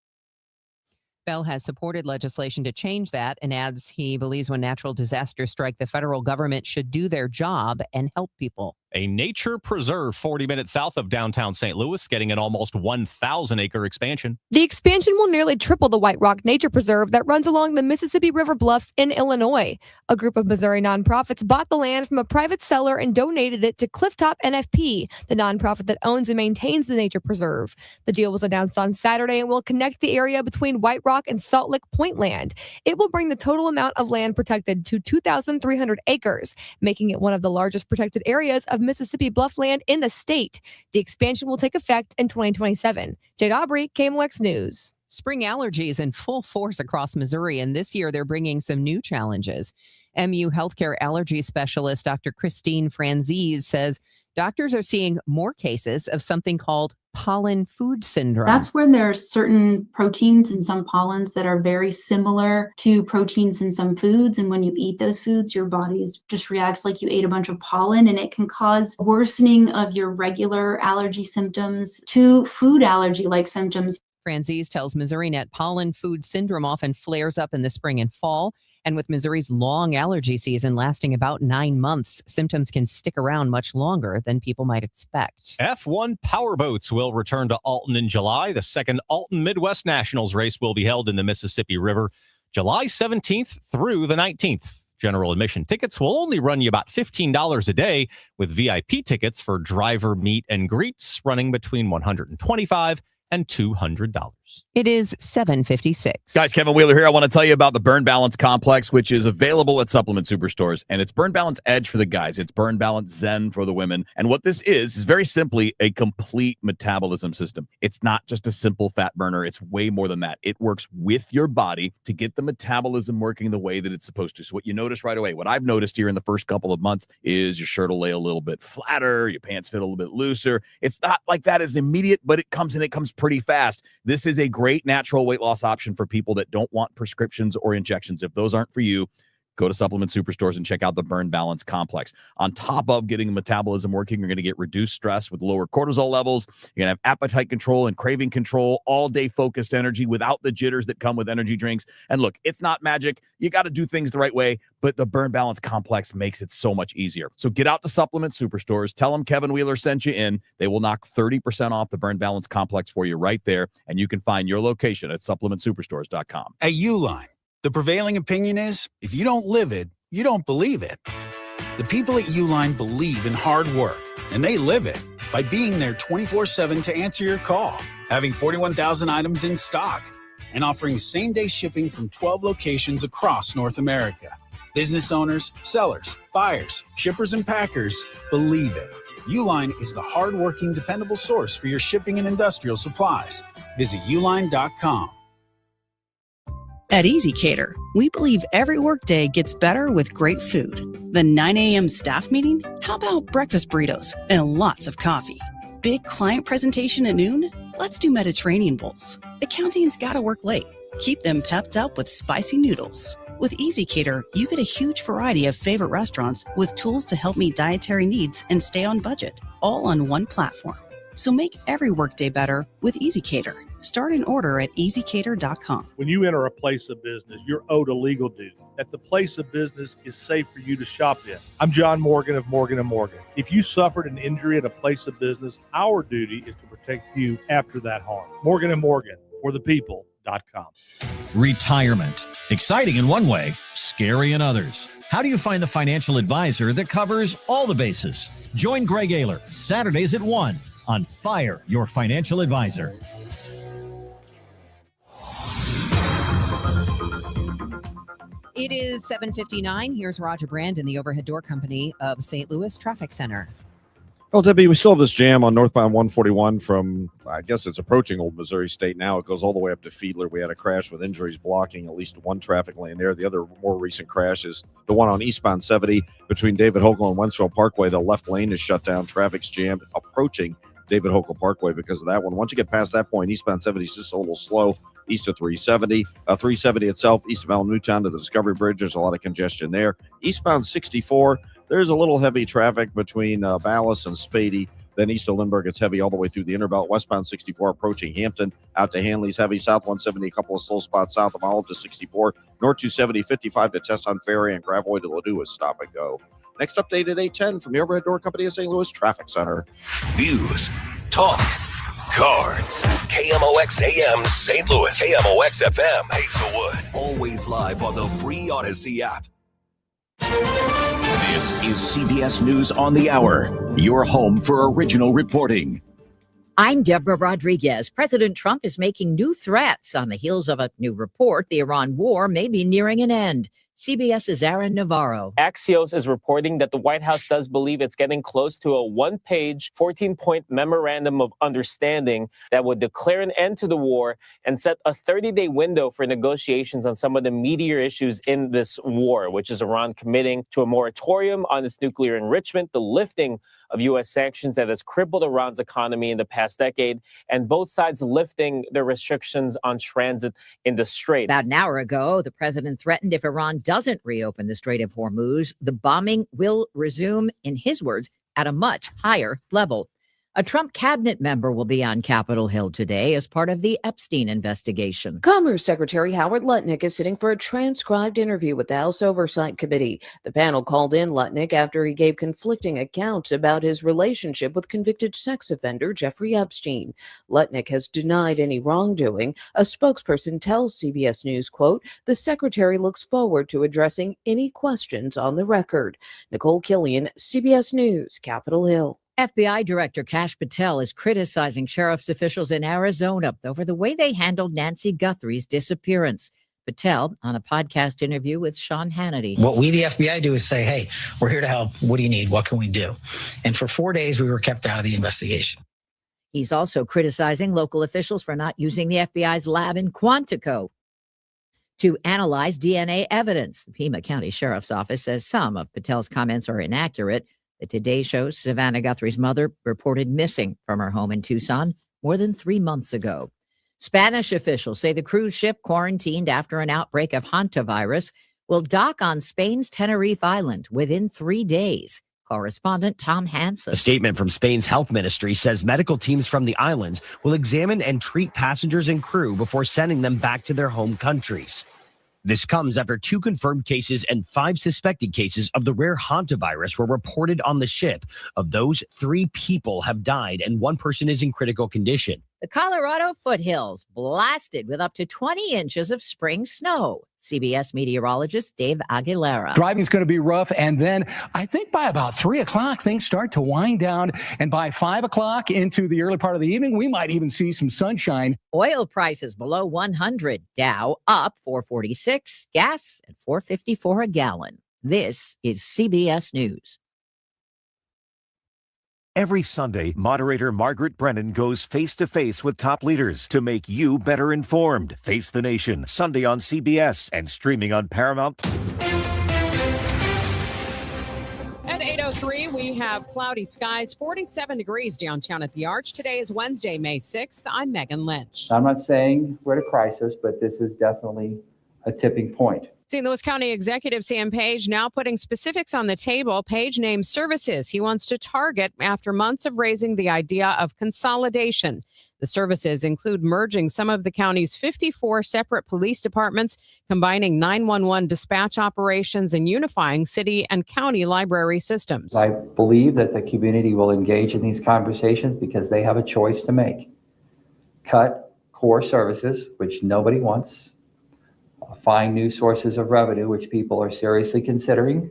Bell has supported legislation to change that and adds he believes when natural disasters strike, the federal government should do their job and help people. A nature preserve 40 minutes south of downtown St. Louis getting an almost 1,000-acre expansion. The expansion will nearly triple the White Rock Nature Preserve that runs along the Mississippi River Bluffs in Illinois. A group of Missouri nonprofits bought the land from a private seller and donated it to Clifftop NFP, the nonprofit that owns and maintains the nature preserve. The deal was announced on Saturday and will connect the area between White Rock and Salt Lick Point land. It will bring the total amount of land protected to 2,300 acres, making it one of the largest protected areas of Mississippi bluffland in the state. The expansion will take effect in 2027. Jade Aubrey, KMOX News. Spring allergies in full force across Missouri, and this year they're bringing some new challenges. MU healthcare allergy specialist Dr. Christine Franzese says doctors are seeing more cases of something called pollen food syndrome. That's where there's certain proteins in some pollens that are very similar to proteins in some foods. And when you eat those foods, your body just reacts like you ate a bunch of pollen, and it can cause worsening of your regular allergy symptoms to food allergy-like symptoms. Franzese tells MissouriNet pollen food syndrome often flares up in the spring and fall. And with Missouri's long allergy season lasting about 9 months, symptoms can stick around much longer than people might expect. F1 powerboats will return to Alton in July. The second Alton Midwest Nationals race will be held in the Mississippi River July 17th through the 19th. General admission tickets will only run you about $15 a day, with VIP tickets for driver meet and greets running between $125 and $200. It is 7:56. Guys, Kevin Wheeler here. I want to tell you about the Burn Balance Complex, which is available at supplement superstores. And it's Burn Balance Edge for the guys. It's Burn Balance Zen for the women. And what this is very simply a complete metabolism system. It's not just a simple fat burner. It's way more than that. It works with your body to get the metabolism working the way that it's supposed to. So what you notice right away, what I've noticed here in the first couple of months is your shirt will lay a little bit flatter, your pants fit a little bit looser. It's not like that as immediate, but it comes pretty fast. This is a great natural weight loss option for people that don't want prescriptions or injections. If those aren't for you, Go to Supplement Superstores and check out the Burn Balance Complex. On top of getting the metabolism working, you're going to get reduced stress with lower cortisol levels. You're going to have appetite control and craving control, all-day focused energy without the jitters that come with energy drinks. And look, it's not magic. You got to do things the right way, but the Burn Balance Complex makes it so much easier. So get out to Supplement Superstores. Tell them Kevin Wheeler sent you in. They will knock 30% off the Burn Balance Complex for you right there, and you can find your location at supplementsuperstores.com. At Uline, the prevailing opinion is, if you don't live it, you don't believe it. The people at Uline believe in hard work, and they live it by being there 24/7 to answer your call, having 41,000 items in stock, and offering same-day shipping from 12 locations across North America. Business owners, sellers, buyers, shippers, and packers believe it. Uline is the hard-working, dependable source for your shipping and industrial supplies. Visit uline.com. At EasyCater, we believe every workday gets better with great food. The 9 a.m. staff meeting? How about breakfast burritos and lots of coffee? Big client presentation at noon? Let's do Mediterranean bowls. Accounting's gotta work late. Keep them pepped up with spicy noodles. With EasyCater, you get a huge variety of favorite restaurants with tools to help meet dietary needs and stay on budget, all on one platform. So make every workday better with EasyCater. Start an order at easycater.com. When you enter a place of business, you're owed a legal duty that the place of business is safe for you to shop in. I'm John Morgan of Morgan & Morgan. If you suffered an injury at a place of business, our duty is to protect you after that harm. Morgan & Morgan, for the people.com. Retirement. Exciting in one way, scary in others. How do you find the financial advisor that covers all the bases? Join Greg Ayler Saturdays at 1 on Fire Your Financial Advisor. It is 7:59. Here's Roger Brand in the Overhead Door Company of St. Louis Traffic Center. Well, Debbie, we still have this jam on northbound 141 from, I guess it's approaching Old Missouri State now. It goes all the way up to Fiedler. We had a crash with injuries blocking at least one traffic lane there. The other more recent crash is the one on eastbound 70 between David Hochul and Wentzville Parkway. The left lane is shut down. Traffic's jammed approaching David Hochul Parkway because of that one. Once you get past that point, eastbound 70 is just a little slow. East of 370. 370 itself, east of El Newtown to the Discovery Bridge, there's a lot of congestion there. Eastbound 64, there's a little heavy traffic between Ballas and Spady. Then east of Lindbergh, it's heavy all the way through the Interbelt. Westbound 64 approaching Hampton out to Hanley's heavy. South 170, a couple of slow spots south of Olive to 64. North 270, 55 to Tesson Ferry, and Gravois to Ladue is stop and go. Next update at 8:10 from the Overhead Door Company of St. Louis Traffic Center. News, talk, cards. KMOX AM St. Louis. KMOX FM Hazelwood. Always live on the free Odyssey app. This is CBS News on the Hour, your home for original reporting. I'm Deborah Rodriguez. President Trump is making new threats on the heels of a new report the Iran war may be nearing an end. CBS's Aaron Navarro. Axios is reporting that the White House does believe it's getting close to a one-page, 14-point memorandum of understanding that would declare an end to the war and set a 30-day window for negotiations on some of the meatier issues in this war, which is Iran committing to a moratorium on its nuclear enrichment, the lifting of U.S. sanctions that has crippled Iran's economy in the past decade, and both sides lifting their restrictions on transit in the Strait. About an hour ago, the president threatened if Iran doesn't reopen the Strait of Hormuz, the bombing will resume, in his words, at a much higher level. A Trump cabinet member will be on Capitol Hill today as part of the Epstein investigation. Commerce Secretary Howard Lutnick is sitting for a transcribed interview with the House Oversight Committee. The panel called in Lutnick after he gave conflicting accounts about his relationship with convicted sex offender Jeffrey Epstein. Lutnick has denied any wrongdoing. A spokesperson tells CBS News, quote, the secretary looks forward to addressing any questions on the record. Nicole Killian, CBS News, Capitol Hill. FBI Director Kash Patel is criticizing sheriff's officials in Arizona over the way they handled Nancy Guthrie's disappearance. Patel on a podcast interview with Sean Hannity. What we, the FBI, do is say, hey, we're here to help. What do you need? What can we do? And for 4 days, we were kept out of the investigation. He's also criticizing local officials for not using the FBI's lab in Quantico to analyze DNA evidence. The Pima County Sheriff's Office says some of Patel's comments are inaccurate. The Today Show's Savannah Guthrie's mother reported missing from her home in Tucson more than 3 months ago. Spanish officials say the cruise ship quarantined after an outbreak of hantavirus will dock on Spain's Tenerife Island within 3 days. Correspondent Tom Hansen. A statement from Spain's health ministry says medical teams from the islands will examine and treat passengers and crew before sending them back to their home countries. This comes after 2 confirmed cases and 5 suspected cases of the rare hantavirus were reported on the ship. Of those, 3 people have died and 1 person is in critical condition. The Colorado foothills blasted with up to 20 inches of spring snow. CBS meteorologist Dave Aguilera. Driving's going to be rough, and then I think by about 3 o'clock, things start to wind down, and by 5 o'clock into the early part of the evening, we might even see some sunshine. Oil prices below 100. Dow up 446, gas at 454 a gallon. This is CBS News. Every Sunday, moderator Margaret Brennan goes face-to-face with top leaders to make you better informed. Face the Nation, Sunday on CBS and streaming on Paramount. At 8:03, we have cloudy skies, 47 degrees downtown at the Arch. Today is Wednesday, May 6th. I'm Megan Lynch. I'm not saying we're at a crisis, but this is definitely a tipping point. St. Louis County Executive Sam Page now putting specifics on the table. Page names services he wants to target after months of raising the idea of consolidation. The services include merging some of the county's 54 separate police departments, combining 911 dispatch operations, and unifying city and county library systems. I believe that the community will engage in these conversations because they have a choice to make. Cut core services, which nobody wants. Find new sources of revenue, which people are seriously considering,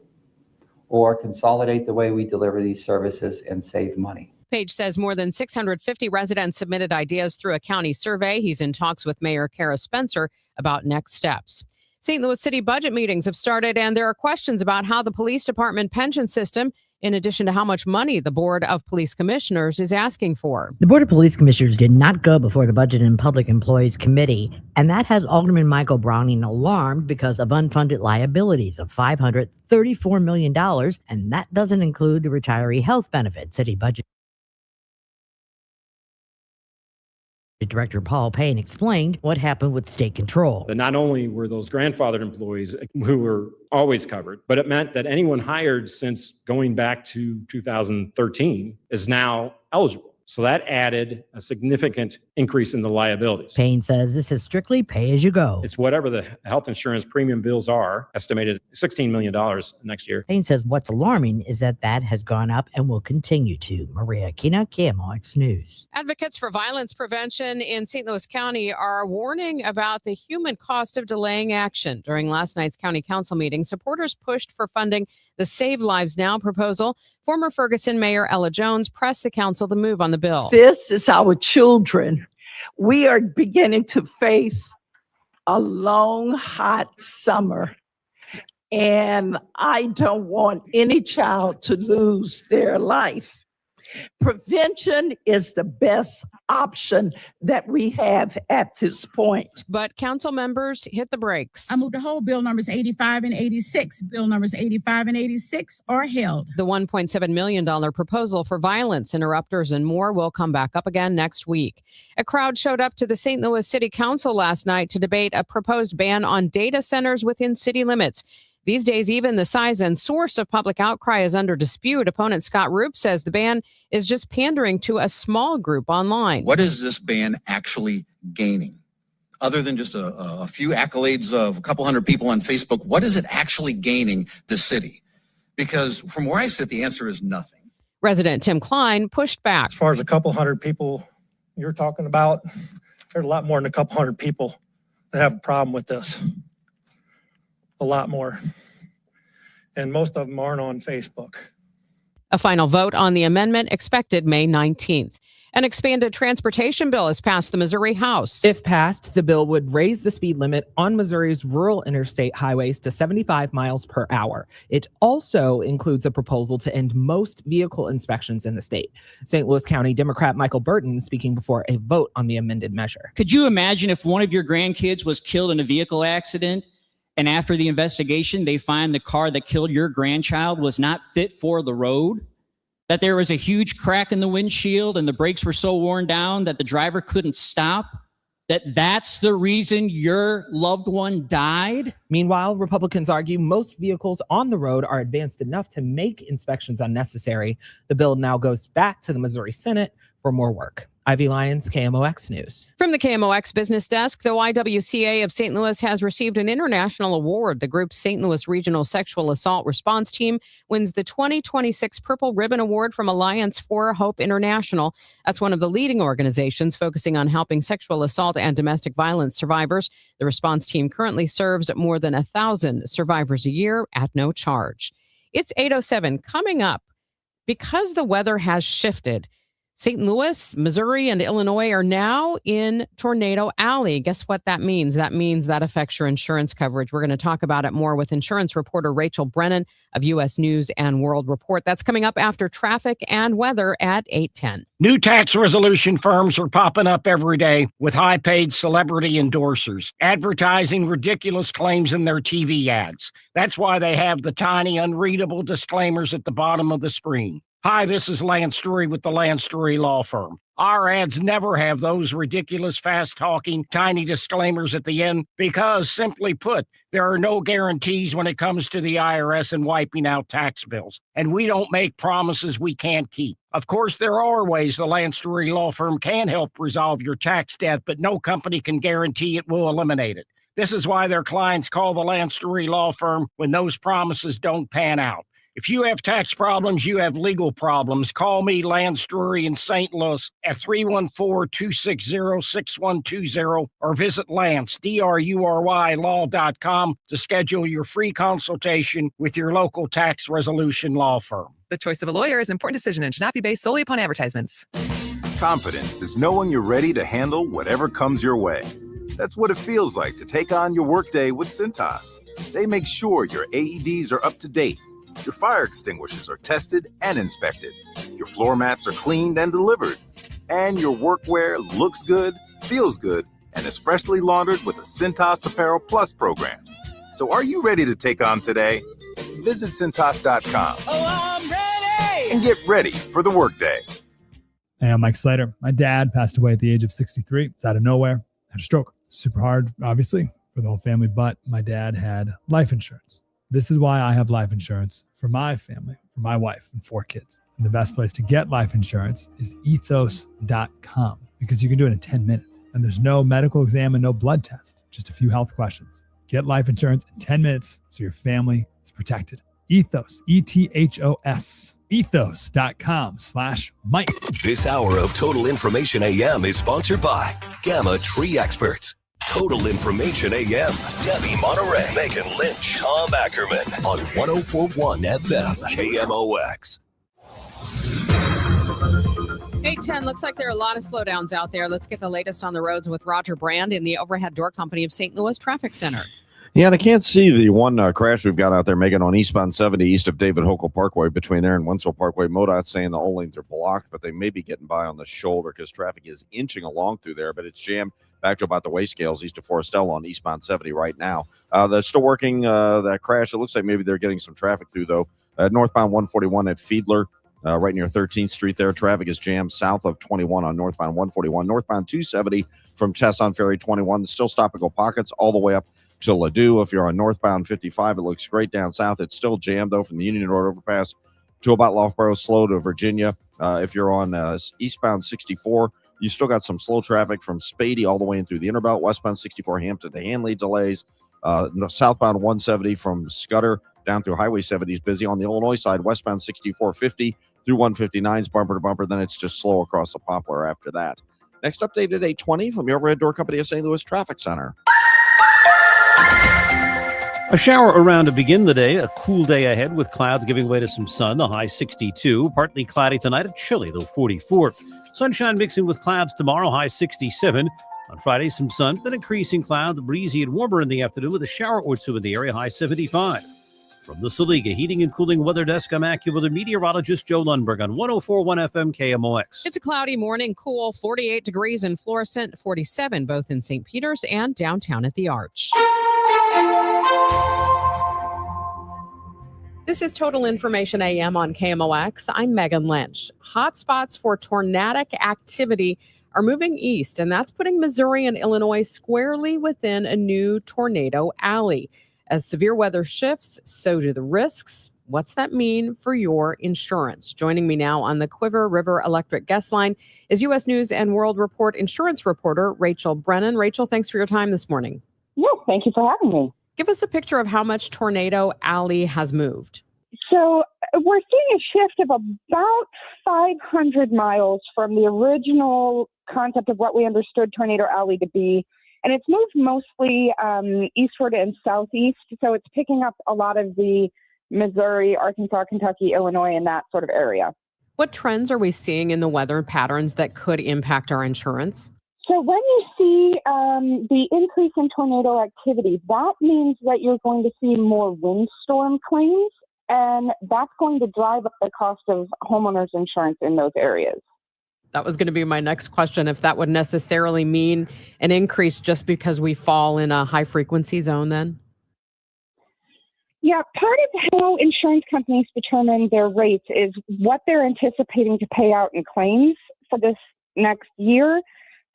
or consolidate the way we deliver these services and save money. Page says more than 650 residents submitted ideas through a county survey. He's in talks with Mayor Kara Spencer about next steps. St. Louis City budget meetings have started, and there are questions about how the police department pension system, in addition to how much money the Board of Police Commissioners is asking for. The Board of Police Commissioners did not go before the Budget and Public Employees Committee, and that has Alderman Michael Browning alarmed because of unfunded liabilities of $534 million, and that doesn't include the retiree health benefit. City Budget Director Paul Payne explained what happened with state control. But not only were those grandfathered employees who were always covered, but it meant that anyone hired since going back to 2013 is now eligible. So that added a significant increase in the liabilities. Payne says this is strictly pay as you go. It's whatever the health insurance premium bills are, estimated $16 million next year. Payne says what's alarming is that has gone up and will continue to. Maria Kina, KMOX News. Advocates for violence prevention in St. Louis County are warning about the human cost of delaying action. During last night's county council meeting, supporters pushed for funding the Save Lives Now proposal. Former Ferguson Mayor Ella Jones pressed the council to move on the bill. This is our children. We are beginning to face a long, hot summer, and I don't want any child to lose their life. Prevention is the best option that we have at this point. But council members hit the brakes. I move to hold bill numbers 85 and 86. Bill numbers 85 and 86 are held. The $1.7 million proposal for violence interrupters and more will come back up again next week. A crowd showed up to the St. Louis City Council last night to debate a proposed ban on data centers within city limits. These days, even the size and source of public outcry is under dispute. Opponent Scott Roop says the ban is just pandering to a small group online. What is this ban actually gaining? Other than just a few accolades of a couple hundred people on Facebook, what is it actually gaining the city? Because from where I sit, the answer is nothing. Resident Tim Klein pushed back. As far as a couple hundred people you're talking about, there's a lot more than a couple hundred people that have a problem with this. A lot more. And most of them aren't on Facebook. A final vote on the amendment expected May 19th. An expanded transportation bill has passed the Missouri House. If passed, the bill would raise the speed limit on Missouri's rural interstate highways to 75 miles per hour. It also includes a proposal to end most vehicle inspections in the state. St. Louis County Democrat Michael Burton speaking before a vote on the amended measure. Could you imagine if one of your grandkids was killed in a vehicle accident, and after the investigation, they find the car that killed your grandchild was not fit for the road? That there was a huge crack in the windshield and the brakes were so worn down that the driver couldn't stop? that's the reason your loved one died? Meanwhile, Republicans argue most vehicles on the road are advanced enough to make inspections unnecessary. The bill now goes back to the Missouri Senate for more work. Ivy Lyons, KMOX News. From the KMOX Business Desk, the YWCA of St. Louis has received an international award. The group's St. Louis Regional Sexual Assault Response Team wins the 2026 Purple Ribbon Award from Alliance for Hope International. That's one of the leading organizations focusing on helping sexual assault and domestic violence survivors. The response team currently serves more than 1,000 survivors a year at no charge. It's 8:07. Coming up, because the weather has shifted, St. Louis, Missouri, and Illinois are now in Tornado Alley. Guess what that means? That means that affects your insurance coverage. We're going to talk about it more with insurance reporter Rachel Brennan of U.S. News and World Report. That's coming up after traffic and weather at 8:10. New tax resolution firms are popping up every day with high-paid celebrity endorsers, advertising ridiculous claims in their TV ads. That's why they have the tiny, unreadable disclaimers at the bottom of the screen. Hi, this is Lance Drury with the Lance Drury Law Firm. Our ads never have those ridiculous, fast-talking, tiny disclaimers at the end because, simply put, there are no guarantees when it comes to the IRS and wiping out tax bills. And we don't make promises we can't keep. Of course, there are ways the Lance Drury Law Firm can help resolve your tax debt, but no company can guarantee it will eliminate it. This is why their clients call the Lance Drury Law Firm when those promises don't pan out. If you have tax problems, you have legal problems. Call me, Lance Drury in St. Louis at 314-260-6120 or visit Lance, D-R-U-R-Y, law.com to schedule your free consultation with your local tax resolution law firm. The choice of a lawyer is an important decision and should not be based solely upon advertisements. Confidence is knowing you're ready to handle whatever comes your way. That's what it feels like to take on your workday with Cintas. They make sure your AEDs are up to date. Your fire extinguishers are tested and inspected. Your floor mats are cleaned and delivered. And your workwear looks good, feels good, and is freshly laundered with the Cintas Apparel Plus program. So are you ready to take on today? Visit Cintas.com. Oh, I'm ready! And get ready for the workday. Hey, I'm Mike Slater. My dad passed away at the age of 63. It's out of nowhere. Had a stroke. Super hard, obviously, for the whole family, but my dad had life insurance. This is why I have life insurance for my family, for my wife and 4 kids. And the best place to get life insurance is ethos.com because you can do it in 10 minutes. And there's no medical exam and no blood test, just a few health questions. Get life insurance in 10 minutes so your family is protected. Ethos, E-T-H-O-S, ethos.com/Mike. This hour of Total Information AM is sponsored by Gamma Tree Experts. Total Information AM. Debbie Monterrey, Megan Lynch, Tom Ackerman on 104.1 FM KMOX. 8:10, looks like there are a lot of slowdowns out there. Let's get the latest on the roads with Roger Brand in the Overhead Door Company of St. Louis Traffic Center. Yeah, and I can't see the one crash we've got out there, Megan, on eastbound 70 east of David Hochul Parkway between there and Wentzville Parkway. MoDOT's saying the all lanes are blocked, but they may be getting by on the shoulder because traffic is inching along through there, but it's jammed back to about the way scales east of Forestella on eastbound 70 right now. They're still working that crash. It looks like maybe they're getting some traffic through, though. Northbound 141 at Fiedler, right near 13th Street there. Traffic is jammed south of 21 on northbound 141. Northbound 270 from Chesson Ferry 21. Still stop-and-go pockets all the way up to Ladue. If you're on northbound 55, it looks great down south. It's still jammed, though, from the Union Road overpass to about Loughborough, slow to Virginia. If you're on eastbound 64, you still got some slow traffic from Spady all the way in through the Interbelt. Westbound 64 Hampton to Hanley delays. Southbound 170 from Scudder down through Highway 70 is busy. On the Illinois side, westbound 6450 through 159 is bumper to bumper. Then it's just slow across the Poplar after that. Next update at 8:20 from your Overhead Door Company of St. Louis Traffic Center. A shower around to begin the day. A cool day ahead with clouds giving way to some sun. The high 62. Partly cloudy tonight. A chilly, though, 44. Sunshine mixing with clouds tomorrow. High 67. On Friday, some sun, then increasing clouds. Breezy and warmer in the afternoon with a shower or two in the area. High 75. From the Saliga Heating and Cooling Weather Desk, I'm AccuWeather meteorologist Joe Lundberg on 104.1 FM KMOX. It's a cloudy morning, cool, 48 degrees in Florissant, 47 both in St. Peters and downtown at the Arch. This is Total Information AM on KMOX. I'm Megan Lynch. Hotspots for tornadic activity are moving east, and that's putting Missouri and Illinois squarely within a new tornado alley. As severe weather shifts, so do the risks. What's that mean for your insurance? Joining me now on the Quiver River Electric guest line is U.S. News and World Report insurance reporter Rachel Brennan. Rachel, thanks for your time this morning. Yes, thank you for having me. Give us a picture of how much Tornado Alley has moved. So we're seeing a shift of about 500 miles from the original concept of what we understood Tornado Alley to be. And it's moved mostly eastward and southeast. So it's picking up a lot of the Missouri, Arkansas, Kentucky, Illinois, and that sort of area. What trends are we seeing in the weather patterns that could impact our insurance? So when you see the increase in tornado activity, that means that you're going to see more windstorm claims, and that's going to drive up the cost of homeowners insurance in those areas. That was going to be my next question, if that would necessarily mean an increase just because we fall in a high frequency zone then? Yeah, part of how insurance companies determine their rates is what they're anticipating to pay out in claims for this next year.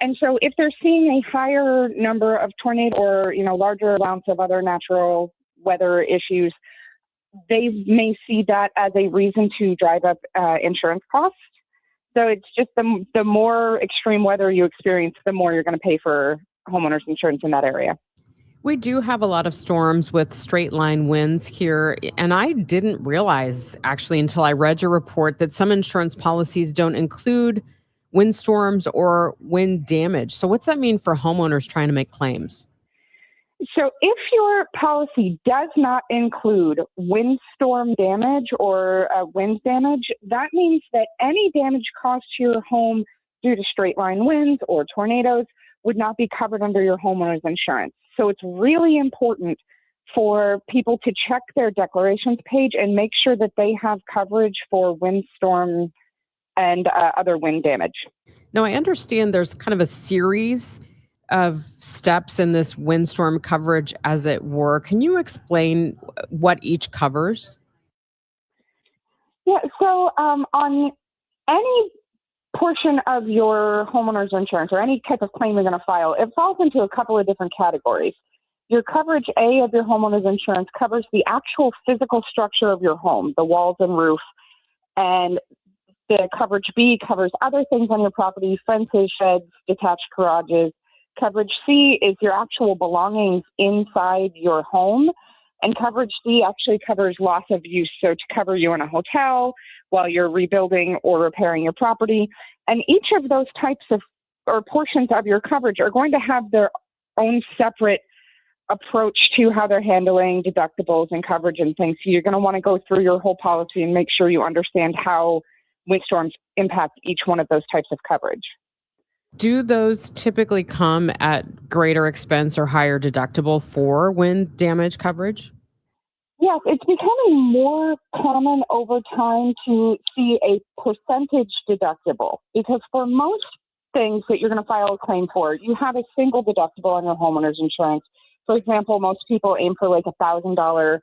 And so if they're seeing a higher number of tornado or, larger amounts of other natural weather issues, they may see that as a reason to drive up insurance costs. So it's just the more extreme weather you experience, the more you're going to pay for homeowners insurance in that area. We do have a lot of storms with straight line winds here, and I didn't realize actually until I read your report that some insurance policies don't include windstorms or wind damage. So what's that mean for homeowners trying to make claims? So if your policy does not include windstorm damage or wind damage, that means that any damage caused to your home due to straight line winds or tornadoes would not be covered under your homeowner's insurance. So it's really important for people to check their declarations page and make sure that they have coverage for windstorm and other wind damage. Now, I understand there's kind of a series of steps in this windstorm coverage, as it were. Can you explain what each covers? Yeah, so on any portion of your homeowner's insurance or any type of claim you're going to file, it falls into a couple of different categories. Your coverage A of your homeowner's insurance covers the actual physical structure of your home, the walls and roof, and the coverage B covers other things on your property, fences, sheds, detached garages. Coverage C is your actual belongings inside your home. And coverage D actually covers loss of use, so to cover you in a hotel while you're rebuilding or repairing your property. And each of those types of or portions of your coverage are going to have their own separate approach to how they're handling deductibles and coverage and things. So you're going to want to go through your whole policy and make sure you understand how windstorms impact each one of those types of coverage. Do those typically come at greater expense or higher deductible for wind damage coverage? Yes, it's becoming more common over time to see a percentage deductible because for most things that you're going to file a claim for, you have a single deductible on your homeowner's insurance. For example, most people aim for like $1,000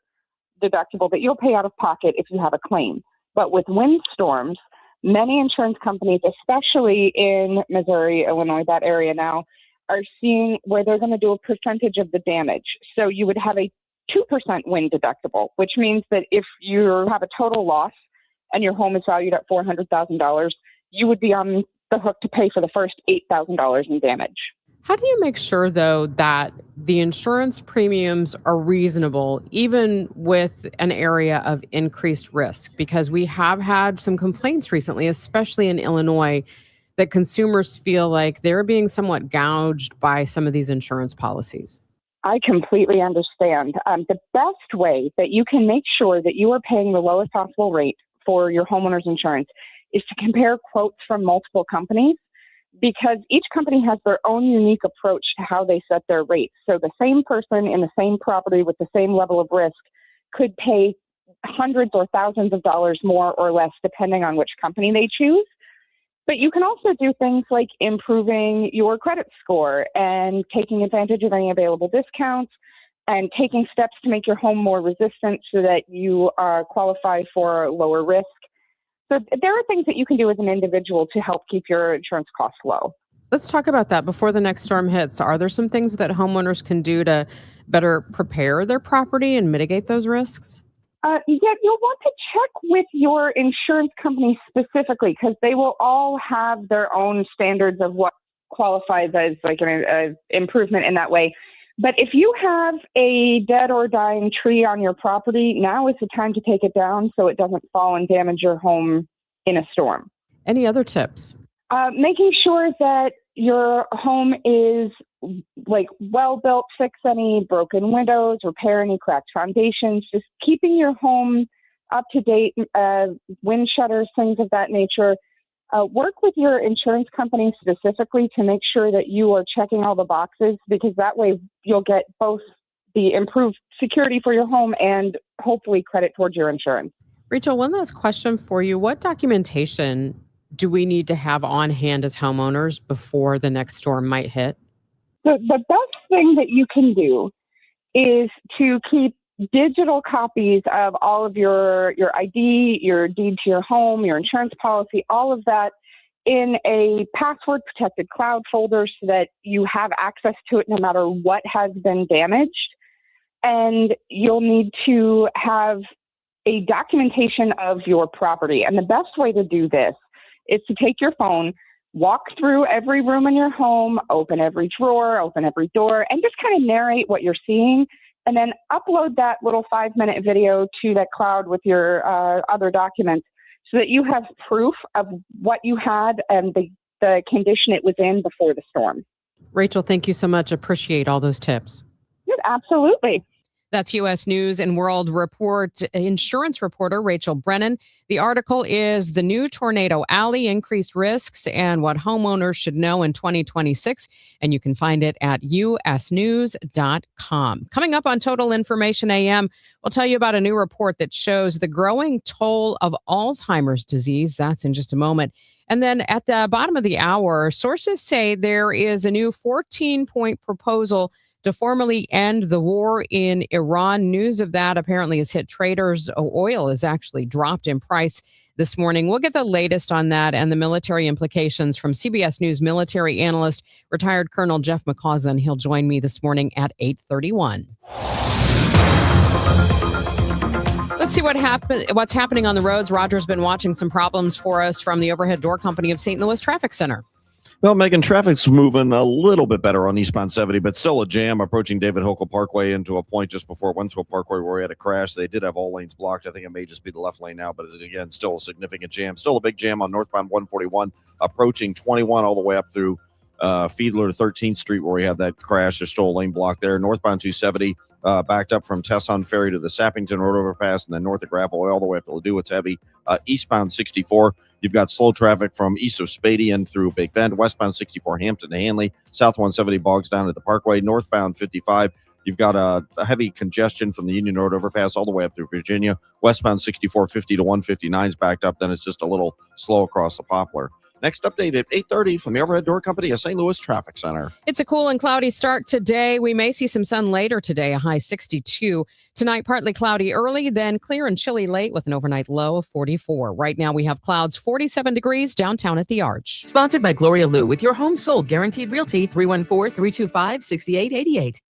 deductible that you'll pay out of pocket if you have a claim. But with windstorms, many insurance companies, especially in Missouri, Illinois, that area now, are seeing where they're going to do a percentage of the damage. So you would have a 2% wind deductible, which means that if you have a total loss and your home is valued at $400,000, you would be on the hook to pay for the first $8,000 in damage. How do you make sure, though, that the insurance premiums are reasonable, even with an area of increased risk? Because we have had some complaints recently, especially in Illinois, that consumers feel like they're being somewhat gouged by some of these insurance policies. I completely understand. The best way that you can make sure that you are paying the lowest possible rate for your homeowner's insurance is to compare quotes from multiple companies, because each company has their own unique approach to how they set their rates. So the same person in the same property with the same level of risk could pay hundreds or thousands of dollars more or less depending on which company they choose. But you can also do things like improving your credit score and taking advantage of any available discounts and taking steps to make your home more resistant so that you qualify for lower risk. So there are things that you can do as an individual to help keep your insurance costs low. Let's talk about that before the next storm hits. Are there some things that homeowners can do to better prepare their property and mitigate those risks? Yeah, you'll want to check with your insurance company specifically because they will all have their own standards of what qualifies as like an improvement in that way. But if you have a dead or dying tree on your property, now is the time to take it down so it doesn't fall and damage your home in a storm. Any other tips? Making sure that your home is like well built, fix any broken windows, repair any cracked foundations, just keeping your home up to date, wind shutters, things of that nature. Work with your insurance company specifically to make sure that you are checking all the boxes because that way you'll get both the improved security for your home and hopefully credit towards your insurance. Rachel, one last question for you. What documentation do we need to have on hand as homeowners before the next storm might hit? The best thing that you can do is to keep digital copies of all of your ID, your deed to your home, your insurance policy, all of that in a password protected cloud folder so that you have access to it no matter what has been damaged. And you'll need to have a documentation of your property. And the best way to do this is to take your phone, walk through every room in your home, open every drawer, open every door, and just kind of narrate what you're seeing. And then upload that little 5-minute video to that cloud with your other documents so that you have proof of what you had and the condition it was in before the storm. Rachel, thank you so much. Appreciate all those tips. Yes, absolutely. That's U.S. News and World Report insurance reporter Rachel Brennan. The article is The New Tornado Alley, Increased Risks and What Homeowners Should Know in 2026. And you can find it at usnews.com. Coming up on Total Information AM, we'll tell you about a new report that shows the growing toll of Alzheimer's disease. That's in just a moment. And then at the bottom of the hour, sources say there is a new 14-point proposal to formally end the war in Iran. News of that apparently has hit traders. Oil has actually dropped in price this morning. We'll get the latest on that and the military implications from CBS News military analyst, retired Colonel Jeff McCausland. He'll join me this morning at 8:31. Let's see what's happening on the roads. Roger's been watching some problems for us from the overhead door company of St. Louis Traffic Center. Well, Megan, traffic's moving a little bit better on eastbound 70, but still a jam approaching David Hokel Parkway into a point just before Wentzville Parkway where we had a crash. They did have all lanes blocked. I think it may just be the left lane now, but again, still a significant jam. Still a big jam on northbound 141, approaching 21 all the way up through Fiedler to 13th Street where we had that crash. There's still a lane block there. Northbound 270 backed up from Tesson Ferry to the Sappington Road overpass and then north of Gravel all the way up to Ladue. It's heavy. Eastbound 64. You've got slow traffic from east of Spadian through Big Bend, westbound 64 Hampton to Hanley, south 170 bogs down at the Parkway, northbound 55. You've got a heavy congestion from the Union Road overpass all the way up through Virginia, westbound 6450 to 159 is backed up. Then it's just a little slow across the Poplar. Next update at 8:30 from the Overhead Door Company of St. Louis Traffic Center. It's a cool and cloudy start today. We may see some sun later today, a high 62. Tonight, partly cloudy early, then clear and chilly late with an overnight low of 44. Right now, we have clouds 47 degrees downtown at the Arch. Sponsored by Gloria Lou with your home sold guaranteed realty 314-325-6888.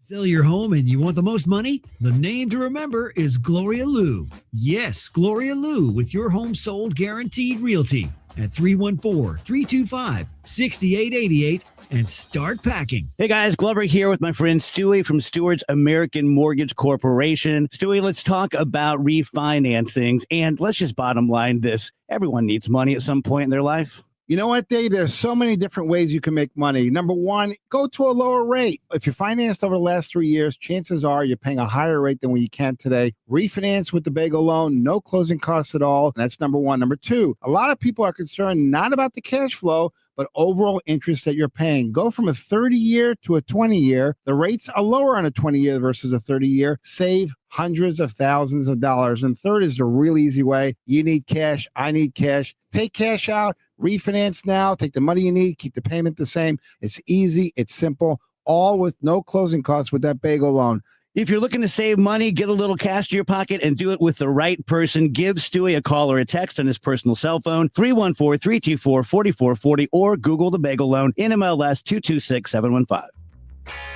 Sell your home and you want the most money? The name to remember is Gloria Lou. Yes, Gloria Lou with your home sold guaranteed realty at 314-325-6888 and start packing. Hey guys, Glover here with my friend Stewie from Stewart's American Mortgage Corporation. Stewie, let's talk about refinancings and let's just bottom line this. Everyone needs money at some point in their life. You know what, Dave? There's so many different ways you can make money. Number one, go to a lower rate. If you're financed over the last 3 years, chances are you're paying a higher rate than what you can today. Refinance with the Bagel loan, no closing costs at all. That's number one. Number two, a lot of people are concerned not about the cash flow, but overall interest that you're paying. Go from a 30-year to a 20-year. The rates are lower on a 20-year versus a 30-year. Save hundreds of thousands of dollars. And third is the really easy way. You need cash. I need cash. Take cash out. Refinance now. Take the money you need. Keep the payment the same. It's easy. It's simple. All with no closing costs with that Bagel loan. If you're looking to save money, get a little cash to your pocket, and do it with the right person, give Stewie a call or a text on his personal cell phone, 314-324-4440, or Google the Bagel Loan, NMLS 226715.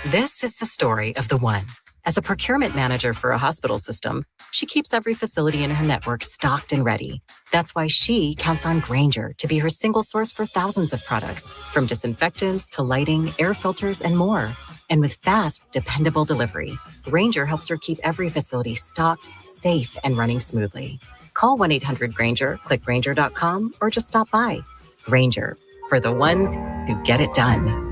This is the story of the one. As a procurement manager for a hospital system, she keeps every facility in her network stocked and ready. That's why she counts on Grainger to be her single source for thousands of products, from disinfectants to lighting, air filters, and more. And with fast, dependable delivery, Grainger helps her keep every facility stocked, safe, and running smoothly. Call 1-800-GRAINGER, click Grainger.com, or just stop by. Grainger, for the ones who get it done.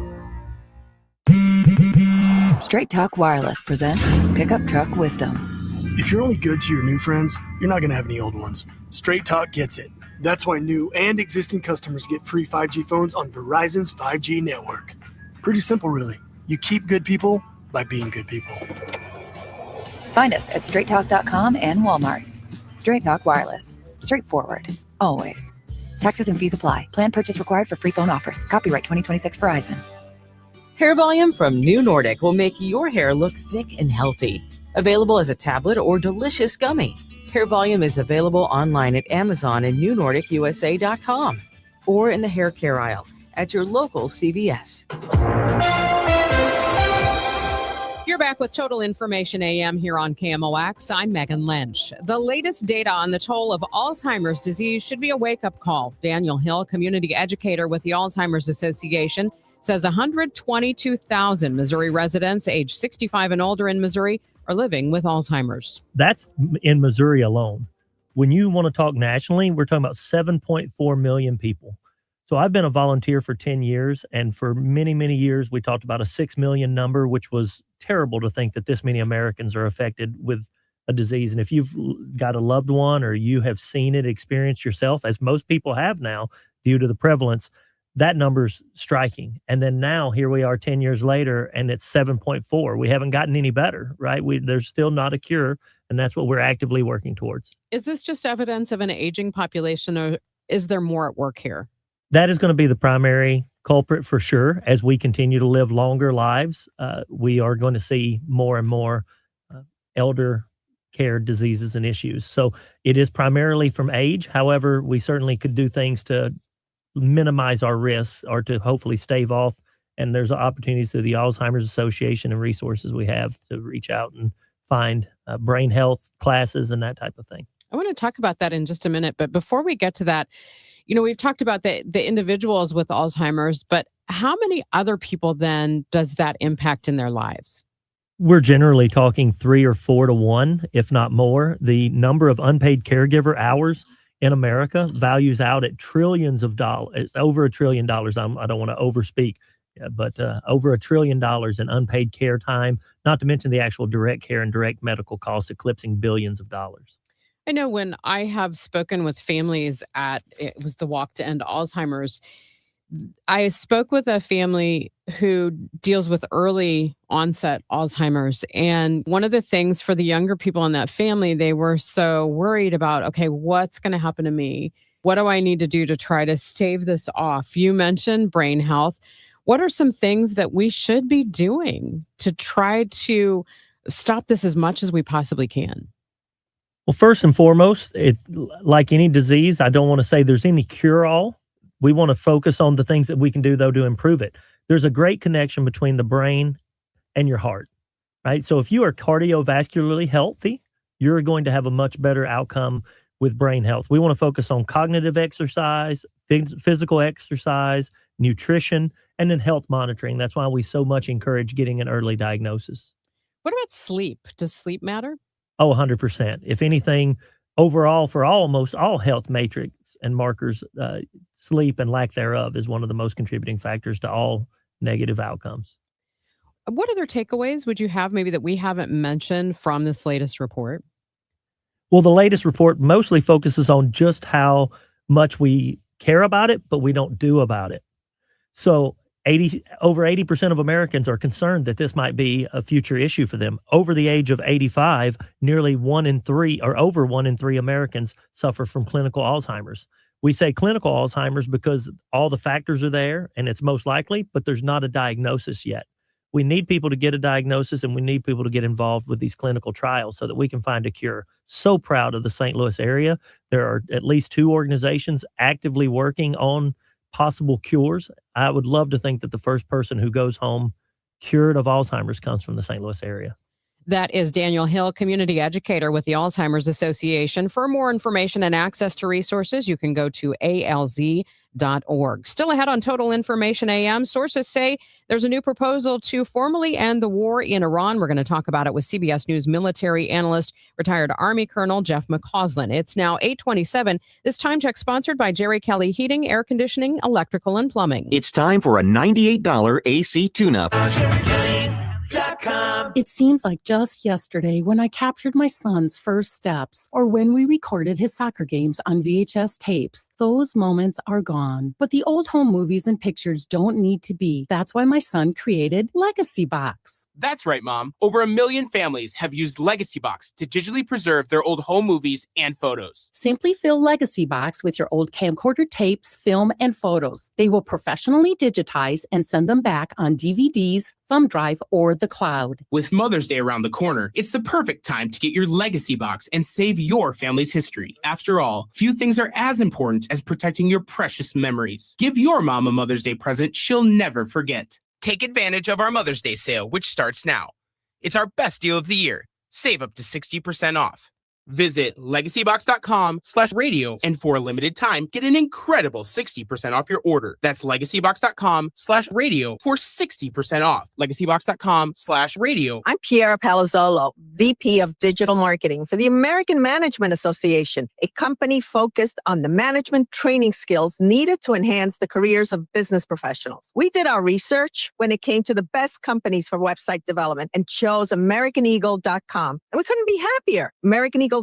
Straight Talk Wireless presents Pickup Truck Wisdom. If you're only good to your new friends, you're not going to have any old ones. Straight Talk gets it. That's why new and existing customers get free 5G phones on Verizon's 5G network. Pretty simple, really. You keep good people by being good people. Find us at straighttalk.com and Walmart. Straight Talk Wireless. Straightforward. Always. Taxes and fees apply. Plan purchase required for free phone offers. Copyright 2026 Verizon. Hair Volume from New Nordic will make your hair look thick and healthy. Available as a tablet or delicious gummy. Hair Volume is available online at Amazon and NewNordicUSA.com or in the hair care aisle at your local CVS. You're back with Total Information AM here on KMOX. I'm Megan Lynch. The latest data on the toll of Alzheimer's disease should be a wake-up call. Daniel Hill, community educator with the Alzheimer's Association, says 122,000 Missouri residents aged 65 and older in Missouri are living with Alzheimer's. That's in Missouri alone. When you want to talk nationally, we're talking about 7.4 million people. So I've been a volunteer for 10 years, and for many, many years, we talked about a 6 million number, which was terrible to think that this many Americans are affected with a disease. And if you've got a loved one or you have seen it, experienced yourself, as most people have now due to the prevalence, that number's striking. And then now here we are 10 years later, and it's 7.4. We haven't gotten any better, right? There's still not a cure, and that's what we're actively working towards. Is this just evidence of an aging population, or is there more at work here? That is going to be the primary culprit for sure. As we continue to live longer lives, we are going to see more and more elder care diseases and issues. So it is primarily from age. However, we certainly could do things to minimize our risks or to hopefully stave off. And there's opportunities through the Alzheimer's Association and resources we have to reach out and find brain health classes and that type of thing. I want to talk about that in just a minute. But before we get to that, you know, we've talked about the individuals with Alzheimer's, but how many other people then does that impact in their lives? We're generally talking 3 or 4 to 1, if not more. The number of unpaid caregiver hours in America values out at trillions of dollars. It's over $1 trillion. I don't want to overspeak, but over $1 trillion in unpaid care time, not to mention the actual direct care and direct medical costs eclipsing billions of dollars. I know when I have spoken with families it was the Walk to End Alzheimer's, I spoke with a family who deals with early onset Alzheimer's. And one of the things for the younger people in that family, they were so worried about, okay, what's going to happen to me? What do I need to do to try to stave this off? You mentioned brain health. What are some things that we should be doing to try to stop this as much as we possibly can? Well, first and foremost, it's like any disease. I don't want to say there's any cure-all. We want to focus on the things that we can do, though, to improve it. There's a great connection between the brain and your heart, right? So if you are cardiovascularly healthy, you're going to have a much better outcome with brain health. We want to focus on cognitive exercise, physical exercise, nutrition, and then health monitoring. That's why we so much encourage getting an early diagnosis. What about sleep? Does sleep matter? Oh, 100%. If anything, overall, for almost all health metrics and markers, sleep and lack thereof is one of the most contributing factors to all negative outcomes. What other takeaways would you have maybe that we haven't mentioned from this latest report? Well, the latest report mostly focuses on just how much we care about it, but we don't do about it. So over 80% of Americans are concerned that this might be a future issue for them. Over the age of 85, nearly 1 in 3 or over 1 in 3 Americans suffer from clinical Alzheimer's. We say clinical Alzheimer's because all the factors are there and it's most likely, but there's not a diagnosis yet. We need people to get a diagnosis, and we need people to get involved with these clinical trials so that we can find a cure. So proud of the St. Louis area. There are at least 2 organizations actively working on possible cures. I would love to think that the first person who goes home cured of Alzheimer's comes from the St. Louis area. That is Daniel Hill, community educator with the Alzheimer's Association. For more information and access to resources, you can go to alz.org. Still ahead on Total Information AM, sources say there's a new proposal to formally end the war in Iran. We're going to talk about it with CBS News military analyst, retired Army Colonel Jeff McCausland. It's now 8:27. This time check sponsored by Jerry Kelly Heating, Air Conditioning, Electrical, and Plumbing. It's time for a $98 AC tune-up. It seems like just yesterday when I captured my son's first steps or when we recorded his soccer games on VHS tapes. Those moments are gone. But the old home movies and pictures don't need to be. That's why my son created Legacy Box. That's right, Mom. Over 1 million families have used Legacy Box to digitally preserve their old home movies and photos. Simply fill Legacy Box with your old camcorder tapes, film, and photos. They will professionally digitize and send them back on DVDs, thumb drive, or the cloud. With Mother's Day around the corner, it's the perfect time to get your Legacy Box and save your family's history. After all, few things are as important as protecting your precious memories. Give your mom a Mother's Day present she'll never forget. Take advantage of our Mother's Day sale, which starts now. It's our best deal of the year. Save up to 60% off. Visit legacybox.com/radio and for a limited time, get an incredible 60% off your order. That's legacybox.com/radio for 60% off. Legacybox.com/radio. I'm Piera Palazzolo, VP of Digital Marketing for the American Management Association, a company focused on the management training skills needed to enhance the careers of business professionals. We did our research when it came to the best companies for website development and chose AmericanEagle.com. And we couldn't be happier. AmericanEagle.com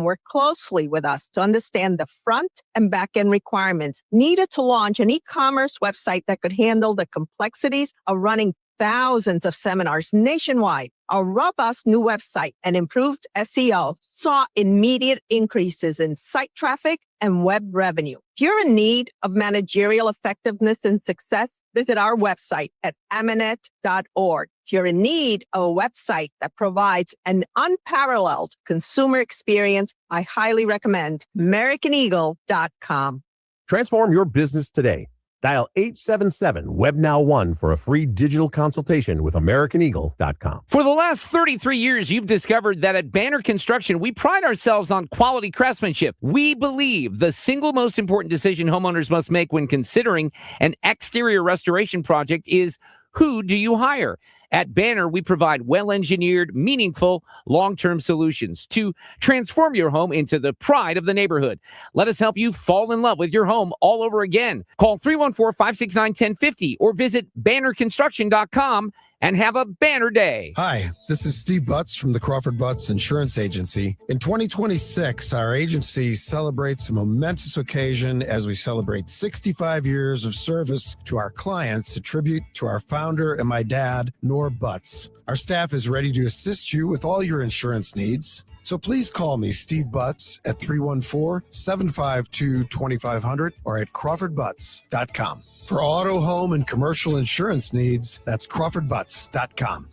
worked closely with us to understand the front and back end requirements needed to launch an e-commerce website that could handle the complexities of running thousands of seminars nationwide. Our robust new website and improved SEO saw immediate increases in site traffic and web revenue. If you're in need of managerial effectiveness and success, visit our website at amanet.org. If you're in need of a website that provides an unparalleled consumer experience, I highly recommend AmericanEagle.com. Transform your business today. Dial 877-WEB-NOW-1 for a free digital consultation with AmericanEagle.com. For the last 33 years, you've discovered that at Banner Construction, we pride ourselves on quality craftsmanship. We believe the single most important decision homeowners must make when considering an exterior restoration project is, who do you hire? At Banner, we provide well-engineered, meaningful, long-term solutions to transform your home into the pride of the neighborhood. Let us help you fall in love with your home all over again. Call 314-569-1050 or visit bannerconstruction.com and have a banner day. Hi, this is Steve Butts from the Crawford Butts Insurance Agency. In 2026, our agency celebrates a momentous occasion as we celebrate 65 years of service to our clients, a tribute to our founder and my dad, Nor Butts. Our staff is ready to assist you with all your insurance needs. So please call me, Steve Butts, at 314-752-2500 or at crawfordbutts.com. For auto, home, and commercial insurance needs, that's crawfordbutts.com.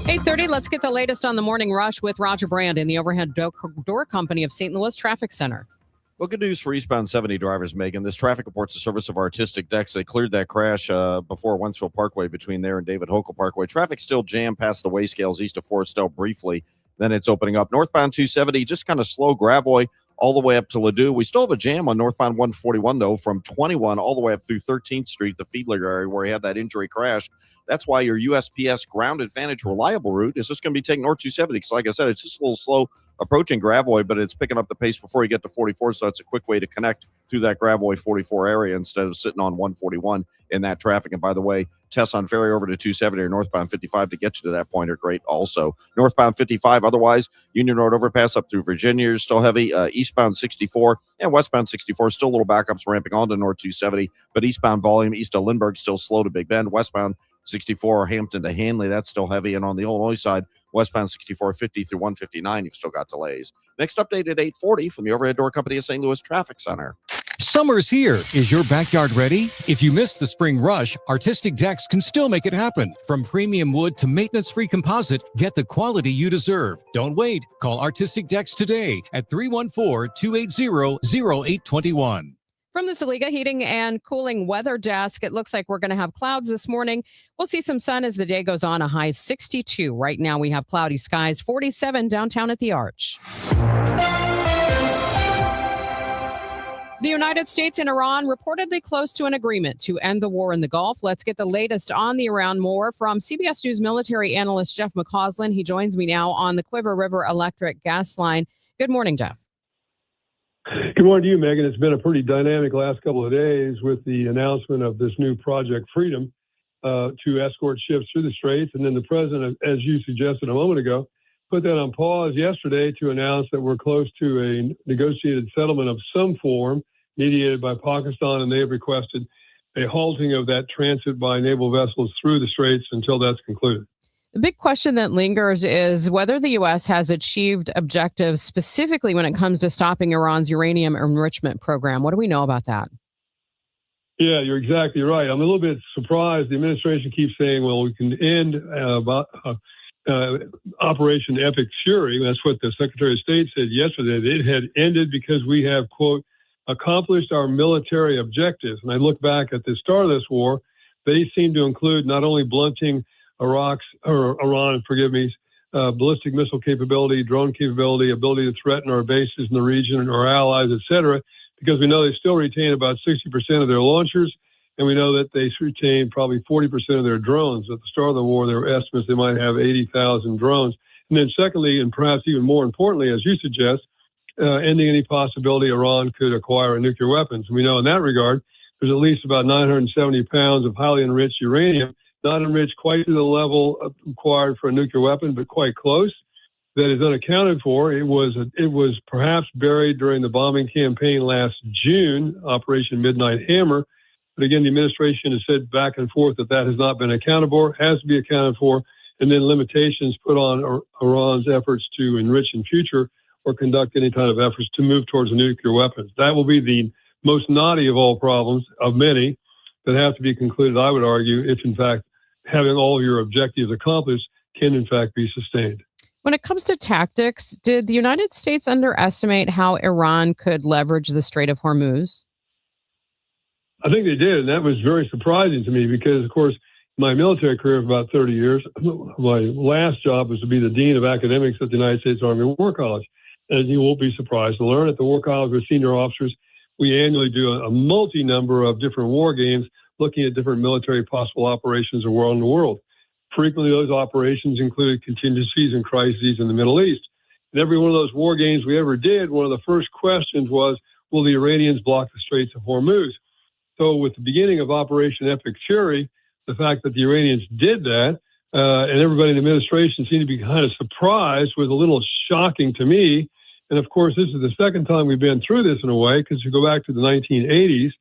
8:30, let's get the latest on the morning rush with Roger Brand in the Overhead Door Company of St. Louis Traffic Center. Well, good news for eastbound 70 drivers, Megan. This traffic reports the service of Artistic Decks. They cleared that crash before Wentzville Parkway between there and David Hochul Parkway. Traffic still jammed past the weigh scales east of Forestell briefly. Then it's opening up. Northbound 270, just kind of slow Gravois all the way up to Ladue. We still have a jam on northbound 141, though, from 21 all the way up through 13th Street, the Fiedler area where he had that injury crash. That's why your USPS Ground Advantage reliable route is just going to be taking North 270 because, like I said, it's just a little slow approaching Gravois, but it's picking up the pace before you get to 44, so it's a quick way to connect through that Gravois 44 area instead of sitting on 141 in that traffic. And by the way, tests on ferry over to 270 or northbound 55 to get you to that point are great also. Northbound 55, otherwise, Union Road overpass up through Virginia is still heavy. Eastbound 64 and westbound 64, still little backups ramping on to North 270, but eastbound volume east of Lindbergh still slow to Big Bend. Westbound 64 Hampton to Hanley, that's still heavy. And on the Illinois side, westbound 64, 50 through 159, you've still got delays. Next update at 8:40 from the Overhead Door Company of St. Louis Traffic Center. Summer's here. Is your backyard ready? If you missed the spring rush, Artistic Decks can still make it happen. From premium wood to maintenance-free composite, get the quality you deserve. Don't wait. Call Artistic Decks today at 314-280-0821. From the Saliga Heating and Cooling Weather Desk, it looks like we're going to have clouds this morning. We'll see some sun as the day goes on, a high 62. Right now we have cloudy skies, 47 downtown at the Arch. The United States and Iran reportedly close to an agreement to end the war in the Gulf. Let's get the latest on the Iran war from CBS News military analyst Jeff McCausland. He joins me now on the Quiver River Electric gas line. Good morning, Jeff. Good morning to you, Megan. It's been a pretty dynamic last couple of days with the announcement of this new Project Freedom to escort ships through the Straits. And then the president, as you suggested a moment ago, put that on pause yesterday to announce that we're close to a negotiated settlement of some form mediated by Pakistan, and they have requested a halting of that transit by naval vessels through the Straits until that's concluded. The big question that lingers is whether the U.S. has achieved objectives specifically when it comes to stopping Iran's uranium enrichment program. What do we know about that? Yeah, you're exactly right. I'm a little bit surprised. The administration keeps saying, well, we can end Operation Epic Fury. That's what the Secretary of State said yesterday. It had ended because we have, quote, accomplished our military objectives. And I look back at the start of this war, they seem to include not only blunting Iran, ballistic missile capability, drone capability, ability to threaten our bases in the region, our allies, et cetera, because we know they still retain about 60% of their launchers, and we know that they retain probably 40% of their drones. At the start of the war, there were estimates they might have 80,000 drones. And then secondly, and perhaps even more importantly, as you suggest, ending any possibility Iran could acquire nuclear weapons. We know in that regard, there's at least about 970 pounds of highly enriched uranium, not enriched quite to the level required for a nuclear weapon, but quite close, that is unaccounted for. It was perhaps buried during the bombing campaign last June, Operation Midnight Hammer. But again, the administration has said back and forth that has not been accounted for, has to be accounted for, and then limitations put on Iran's efforts to enrich in future or conduct any kind of efforts to move towards nuclear weapons. That will be the most knotty of all problems, of many, that have to be concluded, I would argue, if in fact having all of your objectives accomplished can in fact be sustained. When it comes to tactics, did the United States underestimate how Iran could leverage the Strait of Hormuz? I think they did, and that was very surprising to me because, of course, my military career of about 30 years, my last job was to be the Dean of Academics at the United States Army War College. As you won't be surprised to learn, at the War College with senior officers, we annually do a multi-number of different war games looking at different military possible operations around the world. Frequently, those operations included contingencies and crises in the Middle East. And every one of those war games we ever did, one of the first questions was, will the Iranians block the Straits of Hormuz? So with the beginning of Operation Epic Fury, the fact that the Iranians did that, and everybody in the administration seemed to be kind of surprised, was a little shocking to me. And of course, this is the second time we've been through this in a way, because you go back to the 1980s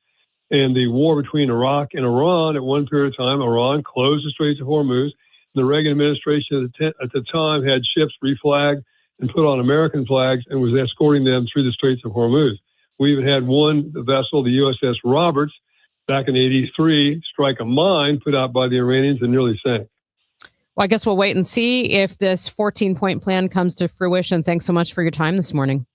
and the war between Iraq and Iran. At one period of time, Iran closed the Straits of Hormuz. The Reagan administration at the time had ships reflagged and put on American flags and was escorting them through the Straits of Hormuz. We even had one vessel, the USS Roberts, back in '83, strike a mine put out by the Iranians and nearly sank. Well, I guess we'll wait and see if this 14-point plan comes to fruition. Thanks so much for your time this morning.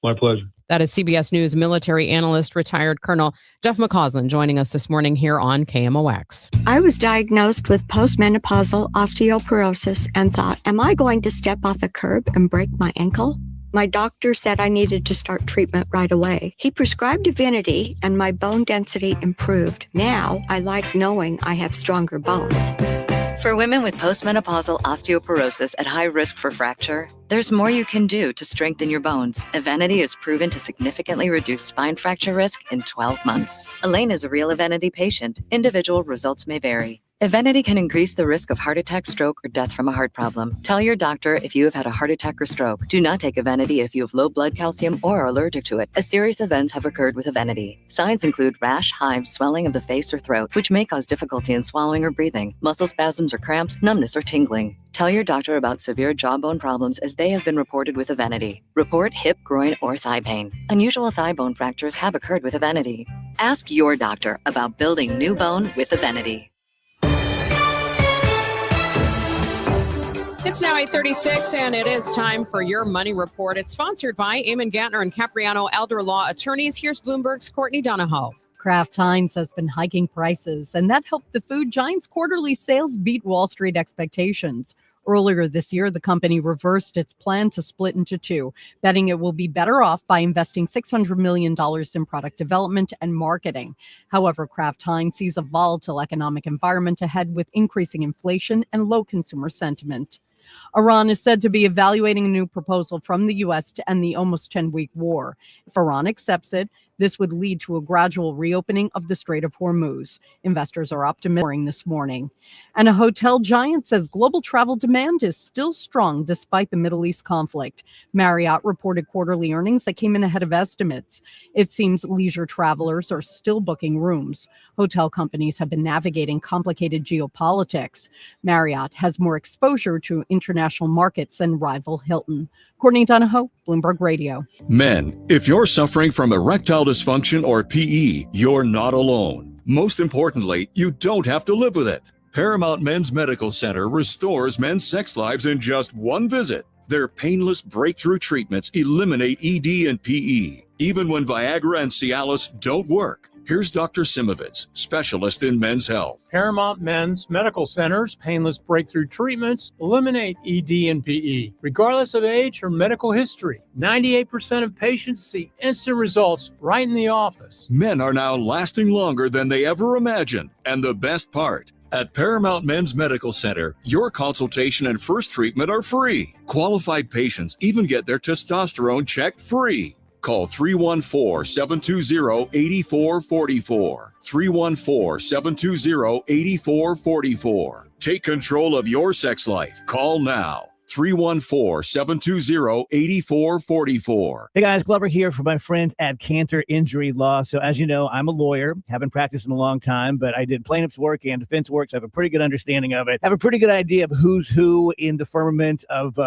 My pleasure. That is CBS News military analyst, retired Colonel Jeff McCausland, joining us this morning here on KMOX. I was diagnosed with postmenopausal osteoporosis and thought, am I going to step off a curb and break my ankle? My doctor said I needed to start treatment right away. He prescribed Divinity and my bone density improved. Now I like knowing I have stronger bones. For women with postmenopausal osteoporosis at high risk for fracture, there's more you can do to strengthen your bones. Evenity is proven to significantly reduce spine fracture risk in 12 months. Elaine is a real Evenity patient. Individual results may vary. Evenity can increase the risk of heart attack, stroke, or death from a heart problem. Tell your doctor if you have had a heart attack or stroke. Do not take Evenity if you have low blood calcium or are allergic to it, as serious events have occurred with Evenity. Signs include rash, hives, swelling of the face or throat, which may cause difficulty in swallowing or breathing, muscle spasms or cramps, numbness or tingling. Tell your doctor about severe jawbone problems as they have been reported with Evenity. Report hip, groin, or thigh pain. Unusual thigh bone fractures have occurred with Evenity. Ask your doctor about building new bone with Evenity. It's now 8:36, and it is time for your Money Report. It's sponsored by Eamon Gantner and Capriano Elder Law Attorneys. Here's Bloomberg's Courtney Donahoe. Kraft Heinz has been hiking prices, and that helped the food giant's quarterly sales beat Wall Street expectations. Earlier this year, the company reversed its plan to split into two, betting it will be better off by investing $600 million in product development and marketing. However, Kraft Heinz sees a volatile economic environment ahead with increasing inflation and low consumer sentiment. Iran is said to be evaluating a new proposal from the U.S. to end the almost 10-week war. If Iran accepts it, this would lead to a gradual reopening of the Strait of Hormuz. Investors are optimistic this morning. And a hotel giant says global travel demand is still strong despite the Middle East conflict. Marriott reported quarterly earnings that came in ahead of estimates. It seems leisure travelers are still booking rooms. Hotel companies have been navigating complicated geopolitics. Marriott has more exposure to international markets than rival Hilton. Courtney Donahoe, Bloomberg Radio. Men, if you're suffering from erectile dysfunction or PE, you're not alone. Most importantly, you don't have to live with it. Paramount Men's Medical Center restores men's sex lives in just one visit. Their painless breakthrough treatments eliminate ED and PE, even when Viagra and Cialis don't work. Here's Dr. Simovitz, specialist in men's health. Paramount Men's Medical Center's painless breakthrough treatments eliminate ED and PE, regardless of age or medical history. 98% of patients see instant results right in the office. Men are now lasting longer than they ever imagined. And the best part, at Paramount Men's Medical Center, your consultation and first treatment are free. Qualified patients even get their testosterone checked free. Call 314-720-8444. 314-720-8444. Take control of your sex life. Call now. 314-720-8444. Hey guys, Glover here for my friends at Cantor Injury Law. So as you know, I'm a lawyer, haven't practiced in a long time, but I did plaintiff's work and defense work, so I have a pretty good understanding of it. I have a pretty good idea of who's who in the firmament of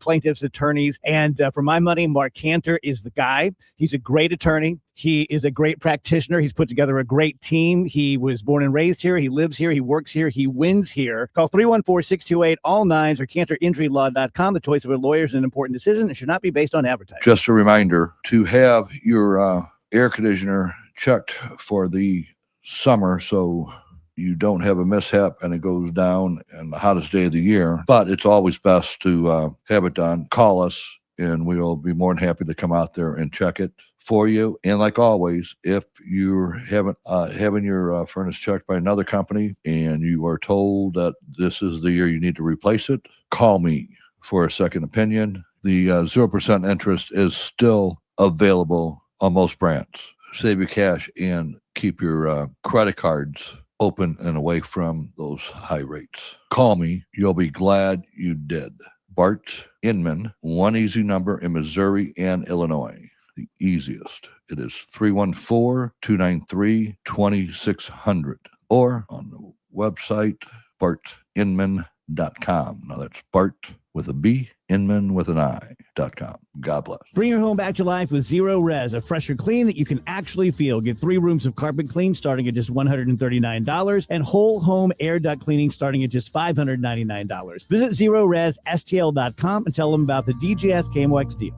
plaintiffs' attorneys. And for my money, Mark Cantor is the guy. He's a great attorney. He is a great practitioner. He's put together a great team. He was born and raised here. He lives here. He works here. He wins here. Call 314-628-ALL-9s or CantorInjuryLaw.com. The choice of a lawyer is an important decision and should not be based on advertising. Just a reminder to have your air conditioner checked for the summer so you don't have a mishap and it goes down in the hottest day of the year. But it's always best to have it done. Call us and we will be more than happy to come out there and check it for you. And like always, if you're having your furnace checked by another company and you are told that this is the year you need to replace it, call me for a second opinion. The 0% interest is still available on most brands. Save your cash and keep your credit cards open and away from those high rates. Call me. You'll be glad you did. Bart Inman, one easy number in Missouri and Illinois. The easiest. It is 314-293-2600 or on the website bartinman.com. Now that's Bart with a B, Inman with an I.com. God bless. Bring your home back to life with Zero Res, a fresher clean that you can actually feel. Get 3 rooms of carpet clean starting at just $139 and whole home air duct cleaning starting at just $599. Visit ZeroResSTL.com and tell them about the DGS KMOX deal.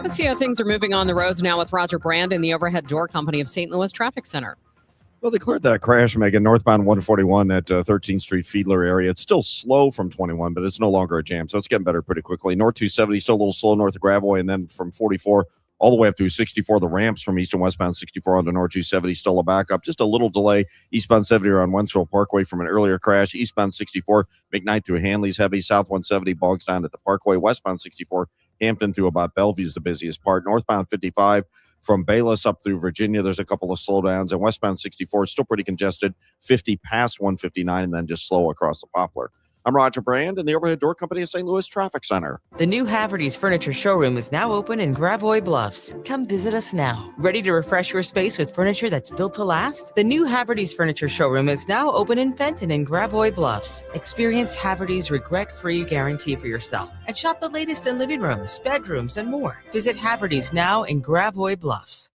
Let's see how things are moving on the roads now with Roger Brandon, the overhead door company of St. Louis Traffic Center. Well, they cleared that crash, Megan, northbound 141 at 13th Street, Fiedler area. It's still slow from 21, but it's no longer a jam, so it's getting better pretty quickly. North 270 still a little slow north of Graveway, and then from 44 all the way up through 64, the ramps from east and westbound 64 onto North 270 still a backup. Just a little delay eastbound 70 around Wentzville Parkway from an earlier crash. Eastbound 64, McKnight through Hanley's heavy. South 170 bogs down at the Parkway. Westbound 64, Hampton through about Bellevue is the busiest part. Northbound 55 from Bayless up through Virginia. There's a couple of slowdowns, and westbound 64 is still pretty congested, 50 past 159, and then just slow across the Poplar. I'm Roger Brand in the Overhead Door Company of St. Louis Traffic Center. The new Haverty's Furniture Showroom is now open in Gravois Bluffs. Come visit us now. Ready to refresh your space with furniture that's built to last? The new Haverty's Furniture Showroom is now open in Fenton and Gravois Bluffs. Experience Haverty's regret-free guarantee for yourself and shop the latest in living rooms, bedrooms, and more. Visit Haverty's now in Gravois Bluffs.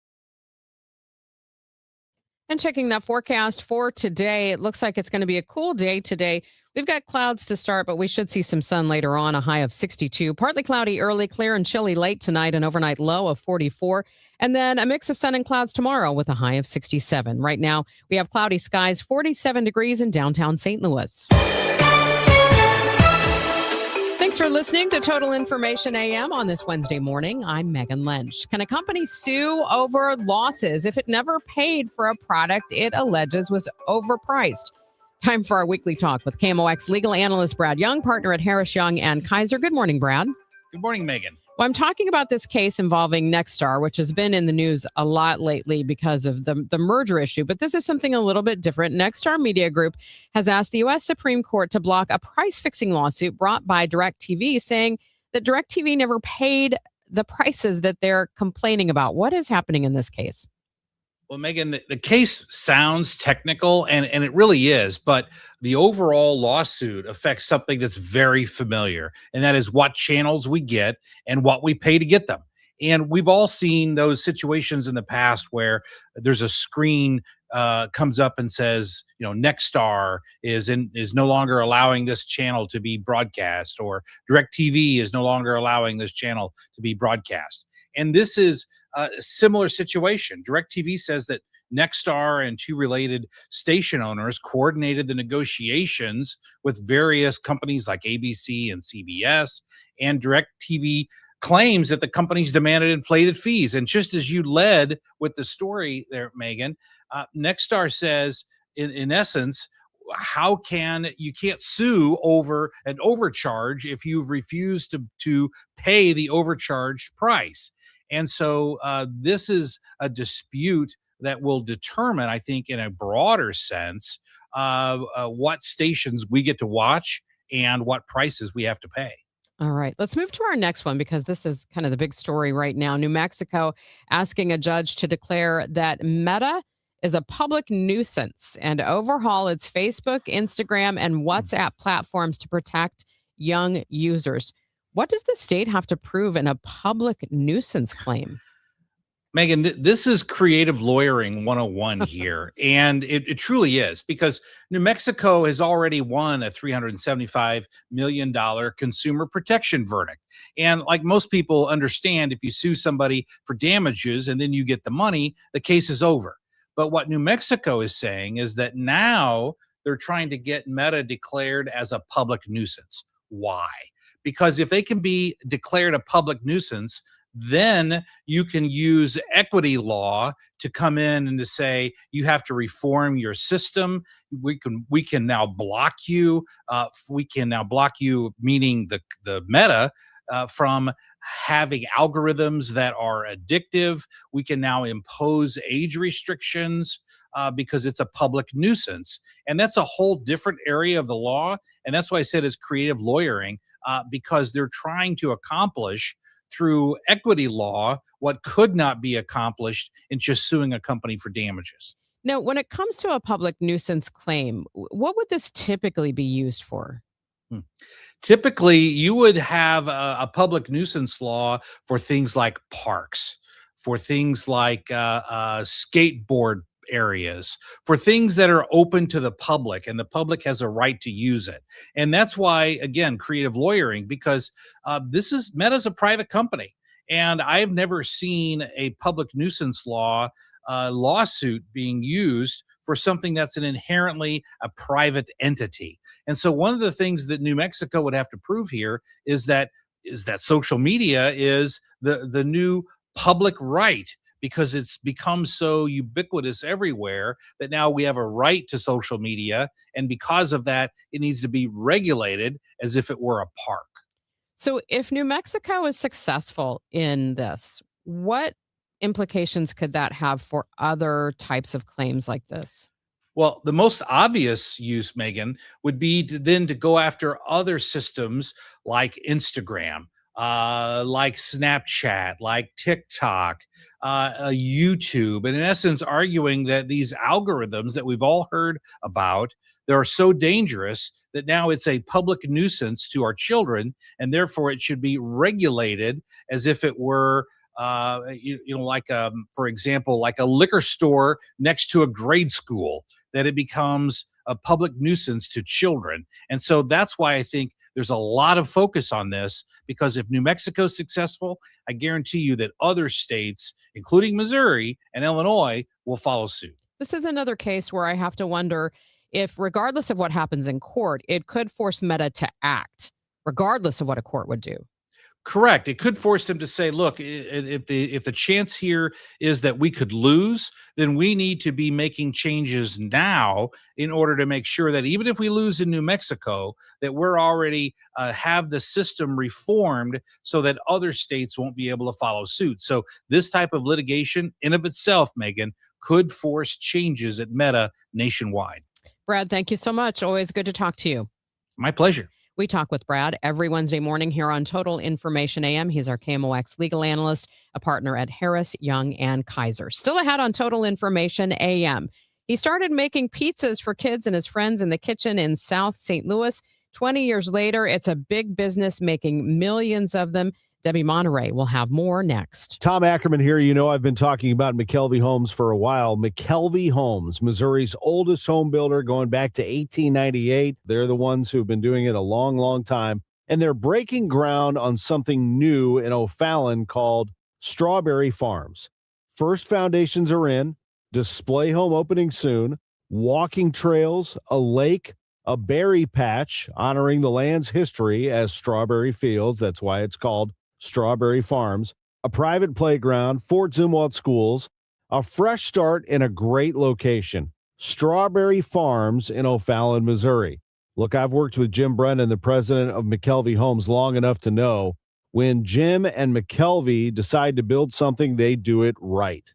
And checking that forecast for today, it looks like it's going to be a cool day today. We've got clouds to start, but we should see some sun later on, a high of 62. Partly cloudy early, clear and chilly late tonight, an overnight low of 44. And then a mix of sun and clouds tomorrow with a high of 67. Right now, we have cloudy skies, 47 degrees in downtown St. Louis. Thanks for listening to Total Information AM on this Wednesday morning. I'm Megan Lynch. Can a company sue over losses if it never paid for a product it alleges was overpriced? Time for our weekly talk with KMOX legal analyst Brad Young, partner at Harris Young and Kaiser. Good morning, Brad. Good morning, Megan. Well, I'm talking about this case involving Nexstar, which has been in the news a lot lately because of the merger issue. But this is something a little bit different. Nexstar Media Group has asked the U.S. Supreme Court to block a price-fixing lawsuit brought by DirecTV, saying that DirecTV never paid the prices that they're complaining about. What is happening in this case? Well, Megan, the case sounds technical, and it really is, but the overall lawsuit affects something that's very familiar, and that is what channels we get and what we pay to get them. And we've all seen those situations in the past where there's a screen comes up and says, Nexstar is no longer allowing this channel to be broadcast, or DirecTV is no longer allowing this channel to be broadcast. And this is a similar situation. DirecTV says that Nexstar and two related station owners coordinated the negotiations with various companies like ABC and CBS, and DirecTV claims that the companies demanded inflated fees. And just as you led with the story there, Megan, Nexstar says, in essence, you can't sue over an overcharge if you've refused to pay the overcharged price. And so this is a dispute that will determine, I think, in a broader sense, what stations we get to watch and what prices we have to pay. All right, let's move to our next one, because this is kind of the big story right now. New Mexico asking a judge to declare that Meta is a public nuisance and overhaul its Facebook, Instagram, and WhatsApp platforms to protect young users. What does the state have to prove in a public nuisance claim? Megan, this is creative lawyering 101 here. And it truly is, because New Mexico has already won a $375 million consumer protection verdict. And like most people understand, if you sue somebody for damages and then you get the money, the case is over. But what New Mexico is saying is that now they're trying to get Meta declared as a public nuisance. Why? Because if they can be declared a public nuisance, then you can use equity law to come in and to say you have to reform your system. We can now block you. We can now block you, meaning the Meta, from having algorithms that are addictive. We can now impose age restrictions because it's a public nuisance. And that's a whole different area of the law. And that's why I said it's creative lawyering, because they're trying to accomplish through equity law what could not be accomplished in just suing a company for damages. Now, when it comes to a public nuisance claim, what would this typically be used for? Typically, you would have a public nuisance law for things like parks, for things like skateboard areas, for things that are open to the public, and the public has a right to use it. And that's why, again, creative lawyering, because Meta's a private company, and I've never seen a public nuisance law lawsuit being used for something that's an inherently a private entity. And so one of the things that New Mexico would have to prove here is that social media is the new public right, because it's become so ubiquitous everywhere that now we have a right to social media. And because of that, it needs to be regulated as if it were a park. So if New Mexico is successful in this, what implications could that have for other types of claims like this? Well, the most obvious use, Megan, would be to go after other systems like Instagram, like Snapchat, like TikTok, YouTube, and in essence, arguing that these algorithms that we've all heard about, they are so dangerous that now it's a public nuisance to our children, and therefore it should be regulated as if it were like for example, like a liquor store next to a grade school, that it becomes a public nuisance to children. And so that's why I think there's a lot of focus on this, because if New Mexico's successful, I guarantee you that other states, including Missouri and Illinois, will follow suit. This is another case where I have to wonder if, regardless of what happens in court, it could force Meta to act, regardless of what a court would do. Correct. It could force them to say, look, if the chance here is that we could lose, then we need to be making changes now in order to make sure that even if we lose in New Mexico, that we're already have the system reformed so that other states won't be able to follow suit. So this type of litigation in of itself, Megan, could force changes at Meta nationwide. Brad, thank you so much. Always good to talk to you. My pleasure. We talk with Brad every Wednesday morning here on Total Information AM. He's our KMOX legal analyst, a partner at Harris, Young, and Kaiser. Still ahead on Total Information AM. He started making pizzas for kids and his friends in the kitchen in South St. Louis. 20 years later, it's a big business making millions of them. Debbie Monterrey will have more next. Tom Ackerman here. You know, I've been talking about McKelvey Homes for a while. McKelvey Homes, Missouri's oldest home builder, going back to 1898. They're the ones who've been doing it a long, long time. And they're breaking ground on something new in O'Fallon called Strawberry Farms. First foundations are in, display home opening soon, walking trails, a lake, a berry patch honoring the land's history as strawberry fields. That's why it's called Strawberry Farms, a private playground, Fort Zumwalt schools, a fresh start in a great location. Strawberry Farms in O'Fallon, Missouri. Look, I've worked with Jim Brennan, the president of McKelvey Homes, long enough to know when Jim and McKelvey decide to build something, they do it right.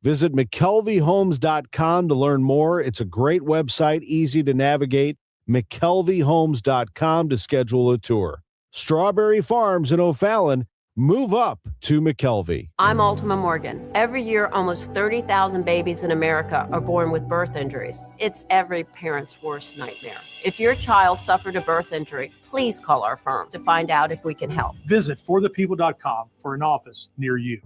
Visit McKelveyhomes.com to learn more. It's a great website, easy to navigate. McKelveyhomes.com to schedule a tour. Strawberry Farms in O'Fallon. Move up to McKelvey. I'm Ultima Morgan. Every year, almost 30,000 babies in America are born with birth injuries. It's every parent's worst nightmare. If your child suffered a birth injury, please call our firm to find out if we can help. Visit forthepeople.com for an office near you.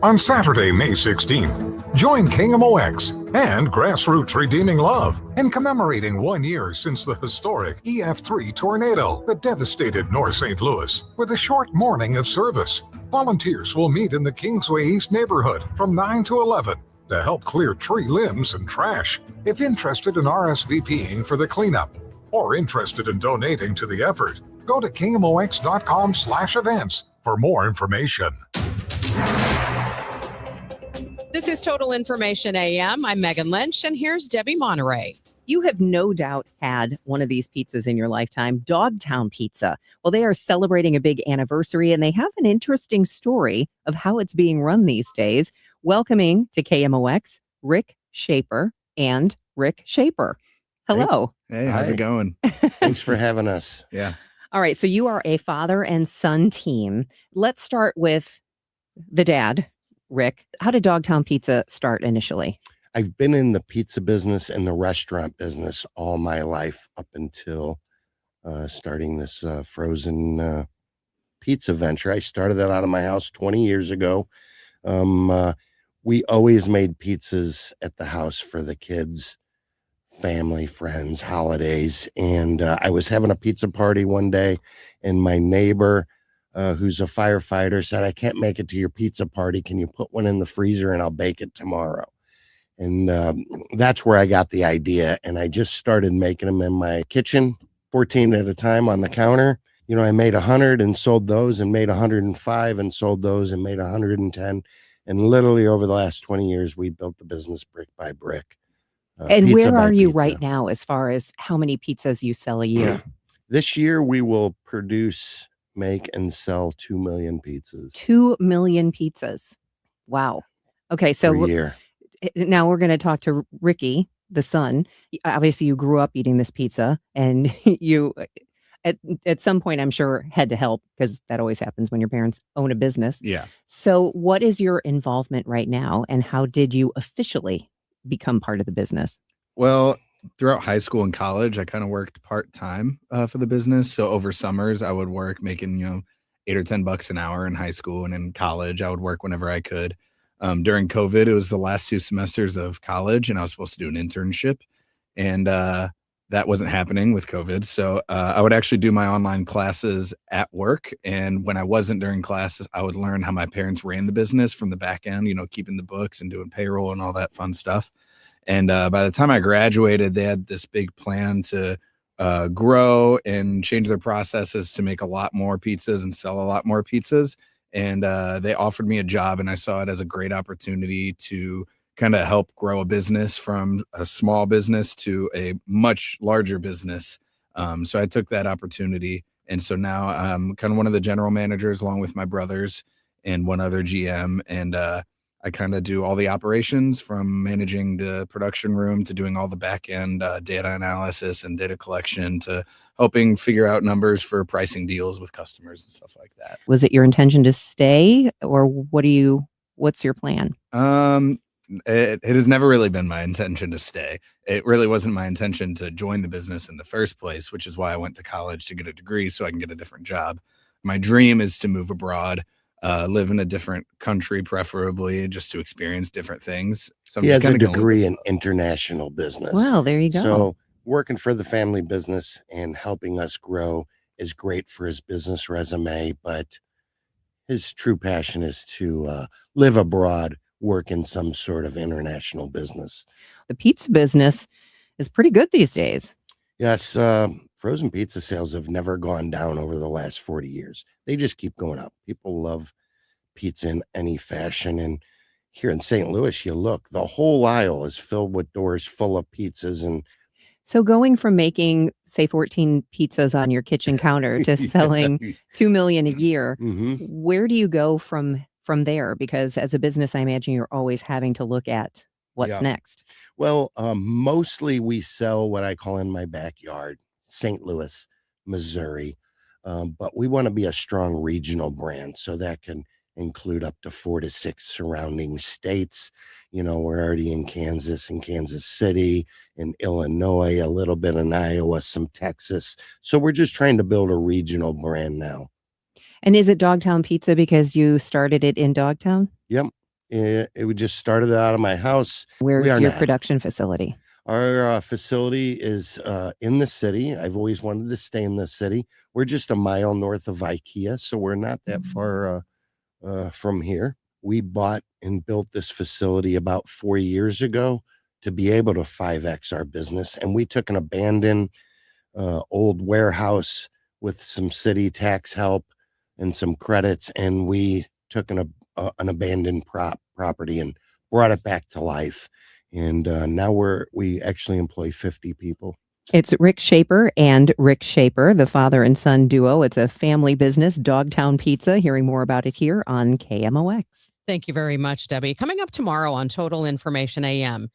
On Saturday, May 16th, join KMOX and Grassroots Redeeming Love in commemorating 1 year since the historic EF3 tornado that devastated North St. Louis with a short morning of service. Volunteers will meet in the Kingsway East neighborhood from 9 to 11 to help clear tree limbs and trash. If interested in RSVPing for the cleanup or interested in donating to the effort, go to KMOX.com/events for more information. This is Total Information AM. I'm Megan Lynch, and here's Debbie Monterrey. You have no doubt had one of these pizzas in your lifetime, Dogtown Pizza. Well, they are celebrating a big anniversary, and they have an interesting story of how it's being run these days. Welcoming to KMOX, Rick Shaper and Rick Shaper. Hello. Hey, how's it going? Thanks for having us. Yeah. All right, so you are a father and son team. Let's start with the dad, Rick. How did Dogtown Pizza start initially? I've been in the pizza business and the restaurant business all my life up until starting this frozen pizza venture. I started that out of my house 20 years ago. We always made pizzas at the house for the kids, family, friends, holidays. And I was having a pizza party one day, and my neighbor, who's a firefighter, said, "I can't make it to your pizza party. Can you put one in the freezer and I'll bake it tomorrow?" And that's where I got the idea. And I just started making them in my kitchen, 14 at a time on the counter. You know, I made 100 and sold those, and made 105 and sold those, and made 110. And literally over the last 20 years, we built the business brick by brick. And where are you right now as far as how many pizzas you sell a year? This year, we will produce, make, and sell 2 million pizzas. 2 million pizzas. Wow. Okay, so per year. now we're going to talk to Ricky, the son. Obviously, you grew up eating this pizza, and you, at some point, I'm sure, had to help because that always happens when your parents own a business. Yeah. So, what is your involvement right now, and how did you officially become part of the business? Well, throughout high school and college, I kind of worked part-time for the business. So over summers, I would work making, $8 or $10 an hour in high school, and in college, I would work whenever I could. During COVID, it was the last 2 semesters of college, and I was supposed to do an internship, and that wasn't happening with COVID. So I would actually do my online classes at work, and when I wasn't during classes, I would learn how my parents ran the business from the back end, keeping the books and doing payroll and all that fun stuff. And by the time I graduated, they had this big plan to grow and change their processes to make a lot more pizzas and sell a lot more pizzas. And they offered me a job, and I saw it as a great opportunity to kind of help grow a business from a small business to a much larger business. So I took that opportunity. And so now I'm kind of one of the general managers along with my brothers and one other GM. And I kind of do all the operations from managing the production room to doing all the back end data analysis and data collection to helping figure out numbers for pricing deals with customers and stuff like that. Was it your intention to stay, or what's your plan? It has never really been my intention to stay. It really wasn't my intention to join the business in the first place, which is why I went to college to get a degree so I can get a different job. My dream is to move abroad. Live in a different country, preferably, just to experience different things. So He has a degree in international business. Well, there you go. So working for the family business and helping us grow is great for his business resume, but his true passion is to live abroad, work in some sort of international business. The pizza business is pretty good these days. Yes, frozen pizza sales have never gone down over the last 40 years. They just keep going up. People love pizza in any fashion. And here in St. Louis, you look, the whole aisle is filled with doors full of pizzas. And So going from making, say, 14 pizzas on your kitchen counter to selling 2 million a year, where do you go from there? Because as a business, I imagine you're always having to look at what's next. Well, mostly we sell what I call in my backyard, St. Louis, Missouri. But we want to be a strong regional brand, so that can include up to 4 to 6 surrounding states. We're already in Kansas and Kansas City, in Illinois, a little bit in Iowa, some Texas. So we're just trying to build a regional brand now. And is it Dogtown Pizza because you started it in Dogtown? Yep. It just started out of my house. Where's your production facility? Our facility is in the city. I've always wanted to stay in the city. We're just a mile north of IKEA, so we're not that far from here. We bought and built this facility about 4 years ago to be able to 5X our business. And we took an abandoned old warehouse with some city tax help and some credits, and we took an abandoned property and brought it back to life. And now we actually employ 50 people. It's Rick Shaper and Rick Shaper, the father and son duo. It's a family business, Dogtown Pizza. Hearing more about it here on KMOX. Thank you very much, Debbie. Coming up tomorrow on Total Information AM.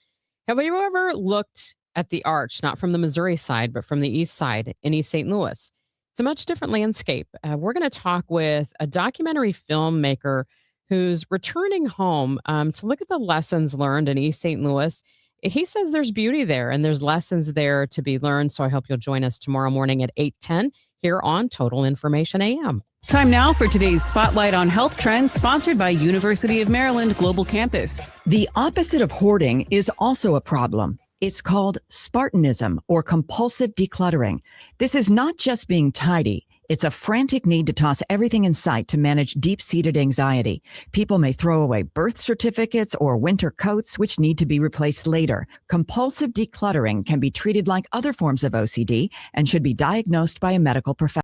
Have you ever looked at the Arch, not from the Missouri side, but from the east side in East St. Louis? It's a much different landscape. We're going to talk with a documentary filmmaker who's returning home to look at the lessons learned in East St. Louis. He says there's beauty there and there's lessons there to be learned. So I hope you'll join us tomorrow morning at 8:10 here on Total Information AM. Time now for today's Spotlight on Health Trends, sponsored by University of Maryland Global Campus. The opposite of hoarding is also a problem. It's called Spartanism, or compulsive decluttering. This is not just being tidy. It's a frantic need to toss everything in sight to manage deep-seated anxiety. People may throw away birth certificates or winter coats, which need to be replaced later. Compulsive decluttering can be treated like other forms of OCD and should be diagnosed by a medical professional.